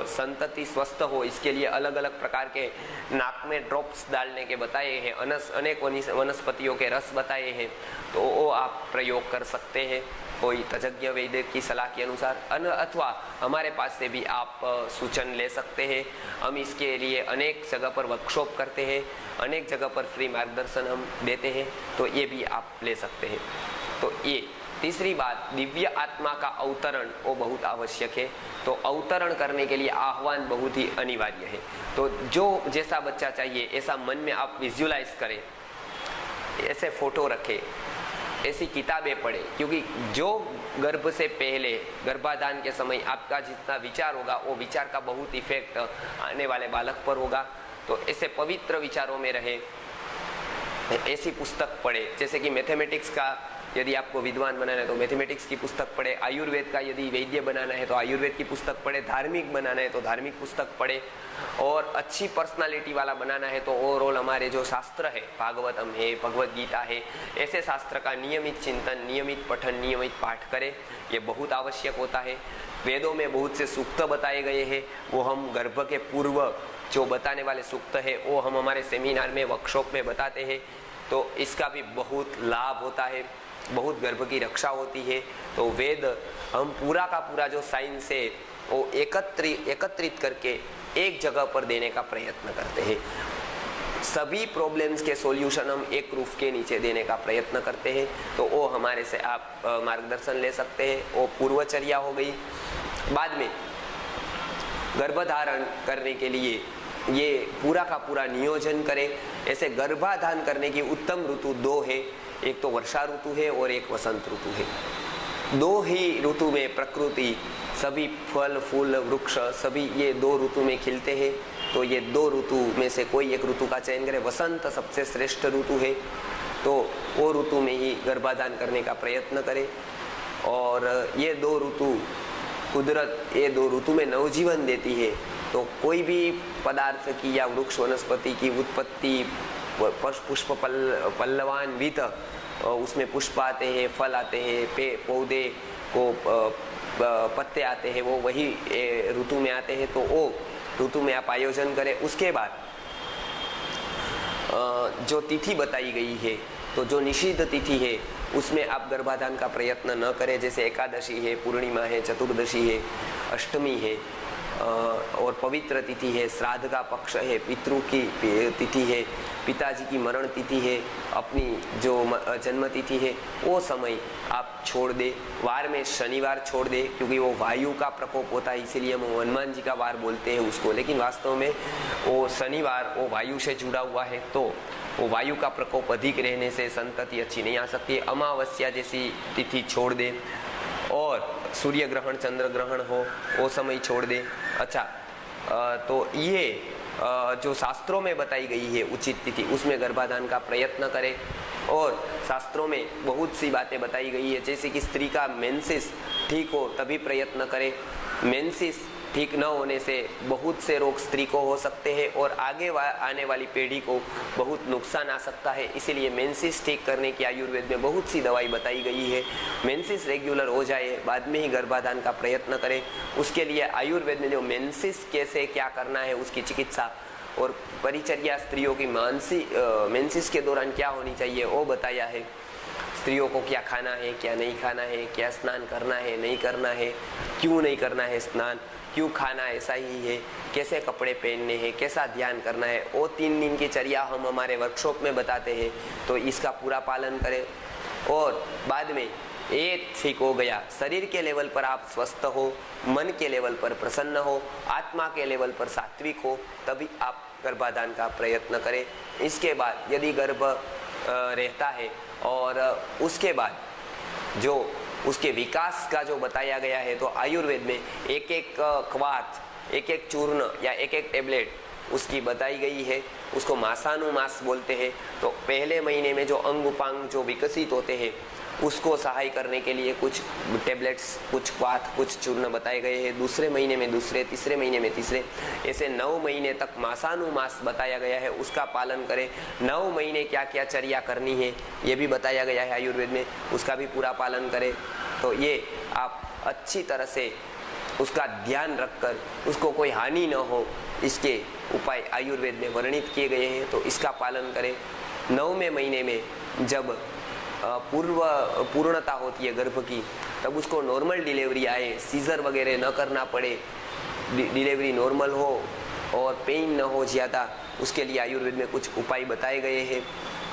संतति स्वस्थ हो इसके लिए अलग अलग प्रकार के नाक में ड्रॉप्स डालने के बताए हैं, अनेक वनस्पतियों के रस बताए हैं। तो वो आप प्रयोग कर सकते हैं कोई तज्ञ वैद्य की सलाह के अनुसार, अथवा हमारे पास से भी आप सूचन ले सकते हैं। हम इसके लिए अनेक जगह पर वर्कशॉप करते हैं, अनेक जगह पर फ्री मार्गदर्शन हम देते हैं, तो ये भी आप ले सकते हैं। तो ये तीसरी बात, दिव्य आत्मा का अवतरण वो बहुत आवश्यक है। तो अवतरण करने के लिए आह्वान बहुत ही अनिवार्य है। तो जो जैसा बच्चा चाहिए ऐसा मन में आप विजुअलाइज करें, ऐसे फोटो रखें, ऐसी किताबें पढ़ें, क्योंकि जो गर्भ से पहले गर्भाधान के समय आपका जितना विचार होगा वो विचार का बहुत इफेक्ट आने वाले बालक पर होगा। तो ऐसे पवित्र विचारों में रहे, ऐसी पुस्तक पढ़े। जैसे कि मैथमेटिक्स का यदि आपको विद्वान बनाना है तो मैथमेटिक्स की पुस्तक पढ़े, आयुर्वेद का यदि वैद्य बनाना है तो आयुर्वेद की पुस्तक पढ़े, धार्मिक बनाना है तो धार्मिक पुस्तक पढ़े, और अच्छी पर्सनालिटी वाला बनाना है तो ओवरऑल हमारे जो शास्त्र है, भागवतम है, भगवत गीता है, ऐसे शास्त्र का नियमित चिंतन, नियमित पठन, नियमित पाठ करें, ये बहुत आवश्यक होता है। वेदों में बहुत से सूक्त बताए गए हैं, वो हम गर्भ के पूर्व जो बताने वाले सूक्त है वो हम हमारे सेमिनार में, वर्कशॉप में बताते हैं, तो इसका भी बहुत लाभ होता है, बहुत गर्भ की रक्षा होती है। तो वेद हम पूरा का पूरा जो साइंस है वो एकत्रित करके एक जगह पर देने का प्रयत्न करते हैं। सभी प्रॉब्लम्स के सॉल्यूशन हम एक रूफ के नीचे देने का प्रयत्न करते हैं, तो वो हमारे से आप मार्गदर्शन ले सकते हैं। वो पूर्वचर्या हो गई। बाद में गर्भधारण करने के लिए ये पूरा का पूरा नियोजन करें। ऐसे गर्भाधान करने की उत्तम ऋतु दो है, एक तो वर्षा ऋतु है और एक वसंत ऋतु है। दो ही ऋतु में प्रकृति सभी फल फूल वृक्ष सभी ये दो ऋतु में खिलते हैं, तो ये दो ऋतु में से कोई एक ऋतु का चयन करें। वसंत सबसे श्रेष्ठ ऋतु है, तो वो ऋतु में ही गर्भाधान करने का प्रयत्न करें। और ये दो ऋतु कुदरत ये दो ऋतु में नवजीवन देती है, तो कोई भी पदार्थ की या वृक्ष वनस्पति की उत्पत्ति पुष्प पल्लवान्वित, उसमें पुष्प आते हैं, फल आते हैं, पौधे को पत्ते आते हैं, वो वही ऋतु में आते हैं, तो वो ऋतु में आप आयोजन करें। उसके बाद जो तिथि बताई गई है, तो जो निषिद्ध तिथि है उसमें आप गर्भाधान का प्रयत्न न करें। जैसे एकादशी है, पूर्णिमा है, चतुर्दशी है, अष्टमी है, और पवित्र तिथि है, श्राद्ध का पक्ष है, पितृ की तिथि है, पिताजी की मरण तिथि है, अपनी जो जन्म तिथि है, वो समय आप छोड़ दे। वार में शनिवार छोड़ दे, क्योंकि वो वायु का प्रकोप होता है, इसीलिए हम हनुमान जी का वार बोलते हैं उसको, लेकिन वास्तव में वो शनिवार वो वायु से जुड़ा हुआ है, तो वो वायु का प्रकोप अधिक रहने से संतति अच्छी नहीं आ सकती। अमावस्या जैसी तिथि छोड़ दे, और सूर्य ग्रहण चंद्र ग्रहण हो वो समय छोड़ दे। अच्छा, तो ये जो शास्त्रों में बताई गई है उचित तिथि, उसमें गर्भाधान का प्रयत्न करें। और शास्त्रों में बहुत सी बातें बताई गई है, जैसे कि स्त्री का मेंसिस ठीक हो तभी प्रयत्न करें। मेंसिस ठीक न होने से बहुत से रोग स्त्री को हो सकते हैं और आगे आने वाली पीढ़ी को बहुत नुकसान आ सकता है। इसीलिए मेंसिस ठीक करने की आयुर्वेद में बहुत सी दवाई बताई गई है। मेंसिस रेगुलर हो जाए, बाद में ही गर्भाधान का प्रयत्न करें। उसके लिए आयुर्वेद में जो मेंसिस कैसे क्या करना है उसकी चिकित्सा और परिचर्या, स्त्रियों की मेंसिस के दौरान क्या होनी चाहिए वो बताया है। स्त्रियों को क्या खाना है, क्या नहीं खाना है, क्या स्नान करना है, नहीं करना है, क्यों नहीं करना है स्नान, क्यों खाना ऐसा ही है, कैसे कपड़े पहनने हैं, कैसा ध्यान करना है, वो 3 दिन की चर्या हम हमारे वर्कशॉप में बताते हैं, तो इसका पूरा पालन करें। और बाद में ये ठीक हो गया, शरीर के लेवल पर आप स्वस्थ हो, मन के लेवल पर प्रसन्न हो, आत्मा के लेवल पर सात्विक हो, तभी आप गर्भाधान का प्रयत्न करें। इसके बाद यदि गर्भ रहता है और उसके बाद जो उसके विकास का जो बताया गया है, तो आयुर्वेद में एक एक क्वाथ, एक एक चूर्ण या एक एक टेबलेट उसकी बताई गई है। उसको मासानुमास बोलते हैं। तो पहले महीने में जो अंग उपांग जो विकसित होते हैं उसको सहाय करने के लिए कुछ टेबलेट्स, कुछ क्वाथ, कुछ चूर्ण बताए गए हैं। दूसरे महीने में दूसरे, तीसरे महीने में तीसरे, ऐसे 9 महीने तक मासानुमास बताया गया है, उसका पालन करें। 9 महीने क्या क्या चर्या करनी है ये भी बताया गया है आयुर्वेद में, उसका भी पूरा पालन करें। तो ये आप अच्छी तरह से उसका ध्यान रखकर उसको कोई हानि न हो, इसके उपाय आयुर्वेद में वर्णित किए गए हैं, तो इसका पालन करें। 9वें महीने में जब पूर्णता होती है गर्भ की, तब उसको नॉर्मल डिलीवरी आए, सीजर वगैरह न करना पड़े, डिलीवरी नॉर्मल हो और पेन न हो ज़्यादा, उसके लिए आयुर्वेद में कुछ उपाय बताए गए हैं।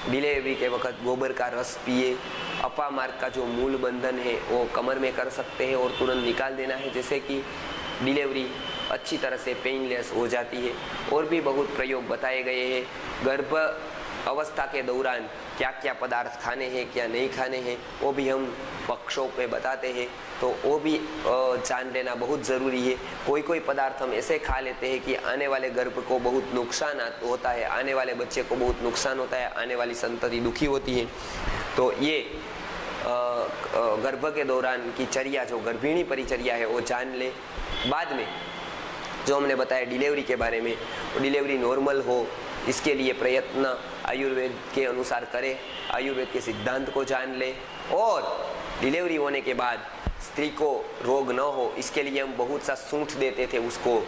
डिलीवरी के वक्त गोबर का रस पिए। अपामार्ग का जो मूल बंधन है वो कमर में कर सकते हैं और तुरंत निकाल देना है, जैसे कि डिलीवरी अच्छी तरह से पेनलेस हो जाती है। और भी बहुत प्रयोग बताए गए हैं। गर्भ अवस्था के दौरान क्या क्या पदार्थ खाने हैं, क्या नहीं खाने हैं, वो भी हम पक्षों पे बताते हैं, तो वो भी जान लेना बहुत ज़रूरी है। कोई कोई पदार्थ हम ऐसे खा लेते हैं कि आने वाले गर्भ को बहुत नुकसान होता है, आने वाले बच्चे को बहुत नुकसान होता है, आने वाली संतति दुखी होती है। तो ये गर्भ के दौरान की चर्या, जो गर्भिणी परिचर्या है वो जान ले। बाद में जो हमने बताया डिलीवरी के बारे में, डिलीवरी नॉर्मल हो इसके लिए प्रयत्न आयुर्वेद के अनुसार करे, आयुर्वेद के सिद्धांत को जान ले। और डिलीवरी होने के बाद स्त्री को रोग न हो इसके लिए हम बहुत सा सूंठ देते थे उसको,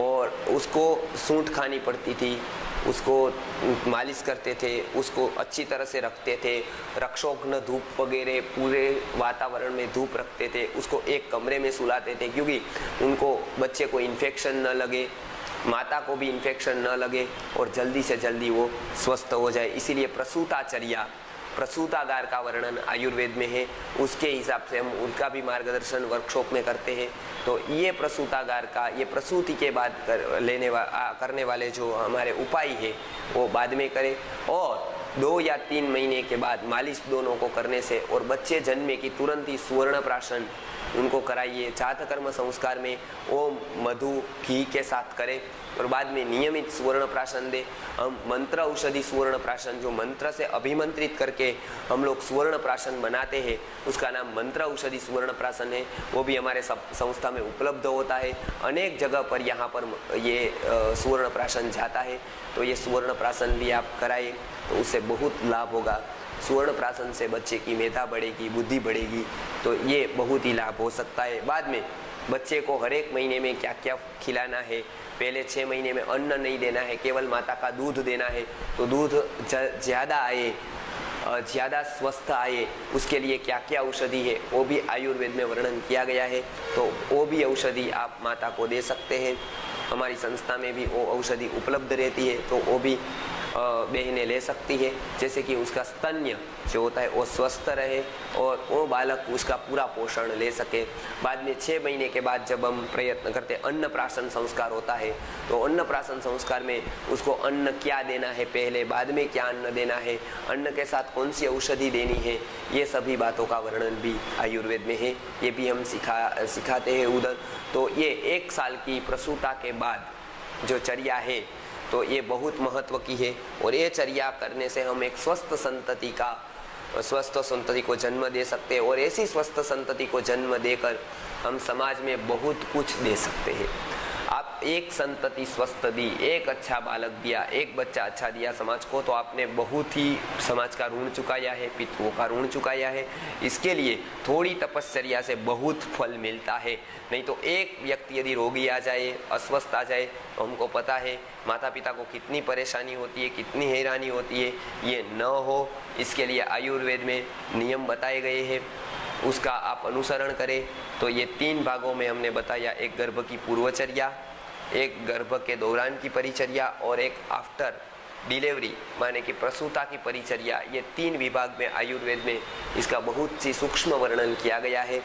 और उसको सूंठ खानी पड़ती थी, उसको मालिश करते थे, उसको अच्छी तरह से रखते थे, रक्षोघ्न धूप वगैरह पूरे वातावरण में धूप रखते थे, उसको एक कमरे में सुलाते थे क्योंकि उनको बच्चे को इन्फेक्शन न लगे, माता को भी इन्फेक्शन न लगे और जल्दी से जल्दी वो स्वस्थ हो जाए। इसीलिए प्रसूताचर्या, प्रसूतागार का वर्णन आयुर्वेद में है, उसके हिसाब से हम उनका भी मार्गदर्शन वर्कशॉप में करते हैं। तो ये प्रसूतागार का, ये प्रसूति के बाद करने वाले जो हमारे उपाय है वो बाद में करें, और 2 या 3 महीने के बाद मालिश दोनों को करने से, और बच्चे जन्मे की तुरंत ही सुवर्ण प्राशन उनको कराइए। जात कर्म संस्कार में ओम मधु घी के साथ करें और बाद में नियमित सुवर्ण प्राशन दे। हम मंत्र औषधि सुवर्ण प्राशन, जो मंत्र से अभिमंत्रित करके हम लोग सुवर्ण प्राशन बनाते हैं, उसका नाम मंत्र औषधि सुवर्ण प्राशन है। वो भी हमारे संस्था में उपलब्ध होता है, अनेक जगह पर यहाँ पर ये सुवर्ण प्राशन जाता है। तो ये सुवर्ण प्राशन भी आप कराएं तो उससे बहुत लाभ होगा। सुवर्ण प्राशन से बच्चे की मेधा बढ़ेगी, बुद्धि बढ़ेगी, तो ये बहुत ही लाभ हो सकता है। बाद में बच्चे को हर एक महीने में क्या क्या खिलाना है, पहले 6 महीने में अन्न नहीं देना है, केवल माता का दूध देना है, तो दूध ज़्यादा आए, ज़्यादा स्वस्थ आए, उसके लिए क्या क्या औषधि है वो भी आयुर्वेद में वर्णन किया गया है। तो वो भी औषधि आप माता को दे सकते हैं। हमारी संस्था में भी वो औषधि उपलब्ध रहती है, तो वो भी बहनें ले सकती है, जैसे कि उसका स्तन्य जो होता है वो स्वस्थ रहे और वो बालक उसका पूरा पोषण ले सके। बाद में 6 महीने के बाद जब हम प्रयत्न करते, अन्नप्राशन संस्कार होता है, तो अन्नप्राशन संस्कार में उसको अन्न क्या देना है पहले, बाद में क्या अन्न देना है, अन्न के साथ कौन सी औषधि देनी है, ये सभी बातों का वर्णन भी आयुर्वेद में है, ये भी हम सिखाते हैं उधर। तो ये 1 साल की प्रसूता के बाद जो चर्या है तो ये बहुत महत्व की है, और ये चर्या करने से हम एक स्वस्थ संतति को जन्म दे सकते हैं, और ऐसी स्वस्थ संतति को जन्म देकर हम समाज में बहुत कुछ दे सकते हैं। आप एक संतति स्वस्थ दी, एक अच्छा बालक दिया, एक बच्चा अच्छा दिया समाज को, तो आपने बहुत ही समाज का ऋण चुकाया है, पितरों का ऋण चुकाया है। इसके लिए थोड़ी तपश्चर्या से बहुत फल मिलता है। नहीं तो एक व्यक्ति यदि रोगी आ जाए, अस्वस्थ आ जाए, तो हमको पता है माता पिता को कितनी परेशानी होती है, कितनी हैरानी होती है। ये न हो इसके लिए आयुर्वेद में नियम बताए गए हैं, उसका आप अनुसरण करें। तो ये 3 भागों में हमने बताया, एक गर्भ की पूर्वचर्या, एक गर्भ के दौरान की परिचर्या और एक आफ्टर डिलीवरी माने कि प्रसूता की परिचर्या। ये 3 विभाग में आयुर्वेद में इसका बहुत सी सूक्ष्म वर्णन किया गया है।